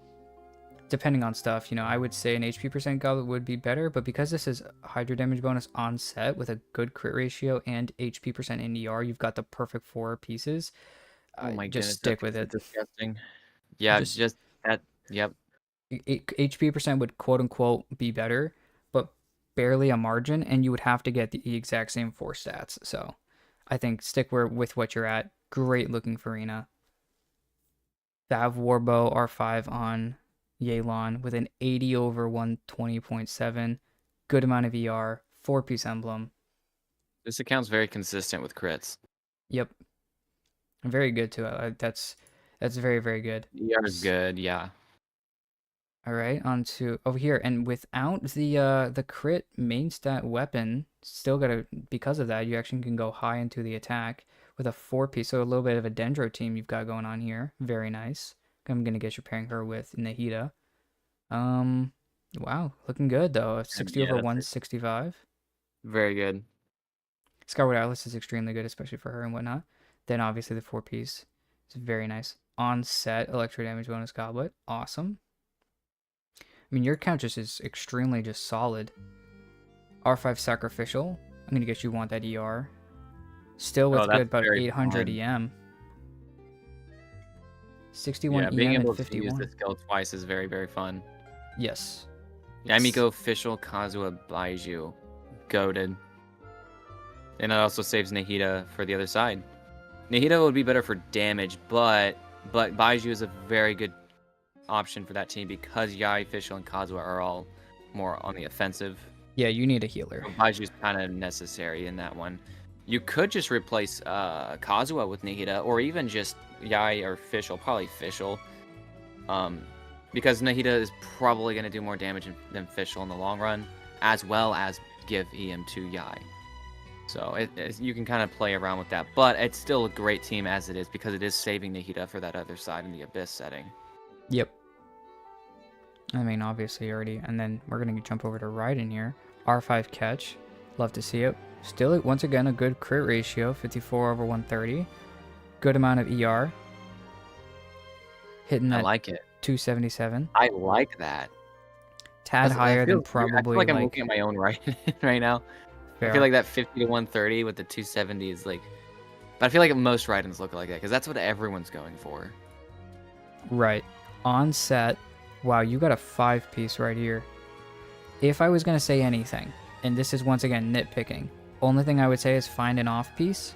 Depending on stuff, you know, I would say an HP percent goblet would be better, but because this is Hydra damage bonus on set with a good crit ratio and HP percent in ER, you've got the perfect 4 pieces. Oh my Just goodness, stick that's with it. disgusting. Yeah, Just just that. Yep. HP percent would quote unquote be better, but barely a margin, and you would have to get the exact same 4 stats. So I think stick with what you're at. Great looking Farina. Vav Warbow R5 on Yelan with an 80 over 120.7. Good amount of ER. 4-piece emblem. This account's very consistent with crits. Yep. Very good too. That's very, very good. ER is good, yeah. All right, on to over here, and without the crit main stat weapon, still gotta, because of that, you actually can go high into the attack with a 4-piece. So a little bit of a Dendro team you've got going on here. Very nice. I'm gonna guess you're pairing her with Nahida. Wow, looking good though. 60 yeah, over that's 165. Very good. Skyward Atlas is extremely good, especially for her and whatnot. Then obviously the 4-piece is very nice. On set electro damage bonus goblet, awesome. I mean, your count just is extremely just solid. R5 sacrificial. I'm gonna guess you want that ER. Still with Oh, that's good about very 800 fun. EM. 61 Yeah, being EM able and to use 51. the skill twice is very, very fun. Yes. Yamiko official Kazuha Baiju. Goated. And it also saves Nahida for the other side. Nahida would be better for damage, but Baiju is a very good option for that team because Yai, Official, and Kazuha are all more on the offensive. Yeah, you need a healer. So Baiju's kind of necessary in that one. You could just replace Kazuha with Nahida, or even just Yai or Official, probably Official. Because Nahida is probably going to do more damage than Official in the long run, as well as give EM to Yai. So you can kind of play around with that, but it's still a great team as it is because it is saving Nahida for that other side in the Abyss setting. Yep. I mean, obviously already. And then we're going to jump over to Raiden here. R5 catch. Love to see it. Still, once again, a good crit ratio. 54 over 130. Good amount of ER. Hitting I that like it. 277. I like that. Tad higher than I probably feel like I'm like looking at my own right now. I fair. feel like that 50 to 130 with the 270 is like, but I feel like most Raidens look like that because that's what everyone's going for. Right. On set. Wow, you got a 5-piece right here. If I was going to say anything, and this is once again nitpicking, only thing I would say is find an off-piece.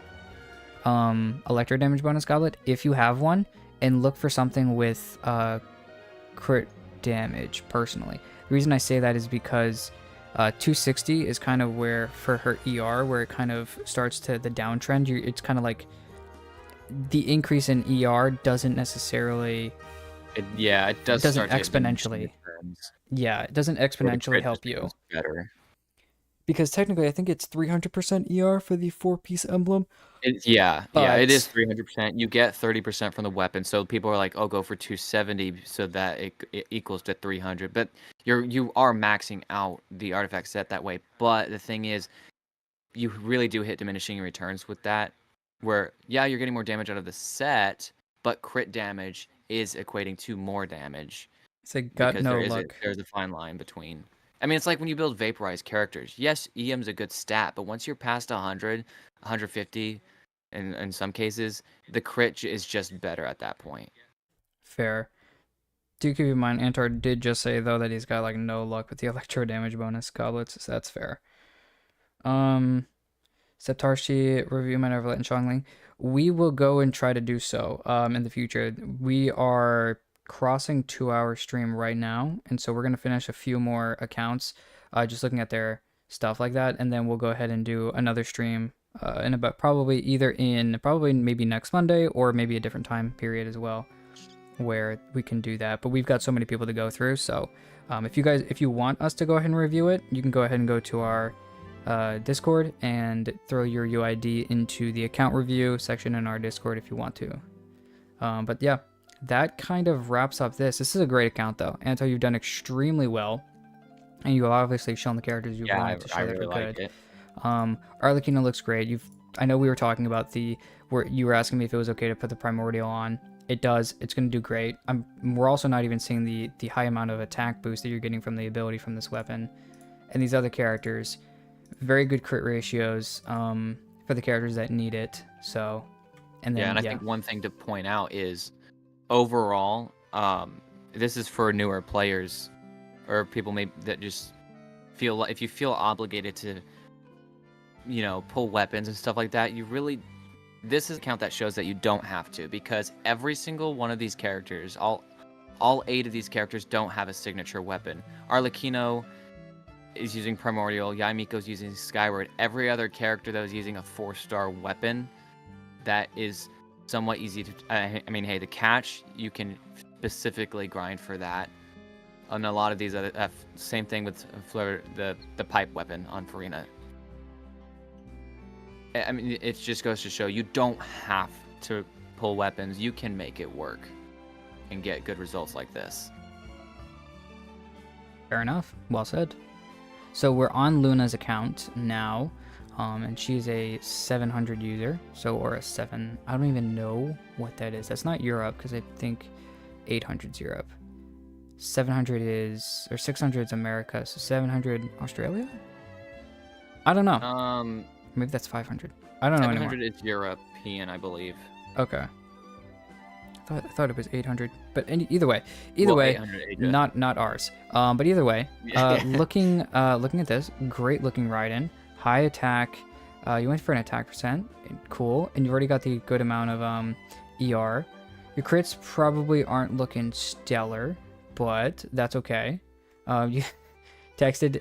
Electro damage bonus goblet, if you have one, and look for something with crit damage, personally. The reason I say that is because 260 is kind of where, for her ER, where it kind of starts to the downtrend. It's kind of like the increase in ER doesn't necessarily... It does. doesn't start to hit exponentially. returns, Yeah, it doesn't where the exponentially crit help just you. becomes better. Because technically, I think it's 300% ER for the 4-piece emblem. Yeah, But it is 300%. You get 30% from the weapon, so people are like, "Oh, go for 270," so that it equals to 300. But you are maxing out the artifact set that way. But the thing is, you really do hit diminishing returns with that. Where you're getting more damage out of the set, but crit damage is equating to more damage it's a gut because no luck. there's a fine line between. I mean, it's like when you build vaporized characters. Yes, EM's a good stat, but once you're past 100, 150, in some cases, the crit is just better at that point. Fair. Do keep in mind, Antar did just say, though, that he's got, like, no luck with the electro damage bonus goblets, so that's fair. Septarshi review my Neverlet and Shongling. We will go and try to do so in the future. We are crossing 2-hour stream right now, and so we're going to finish a few more accounts, just looking at their stuff like that, and then we'll go ahead and do another stream in about probably maybe next Monday or maybe a different time period as well, where we can do that. But we've got so many people to go through, so if you want us to go ahead and review it, you can go ahead and go to our Discord and throw your UID into the account review section in our Discord if you want to. But yeah, that kind of wraps up this. This is a great account though. Anto, you've done extremely well, and you've obviously shown the characters you've wanted to show I that really are like good. it. Arlecchino looks great. I know we were talking about where you were asking me if it was okay to put the Primordial on. It does. It's going to do great. We're also not even seeing the high amount of attack boost that you're getting from the ability from this weapon. And these other characters, very good crit ratios for the characters that need it. So, and then I think one thing to point out is overall, this is for newer players or people that just feel if you feel obligated to, pull weapons and stuff like that, this is an account that shows that you don't have to, because every single one of these characters, all 8 of these characters don't have a signature weapon. Arlecchino is using Primordial, Yaimiko's using Skyward. Every other character that was using a 4-star weapon, that is somewhat easy to... the catch, you can specifically grind for that. And a lot of these other... same thing with the pipe weapon on Farina. It just goes to show you don't have to pull weapons. You can make it work and get good results like this. Fair enough. Well said. So we're on Luna's account now, and she's a 700 user, or a 7. I don't even know what that is. That's not Europe, because I think 800's Europe. 700 is, or 600 is America, so 700 Australia? I don't know. Maybe that's 500. I don't know anymore. 700 is European, I believe. Okay. I thought it was 800, but either way, 800 Asia. not ours. But either way, looking at this, great looking Raiden, high attack. You went for an attack percent, cool, and you've already got the good amount of ER. Your crits probably aren't looking stellar, but that's okay. You texted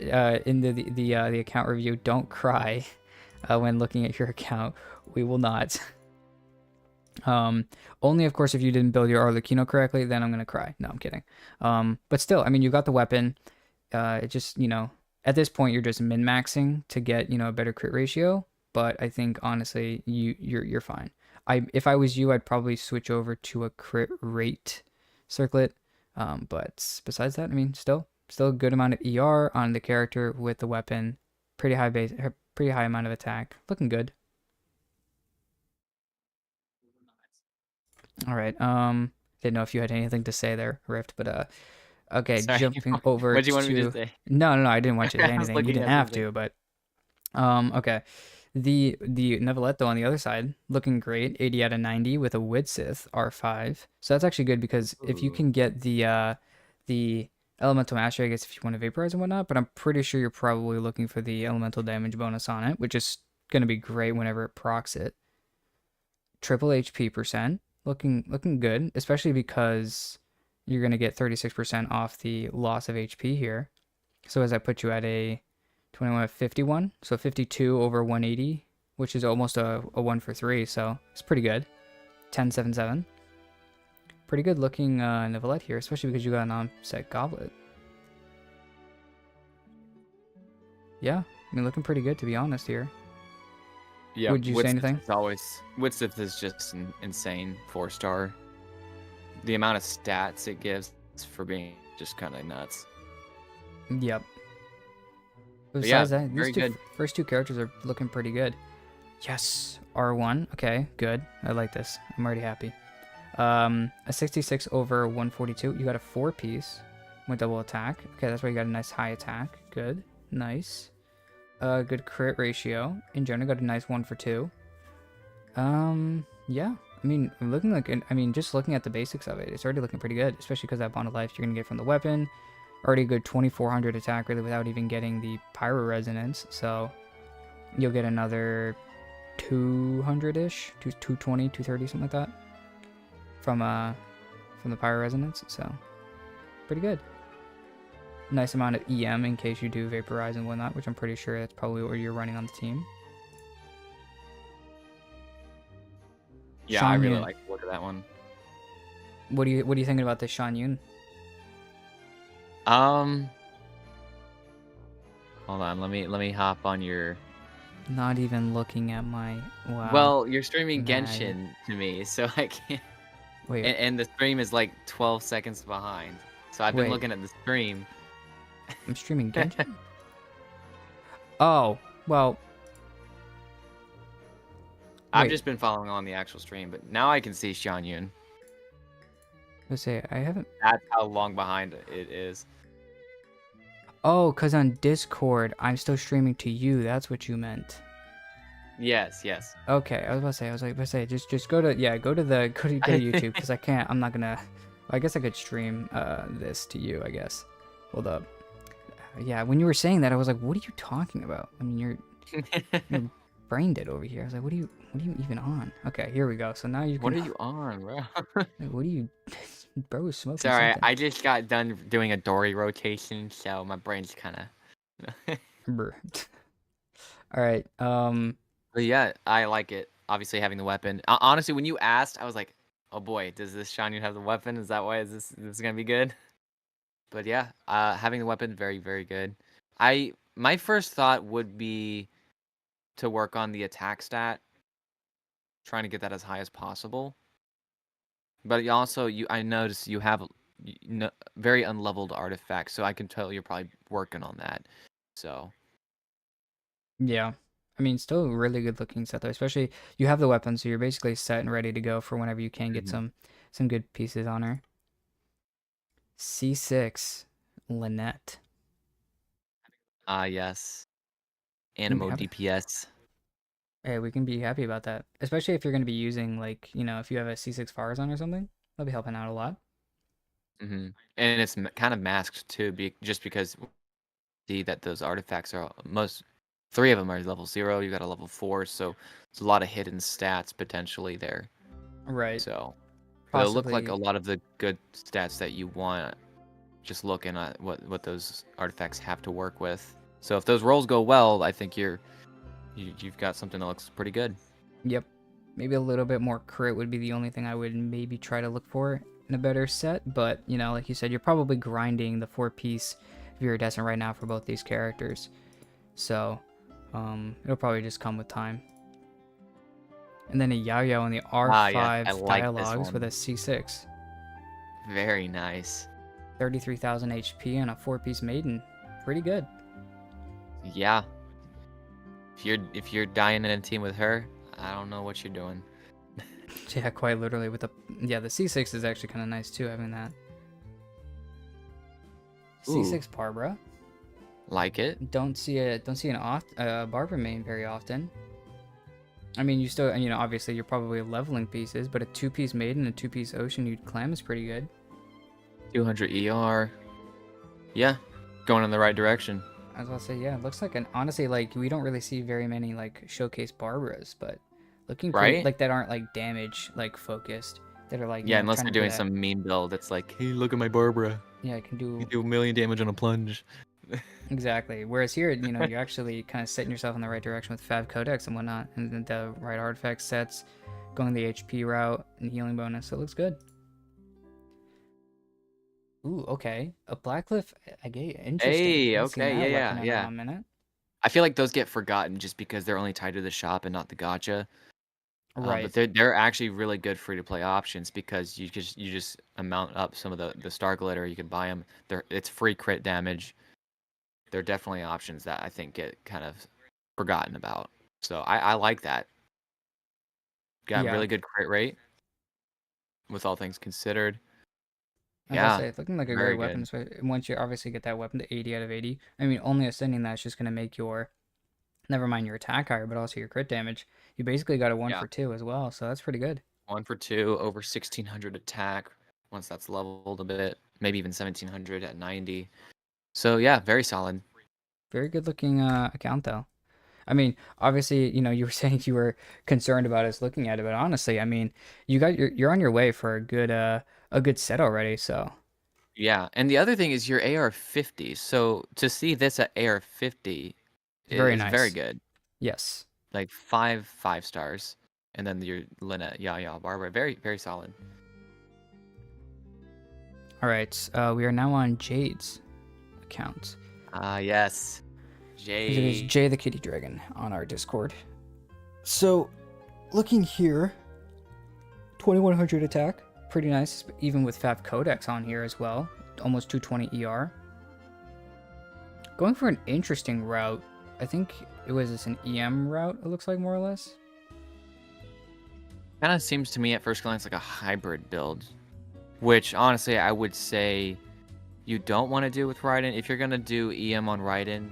in the account review, don't cry when looking at your account. We will not. Only of course if you didn't build your Arlecchino correctly, then I'm gonna cry. No, I'm kidding. But still, you got the weapon. It just, at this point you're just min-maxing to get, a better crit ratio. but I think honestly you're fine. If I was you, I'd probably switch over to a crit rate circlet. But besides that, I mean, still a good amount of ER on the character with the weapon, pretty high amount of attack, looking good. All right. Didn't know if you had anything to say there, Rift, but okay, Sorry. jumping over What do you want me to to say? no, I didn't want you to say I was anything. You looking didn't at have something. to, but okay. The Neuvillette though on the other side, looking great, 80 out of 90 with a Widsith R5. So that's actually good because if you Ooh. can get the Elemental Mastery, I guess if you want to vaporize and whatnot, but I'm pretty sure you're probably looking for the elemental damage bonus on it, which is gonna be great whenever it procs it. Triple HP percent, looking good, especially because you're gonna get 36% off the loss of HP here. So as I put you at a 21 at 51, so 52 over 180, which is almost a 1 for 3, so it's pretty good. 1077. Pretty good looking Neuvillette here, especially because you got an on-set goblet. Yeah, I mean, looking pretty good to be honest here. Yeah, Would you say Widsith anything? is always Widsith is just an insane 4-star. The amount of stats it gives for being just kind of nuts. Yep. But But yeah, besides that, very these good. first two characters are looking pretty good. Yes, R1. Okay, good. I like this. I'm already happy. A 66 over 142. You got a 4-piece with double attack. Okay, that's why you got a nice high attack. Good. Nice. Good crit ratio. In general, got a nice 1 for 2. Yeah. I mean, looking like, I mean, just looking at the basics of it, it's already looking pretty good, especially because that bond of life you're gonna get from the weapon. Already a good 2400 attack, really, without even getting the pyro resonance. So you'll get another 200-ish, 220, 230, something like that, from the pyro resonance. So pretty good. Nice amount of EM in case you do vaporize and whatnot, which I'm pretty sure that's probably what you're running on the team. Yeah, I Shan really Yun. like the look of that one. What are you thinking about this Shan Yun? Hold on, let me hop on your. Not even looking at my wow. Well, you're streaming Nah, Genshin to me, so I can't. Wait, And the stream is like 12 seconds behind, so I've been Wait. looking at the stream. I'm streaming Genshin? Oh, well, I've wait. just been following on the actual stream, but now I can see Shan Yun. Let's say I haven't. That's how long behind it is. Oh, cause on Discord I'm still streaming to you. That's what you meant. Yes, yes. Okay, I was about to say, just go to YouTube because I can't. I'm not gonna. I guess I could stream this to you. I guess. Hold up. Yeah, when you were saying that, I was like, what are you talking about? I mean, you're brain dead over here. I was like, what are you even on? Okay, here we go. So now you can. What are you on, bro? What are you? Bro is smoking Sorry, something. I just got done doing a Dory rotation, so my brain's kind of. Brr. All right. But yeah, I like it. Obviously, having the weapon. Honestly, when you asked, I was like, "Oh boy, does this Shan Yun have the weapon? Is that why? Is this gonna be good?" But yeah, having the weapon, very very good. My first thought would be to work on the attack stat, trying to get that as high as possible. But you also, I noticed you have very unleveled artifacts, so I can tell you're probably working on that. So Yeah. I mean, still a really good looking set though. Especially you have the weapon, so you're basically set and ready to go for whenever you can get Mhm. some good pieces on her. C6, Lynette. Yes, We can be Animo happy. DPS. Hey, we can be happy about that. Especially if you're going to be using like, if you have a C6 Fars on or something, that'll be helping out a lot. And it's kind of masked too, just because see that those artifacts are most 3 of them are level 0. You got a level 4, so there's a lot of hidden stats potentially there. Right. So, but it'll look like Possibly. a lot of the good stats that you want. Just looking at what those artifacts have to work with. So if those rolls go well, I think you've got something that looks pretty good. Yep. Maybe a little bit more crit would be the only thing I would maybe try to look for in a better set. But, like you said, you're probably grinding the 4-piece Viridescent right now for both these characters. So, It'll probably just come with time. And then a Yao Yao on the Ah, yes, I R5 like this dialogues with a one. C6. Very nice. 33,000 HP and a 4-piece maiden. Pretty good. Yeah. If you're dying in a team with her, I don't know what you're doing. Yeah, quite literally with the the C6 is actually kind of nice too having that. Ooh, C6 Barbara. like it. Don't see an Barbara main very often. I mean, you still, obviously you're probably leveling pieces, but a 2-piece maiden and a 2-piece ocean you'd clam is pretty good. 200 ER. Yeah, going in the right direction. I was about to say, yeah, it looks like honestly, like, we don't really see very many, like, showcase Barbaras, but looking pretty, Right? like, that aren't, like, damage, like, focused, that are, like, Yeah, unless trying they're to do doing that. some meme build that's like, hey, look at my Barbara. Yeah, I can You do, do a million damage on a plunge. exactly. Whereas here, you're actually kind of setting yourself in the right direction with Fab Codex and whatnot, and then the right artifact sets, going the HP route, and healing bonus, so it looks good. Ooh, okay. A Blackcliff agate. Interesting. Hey, Haven't seen okay, that yeah, weapon yeah, in yeah. a minute. I feel like those get forgotten just because they're only tied to the shop and not the gacha. But Right. they're actually really good free to play options because you just amount up some of the star glitter. You can buy them. It's free crit damage. They're definitely options that I think get kind of forgotten about. So I like that. Got Yeah. really good crit rate with all things considered. As I Yeah, say, it's looking like a great very weapon. good. Once you obviously get that weapon to 80 out of 80. I mean, only ascending that is just going to make your, never mind your attack higher, but also your crit damage. You basically got a 1 Yeah, for 2 as well, so that's pretty good. 1 for 2 over 1600 attack once that's leveled a bit. Maybe even 1700 at 90. So yeah, very solid. Very good looking account, though. I mean, obviously, you were saying you were concerned about us looking at it, but honestly, I mean, you're on your way for a good set already, so Yeah, and the other thing is your AR-50. So to see this at AR-50 it's very is very nice. good. Yes. Like five stars, and then your Lynette, Yaya, Barbara, very very solid. All right, we are now on Jade's account. Ah yes, It is Jade. Jay the Kitty Dragon on our Discord. So, looking here, 2100 attack, pretty nice, even with Fab Codex on here as well. Almost 220 ER. Going for an interesting route. I think it was an EM route, it looks like more or less. Kind of seems to me at first glance like a hybrid build, which honestly I would say you don't want to do with Raiden. If you're gonna do EM on Raiden,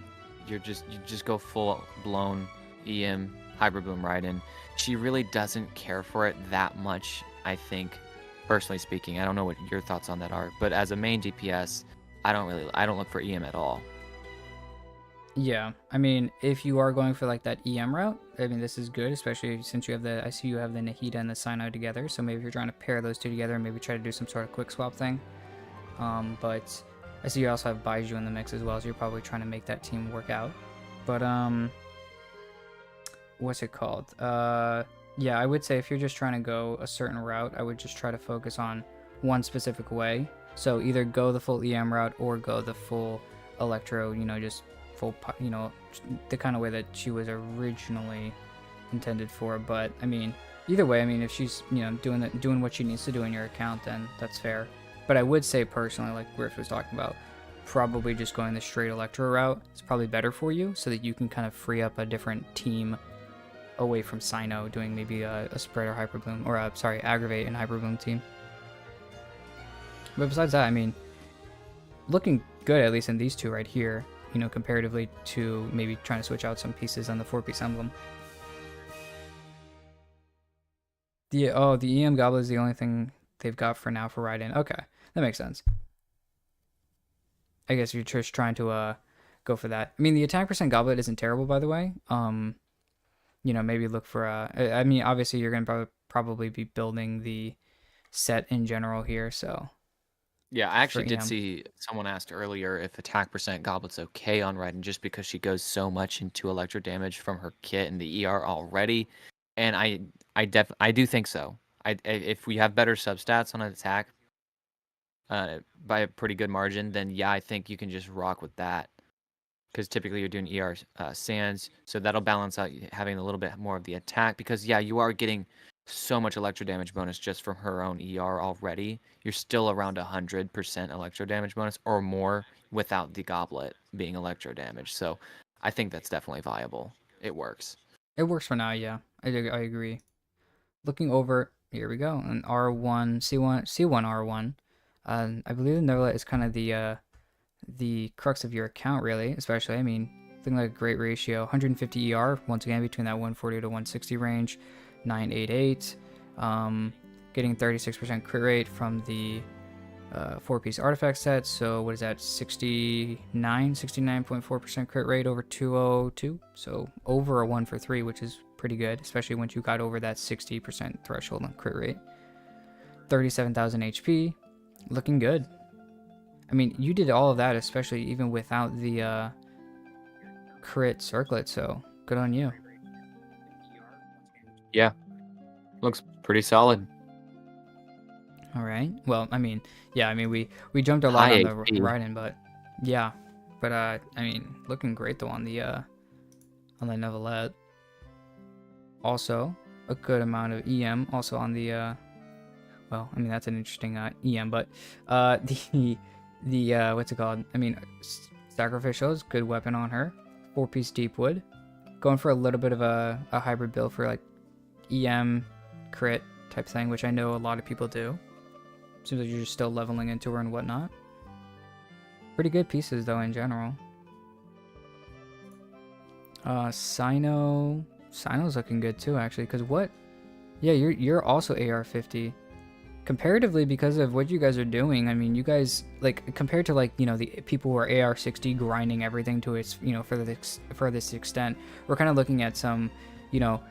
you just go full blown EM hybrid boom Raiden. She really doesn't care for it that much, I think, personally speaking. I don't know what your thoughts on that are, but as a main DPS, I don't look for EM at all. Yeah, I mean, if you are going for like that EM route, I mean, this is good, especially since I see you have the Nahida and the Sinai together. So maybe if you're trying to pair those two together, maybe try to do some sort of quick swap thing. But I see you also have Baiju in the mix as well, so you're probably trying to make that team work out. But what's it called? Yeah, I would say if you're just trying to go a certain route, I would just try to focus on one specific way. So either go the full EM route or go the full Electro, just full, the kind of way that she was originally intended for. But I mean, either way, I mean, if she's doing what she needs to do in your account, then that's fair. But I would say personally, like Griff was talking about, probably just going the straight Electro route is probably better for you, so that you can kind of free up a different team away from Sino doing maybe a spread or hyperbloom, or aggravate and hyperbloom team. But besides that, I mean, looking good at least in these two right here, comparatively to maybe trying to switch out some pieces on the 4-piece emblem. The EM Goblet is the only thing they've got for now for Raiden. Okay, that makes sense. I guess you're just trying to go for that. I mean, the attack percent Goblet isn't terrible, by the way. Maybe look for I mean, obviously you're gonna probably be building the set in general here, so Yeah, I for actually did EM. see someone asked earlier if attack percent Goblet's okay on Raiden just because she goes so much into electro damage from her kit and the ER already, and I do think so. If we have better substats on an attack, by a pretty good margin, then yeah, I think you can just rock with that. because typically you're doing ER sands, so that'll balance out having a little bit more of the attack. Because yeah, you are getting so much electro damage bonus just from her own ER already. You're still around 100% electro damage bonus or more without the goblet being electro damage. So I think that's definitely viable. It works. It works for now, yeah. I agree. Looking over, here we go, an R1, C1 R1. I believe the Neverlet is kind of the crux of your account, really, especially. I mean, looking like a great ratio. 150 ER, once again, between that 140 to 160 range. 988. Getting 36% crit rate from the 4-piece artifact set. So what is that? 69.4% crit rate over 202. So over a 1 for 3, which is pretty good, especially once you got over that 60% threshold on crit rate. 37,000 HP. Looking good. I mean, you did all of that, especially even without the crit circlet, so good on you. Yeah, looks pretty solid. All right. Well, I mean, yeah, I mean, we jumped a lot High on the HP. riding, but yeah, but I mean, looking great though on the Neuvillette. Also, a good amount of EM. Also on the well, I mean that's an interesting EM, but the what's it called? I mean, Sacrificial is good weapon on her. 4-piece Deepwood. Going for a little bit of a hybrid build for like EM crit type thing, which I know a lot of people do. Seems like you're just still leveling into her and whatnot. Pretty good pieces though in general. Sino's looking good too actually, because what? Yeah, you're also AR50. Comparatively, because of what you guys are doing, I mean, you guys, like, compared to, like, you know, the people who are AR60 grinding everything to its, you know, furthest extent, we're kind of looking at some, you know,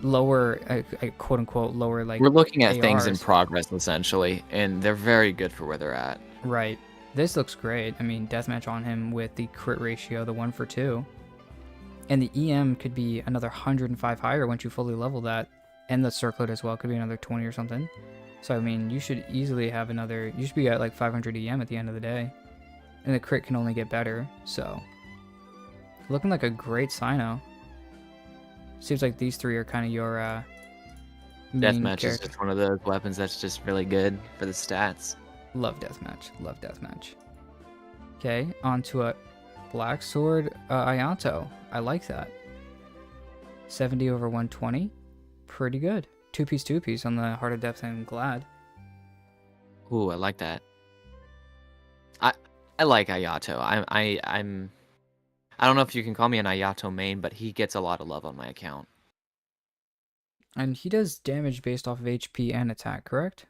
lower, quote-unquote, lower, like, We're looking at things in ARs. progress, essentially, and they're very good for where they're at. Right. This looks great. I mean, deathmatch on him with the crit ratio, the 1 for 2. And the EM could be another 105 higher once you fully level that. And the circlet as well could be another 20 or something. So, I mean, you should easily have another... You should be at, like, 500 EM at the end of the day. And the crit can only get better, so... Looking like a great Sino. Seems like these three are kind of your, main Deathmatch is character. just one of those weapons that's just really good for the stats. Love deathmatch. Love deathmatch. Okay, on to a Black Sword Ayato. I like that. 70 over 120. Pretty good. Two-piece on the Heart of Depth and Glad. Ooh, I like that. I like Ayato. I don't know if you can call me an Ayato main, but he gets a lot of love on my account. And he does damage based off of HP and attack, correct?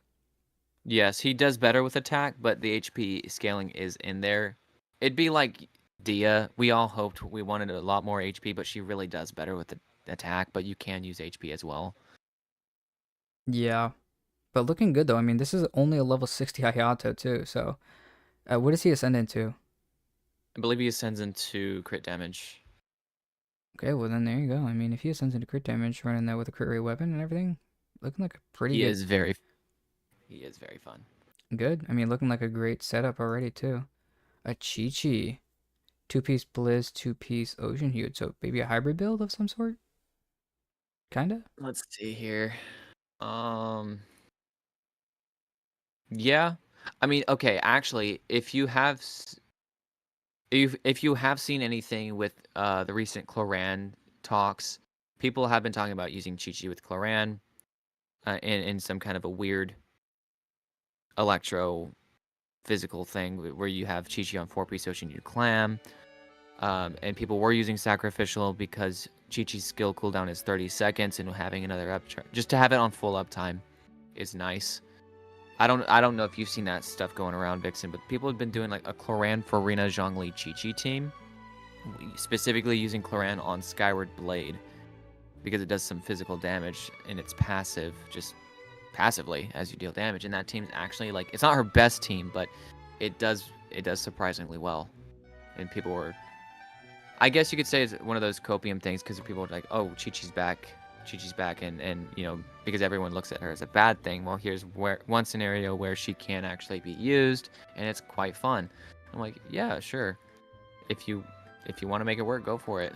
Yes, he does better with attack, but the HP scaling is in there. It'd be like Dia. We all hoped we wanted a lot more HP, but she really does better with the attack, but you can use HP as well. Yeah. But looking good, though. I mean, this is only a level 60 Hayato, too, so... what does he ascend into? I believe he ascends into crit damage. Okay, well, then there you go. I mean, if he ascends into crit damage, running that with a crit rate weapon and everything, looking like a pretty He good... is very fun. Good. I mean, looking like a great setup already, too. A Chi-Chi. 2-piece Blizz, 2-piece Ocean Hued. So maybe a hybrid build of some sort? Kinda? Let's see here. Yeah. I mean, okay, actually, if you have if you have seen anything with the recent Cloran talks, people have been talking about using Chi-Chi with Cloran in some kind of a weird electro physical thing where you have Chi-Chi on 4-piece Ocean Hued Clam. And people were using Sacrificial because Chi-Chi's skill cooldown is 30 seconds, and having another upcharge, just to have it on full uptime, is nice. I don't know if you've seen that stuff going around, Vixen, but people have been doing like a Cloran Farina Zhongli Chi-Chi team, specifically using Cloran on Skyward Blade because it does some physical damage and it's passive, just passively as you deal damage. And that team's actually like, it's not her best team, but it does surprisingly well. And people were, I guess you could say it's one of those copium things because people were like, oh, Chi-Chi's back, and you know, because everyone looks at her as a bad thing. Well, here's one scenario where she can actually be used, and it's quite fun. I'm like, yeah, sure. If you if you want to make it work, go for it.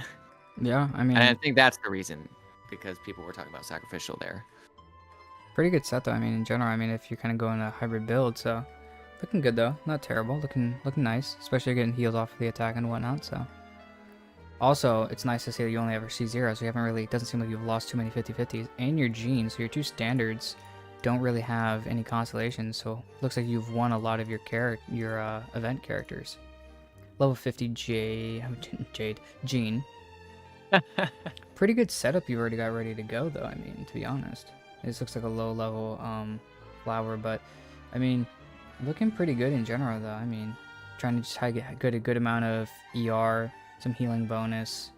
Yeah, I And I mean, think that's the reason, because people were talking about sacrificial there. pretty good set though. I mean, in general, I mean, if you're kind of going a hybrid build, so looking good though, not terrible, looking nice, especially getting healed off of the attack and whatnot. So also, it's nice to see that you only ever see 0, so you haven't really. It doesn't seem like you've lost too many 50/50s, and your genes, so your 2 standards don't really have any constellations. So looks like you've won a lot of your event characters. Level 50 Jade Gene. Pretty good setup you've already got ready to go though, I mean, to be honest. This looks like a low level flower, but I mean, looking pretty good in general though. I mean, trying to just try to get a good amount of ER, some healing bonus,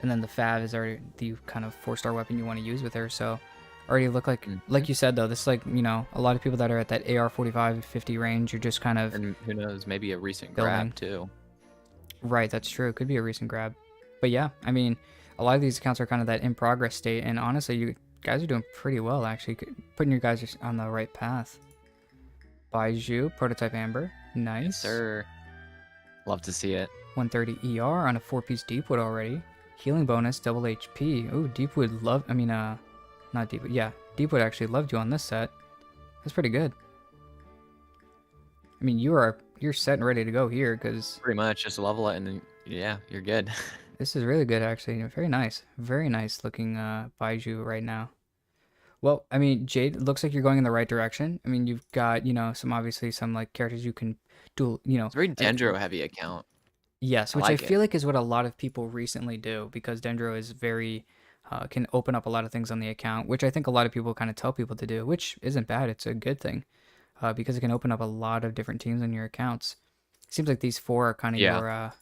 and then the Fav is already the kind of 4-star weapon you want to use with her, so already look like you said though, this is like, you know, a lot of people that are at that AR 45 50 range, you're just kind of And who knows, maybe a recent building. grab too. Right, that's true. It could be a recent grab. But yeah, I mean, a lot of these accounts are kind of that in progress state, and honestly, you guys are doing pretty well, actually. Putting your guys on the right path. Baiju, Prototype Amber. Nice. Yes, sir. Love to see it. 130 ER on a 4-piece Deepwood already. Healing bonus, double HP. Ooh, Deepwood not Deepwood. Yeah, Deepwood actually loved you on this set. That's pretty good. I mean, you're set and ready to go here, because Pretty much just level it and then, yeah, you're good. this is really good, actually. Very nice looking Baiju right now. Well, I mean, Jade, it looks like you're going in the right direction. I mean, you've got, you know, some like characters you can do, you know. It's a very Dendro heavy account. Yes, which I like feel like is what a lot of people recently do, because Dendro is very can open up a lot of things on the account, which I think a lot of people kind of tell people to do, which isn't bad. It's a good thing, because it can open up a lot of different teams on your accounts. Seems like these 4 are kind of your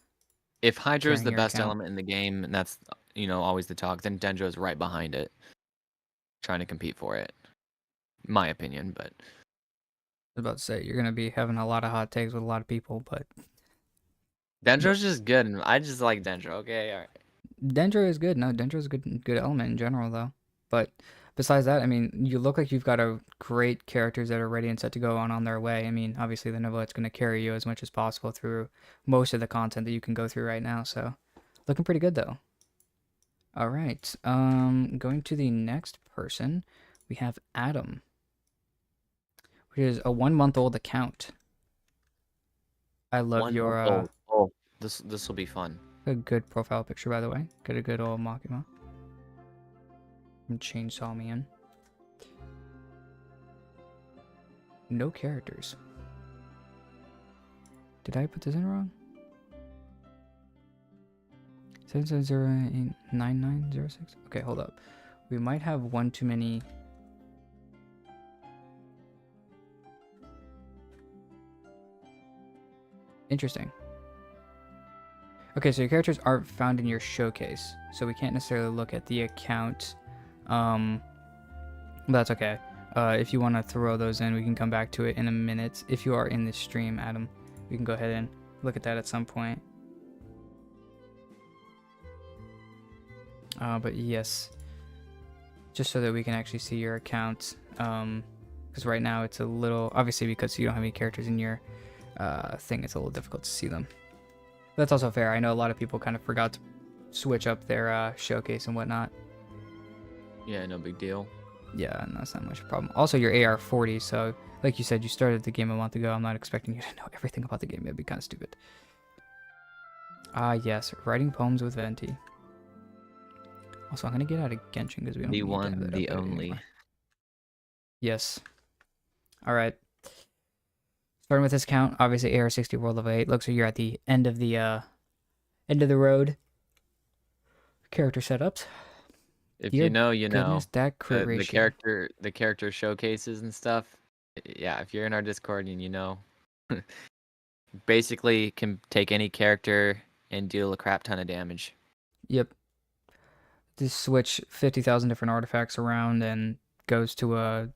If Hydra is carrying the your best account. element in the game, and that's, you know, always the talk, then Dendro is right behind it, trying to compete for it. My opinion, but I was about to say, you're gonna be having a lot of hot takes with a lot of people, but Dendro's just good, and I just like Dendro. Okay, all right. Dendro is good. No, Dendro is a good element in general, though. But besides that, I mean, you look like you've got a great characters that are ready and set to go on their way. I mean, obviously the Novelette's going to carry you as much as possible through most of the content that you can go through right now. So, looking pretty good though. All right, going to the next person, we have Adam, which is a 1-month-old account. I love 1 your month old. Oh, this will be fun. a good profile picture, by the way. Get a good old Makima. And Chainsaw Man. No characters. Did I put this in wrong? 770899906. Okay, hold up. We might have one too many. Interesting. Okay, so your characters aren't found in your showcase, so we can't necessarily look at the account. But that's okay. If you want to throw those in, we can come back to it in a minute. If you are in this stream, Adam, we can go ahead and look at that at some point. But yes, just so that we can actually see your account. Because right now it's a little, obviously because you don't have any characters in your thing, it's a little difficult to see them. But that's also fair. I know a lot of people kind of forgot to switch up their showcase and whatnot. Yeah, no big deal. Yeah, no, that's not much of a problem. Also, your AR 40, so like you said, you started the game a month ago. I'm not expecting you to know everything about the game. It'd be kind of stupid. Yes, writing poems with Venti. Also, I'm gonna get out of Genshin because we don't The need to have one, that the updated only. anymore. Yes. All right. Starting with this count, obviously AR 60 World of 8. Looks like you're at the end of the road. Character setups. If Dear you know, you Goodness, know. that crit The ratio. character showcases and stuff. Yeah, if you're in our Discord and you know, basically can take any character and deal a crap ton of damage. Yep. Just switch 50,000 different artifacts around and goes to a,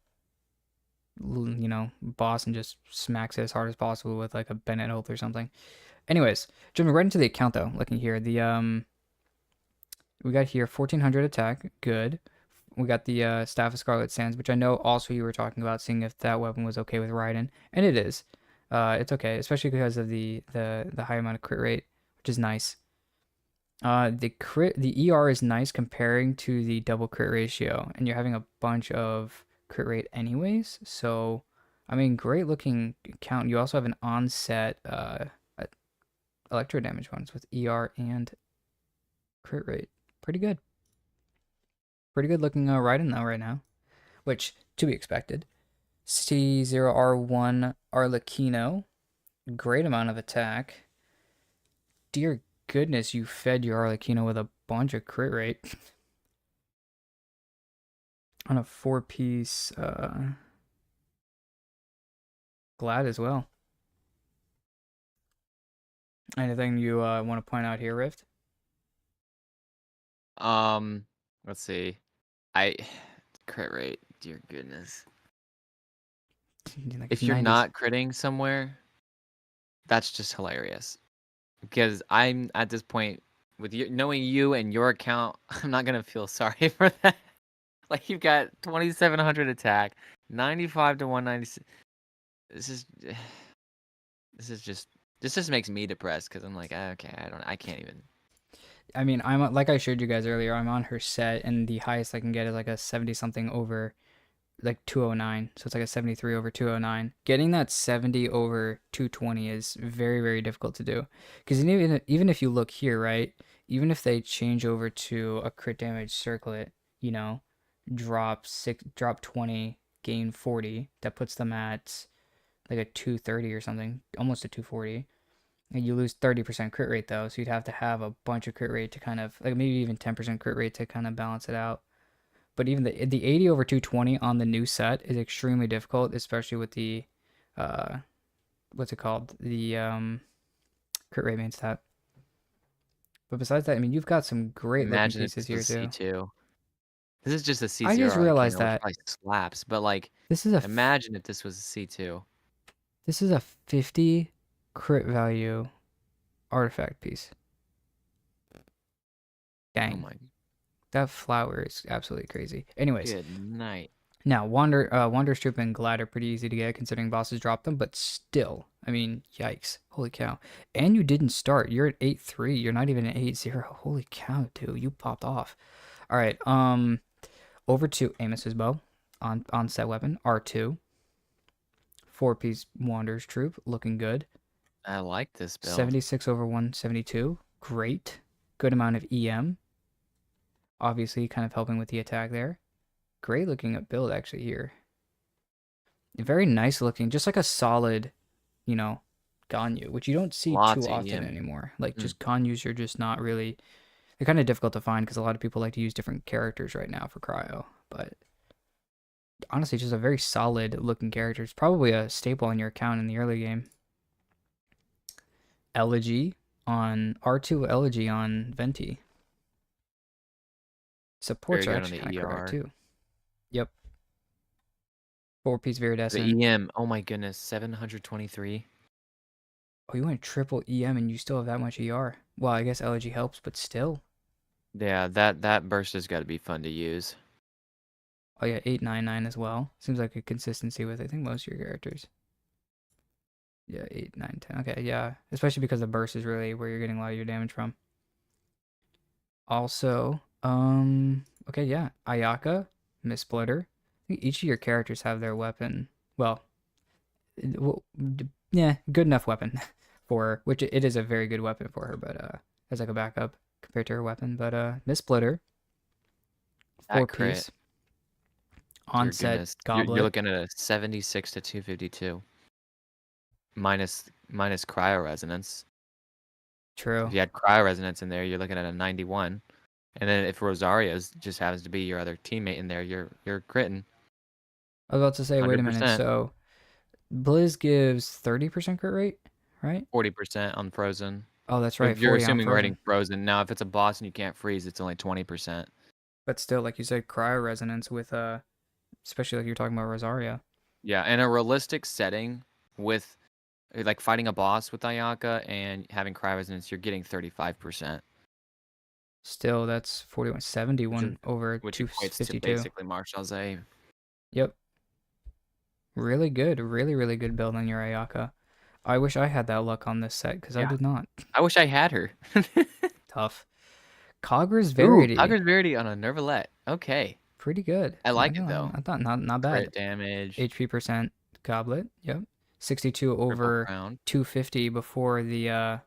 you know, boss and just smacks it as hard as possible with like a Bennett ult or something. Anyways, jumping right into the account though, looking here, the we got here 1400 attack, good. We got the Staff of Scarlet Sands, which I know also you were talking about, seeing if that weapon was okay with Raiden, and it is. It's okay, especially because of the high amount of crit rate, which is nice. The ER is nice comparing to the double crit ratio, and you're having a bunch of crit rate anyways. So, I mean, great looking count. You also have an onset electro damage bonus with ER and crit rate. Pretty good. Pretty good looking Raiden though right now, which to be expected. C0R1 Arlecchino, great amount of attack. Dear goodness, you fed your Arlecchino with a bunch of crit rate. On a 4-piece Glad as well. Anything you want to point out here, Rift? Let's see. I crit rate. Dear goodness. Like If you're 90s. not critting somewhere, that's just hilarious. Because I'm at this point with you knowing you and your account, I'm not gonna feel sorry for that. Like you've got 2700 attack, 95 to 196. This is this just makes me depressed because I'm like, okay, I can't even. I mean, I'm like I showed you guys earlier. I'm on her set, and the highest I can get is like a 70 something over like 209. So it's like a 73 over 209. Getting that 70 over 220 is very, very difficult to do. Because even if you look here, right? Even if they change over to a crit damage circlet, you know, drop 20, gain 40, that puts them at like a 230 or something, almost a 240. And you lose 30% crit rate though, so you'd have to have a bunch of crit rate to kind of like maybe even 10% crit rate to kind of balance it out. But even the 80 over 220 on the new set is extremely difficult, especially with the what's it called? The crit rate main stat. But besides that, I mean, you've got some great looking Imagine if pieces this here was too. C2. This is just a I just C0 realized Arlecchino, which that probably slaps. But like, this is a imagine if this was a C2. this is a 50 crit value artifact piece. Oh Dang, my that flower is absolutely crazy. Anyways, good night. now Wander's Troop and Glad are pretty easy to get considering bosses drop them, but still, I mean, yikes, holy cow! And you didn't start. You're at 8-3. You're not even at 8-0. Holy cow, dude, you popped off. All right, over to Amos's bow, on set weapon R2, 4-piece Wander's Troop, looking good. I like this build. 76 over 172, great. Good amount of EM, obviously kind of helping with the attack there. Great looking build actually here. Very nice looking, just like a solid, you know, Ganyu, which you don't see Lots too of often EM. anymore. Like Mm. just Ganyus are just not really, they're kind of difficult to find because a lot of people like to use different characters right now for cryo. But honestly, just a very solid looking character. It's probably a staple in your account in the early game. Elegy on R2, Elegy on Venti. Supports Very are good on actually kind the of correct ER. too. Yep. 4-piece The Viridescent. EM, oh my goodness, 723. Oh, you went triple EM and you still have that much ER. Well, I guess Elegy helps, but still. Yeah, that burst has got to be fun to use. Oh yeah, 899 as well. Seems like a consistency with I think most of your characters. Yeah, 8, 9, 10. Okay, yeah. Especially because the burst is really where you're getting a lot of your damage from. Also, okay, yeah. Ayaka, Miss Splitter. I think each of your characters have their weapon. Well, yeah, good enough weapon for her, which it is a very good weapon for her, but as like a backup compared to her weapon. But Miss Splitter, That 4 crit, piece, dear onset goodness, you're goblet. looking at a 76 to 252. Minus cryo resonance. If True. you had cryo resonance in there, you're looking at a 91. And then if Rosario's just happens to be your other teammate in there, you're critting I was about to say, wait a minute. 100%, So Blizz gives 30% crit rate, right? 40% on frozen. Oh, that's right, If you're 40 on assuming we're frozen. hitting frozen. Now, if it's a boss and you can't freeze, it's only 20%. But still, like you said, cryo resonance with especially like you're talking about Rosaria. Yeah, in a realistic setting with like fighting a boss with Ayaka and having cryo resonance, you're getting 35%, Still, that's 41, which is 71 over which equates to 252. basically Marshall's A. Yep. Really good. Really, really good build on your Ayaka. I wish I had that luck on this set because I Yeah, did not. I wish I had her. Tough. Cogger's Ooh, Verity. Tiger's Verity on a Nervalette. Okay. Pretty good. I like it, Not gonna lie, though. I thought not bad. Crit damage, HP percent goblet. Yep. 62 Triple over Crown. 250 before the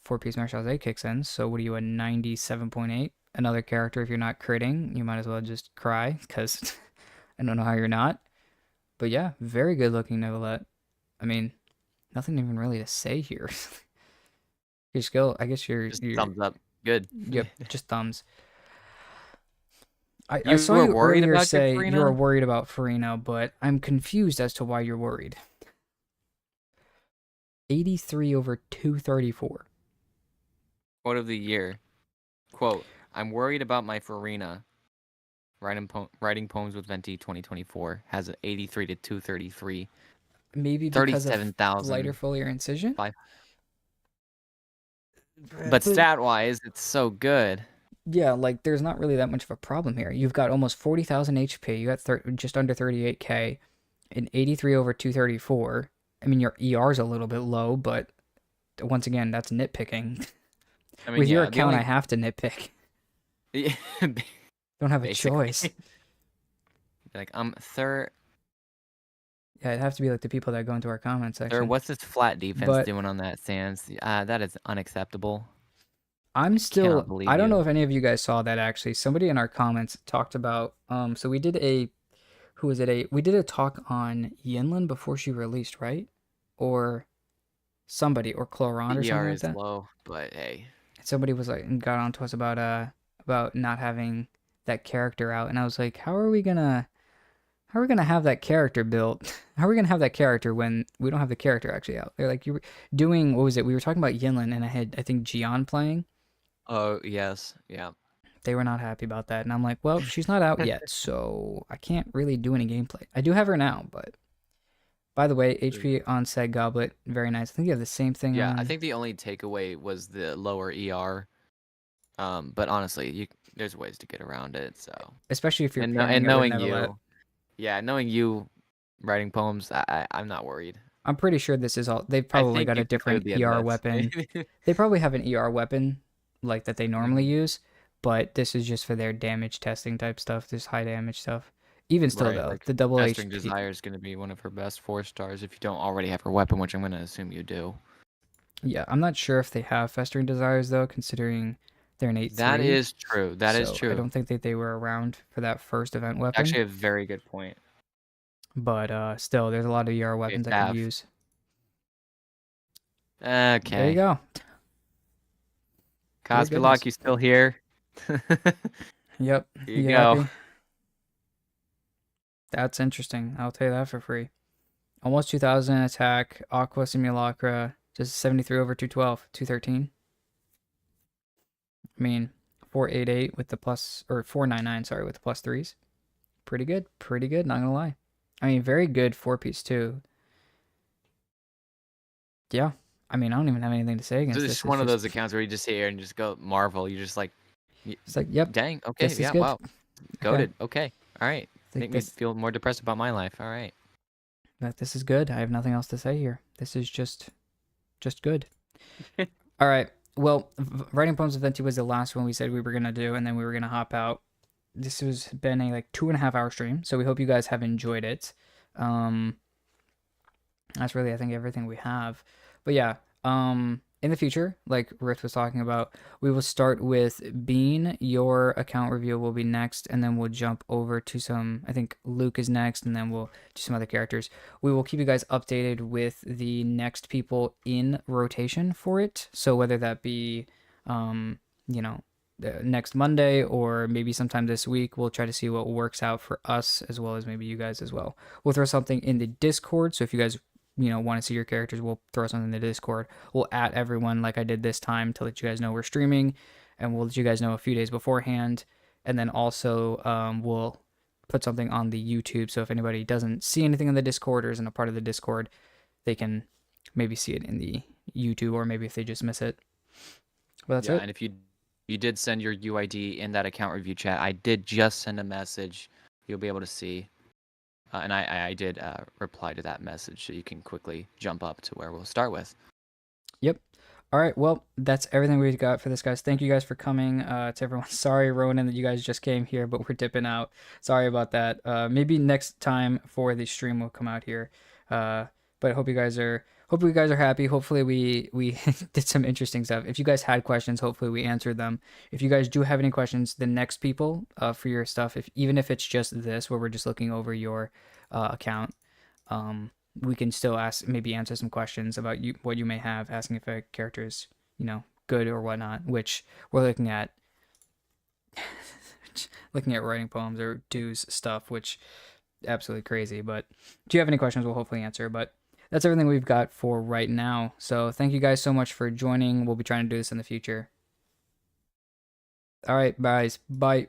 four-piece Marshall's A kicks in. So what are you, a 97.8? Another character, if you're not critting, you might as well just cry, because I don't know how you're not. But yeah, very good looking Neuvillette. I mean, nothing even really to say here. Your skill, I guess Just thumbs up. Good. yep, just thumbs. I You saw were you worried earlier about your say you were Farina? worried about Farina, but I'm confused as to why you're worried. 83 over 234. Quote of the year. Quote, I'm worried about my Farina. Writing Poems with Venti 2024 has an 83 to 233. Maybe because of 37,000. lighter foliar incision? But stat-wise, it's so good. Yeah, like there's not really that much of a problem here. You've got almost 40,000 HP. You got just under 38k, an 83 over 234. I mean, your ER's a little bit low, but once again, that's nitpicking. I mean, With yeah, your the account, only... I have to nitpick. Don't have a Basically. choice. Like, third... Yeah, it'd have to be like the people that go into our comment section. Third, what's this flat defense But- doing on that Sans? That is unacceptable. I'm still, Cannot believe I don't you. know if any of you guys saw that actually. Somebody in our comments talked about, so we did we did a talk on Yinlin before she released, right? Or somebody, or Cloron or The something ER like is that. low, but hey. Somebody was like, got on to us about not having that character out. And I was like, how are we gonna have that character built? How are we gonna have that character when we don't have the character actually out? They're like, you were doing, what was it? We were talking about Yinlin and I think Gian playing. Oh, yes. Yeah. They were not happy about that. And I'm like, well, she's not out yet, so I can't really do any gameplay. I do have her now, but by the way, HP on said goblet, very nice. I think you have the same thing Yeah, on. I think the only takeaway was the lower ER. But honestly, there's ways to get around it, so. Especially if you're And, pairing and it with knowing Neuvillette. you, yeah, knowing you writing poems, I'm not worried. I'm pretty sure this is all. They've I probably think got you a can clear different the ER inlets. weapon. They probably have an ER weapon like that they normally use, but this is just for their damage testing type stuff, this high damage stuff. Even still Right, though, like the double Festering HP. Desire is going to be one of her best 4 stars if you don't already have her weapon, which I'm going to assume you do. Yeah, I'm not sure if they have Festering Desires though, considering they're an 8-3. That is true. That is so true. I don't think that they were around for that first event weapon. Actually, a very good point. But still, there's a lot of ER weapons I could Staff. use. Okay. There you go. Cosmolock, you still here? Yep. Here you go. Happy? That's interesting. I'll tell you that for free. Almost 2,000 attack. Aqua Simulacra. Just 73 over 212. 213. I mean, 488 with the plus, or 499, sorry, with the plus threes. Pretty good. Pretty good, not gonna lie. I mean, very good 4-piece too. Yeah. I mean, I don't even have anything to say against This this. is one of those accounts where you just sit here and just go Marvel. You just like, It's like, yep. dang, okay, this is yeah, good. wow, goated, okay, all right. Like Make me this, feel more depressed about my life. All right. that this is good. I have nothing else to say here. This is just good. All right. Well, writing poems of Venti was the last one we said we were gonna do, and then we were gonna hop out. This has been a like 2.5 hour stream, so we hope you guys have enjoyed it. That's really, I think, everything we have. But yeah, in the future, like Rift was talking about, we will start with Bean. Your account review will be next, and then we'll jump over to some, I think Luke is next, and then we'll do some other characters. We will keep you guys updated with the next people in rotation for it. So whether that be, next Monday or maybe sometime this week, we'll try to see what works out for us as well as maybe you guys as well. We'll throw something in the Discord, so if you guys want to see your characters, we'll throw something in the Discord. We'll at everyone like I did this time to let you guys know we're streaming, and we'll let you guys know a few days beforehand. And then also we'll put something on the YouTube, so if anybody doesn't see anything in the Discord or isn't a part of the Discord, they can maybe see it in the YouTube, or maybe if they just miss it. Well, that's it. And if you did send your UID in that account review chat, I did just send a message. You'll be able to see. And I did reply to that message, so you can quickly jump up to where we'll start with. Yep. All right, well, that's everything we got for this, guys. Thank you guys for coming. To everyone, sorry, Ronan, that you guys just came here, but we're dipping out. Sorry about that. Maybe next time for the stream we'll come out here. But hope you guys are happy. Hopefully we did some interesting stuff. If you guys had questions, hopefully we answered them. If you guys do have any questions, the next people for your stuff, even if it's just this where we're just looking over your account, we can still maybe answer some questions about what you may have, asking if a character is, good or whatnot, which we're looking at writing poems or dues stuff, which absolutely crazy. But if you have any questions, we'll hopefully answer. But that's everything we've got for right now. So thank you guys so much for joining. We'll be trying to do this in the future. All right, guys. Bye.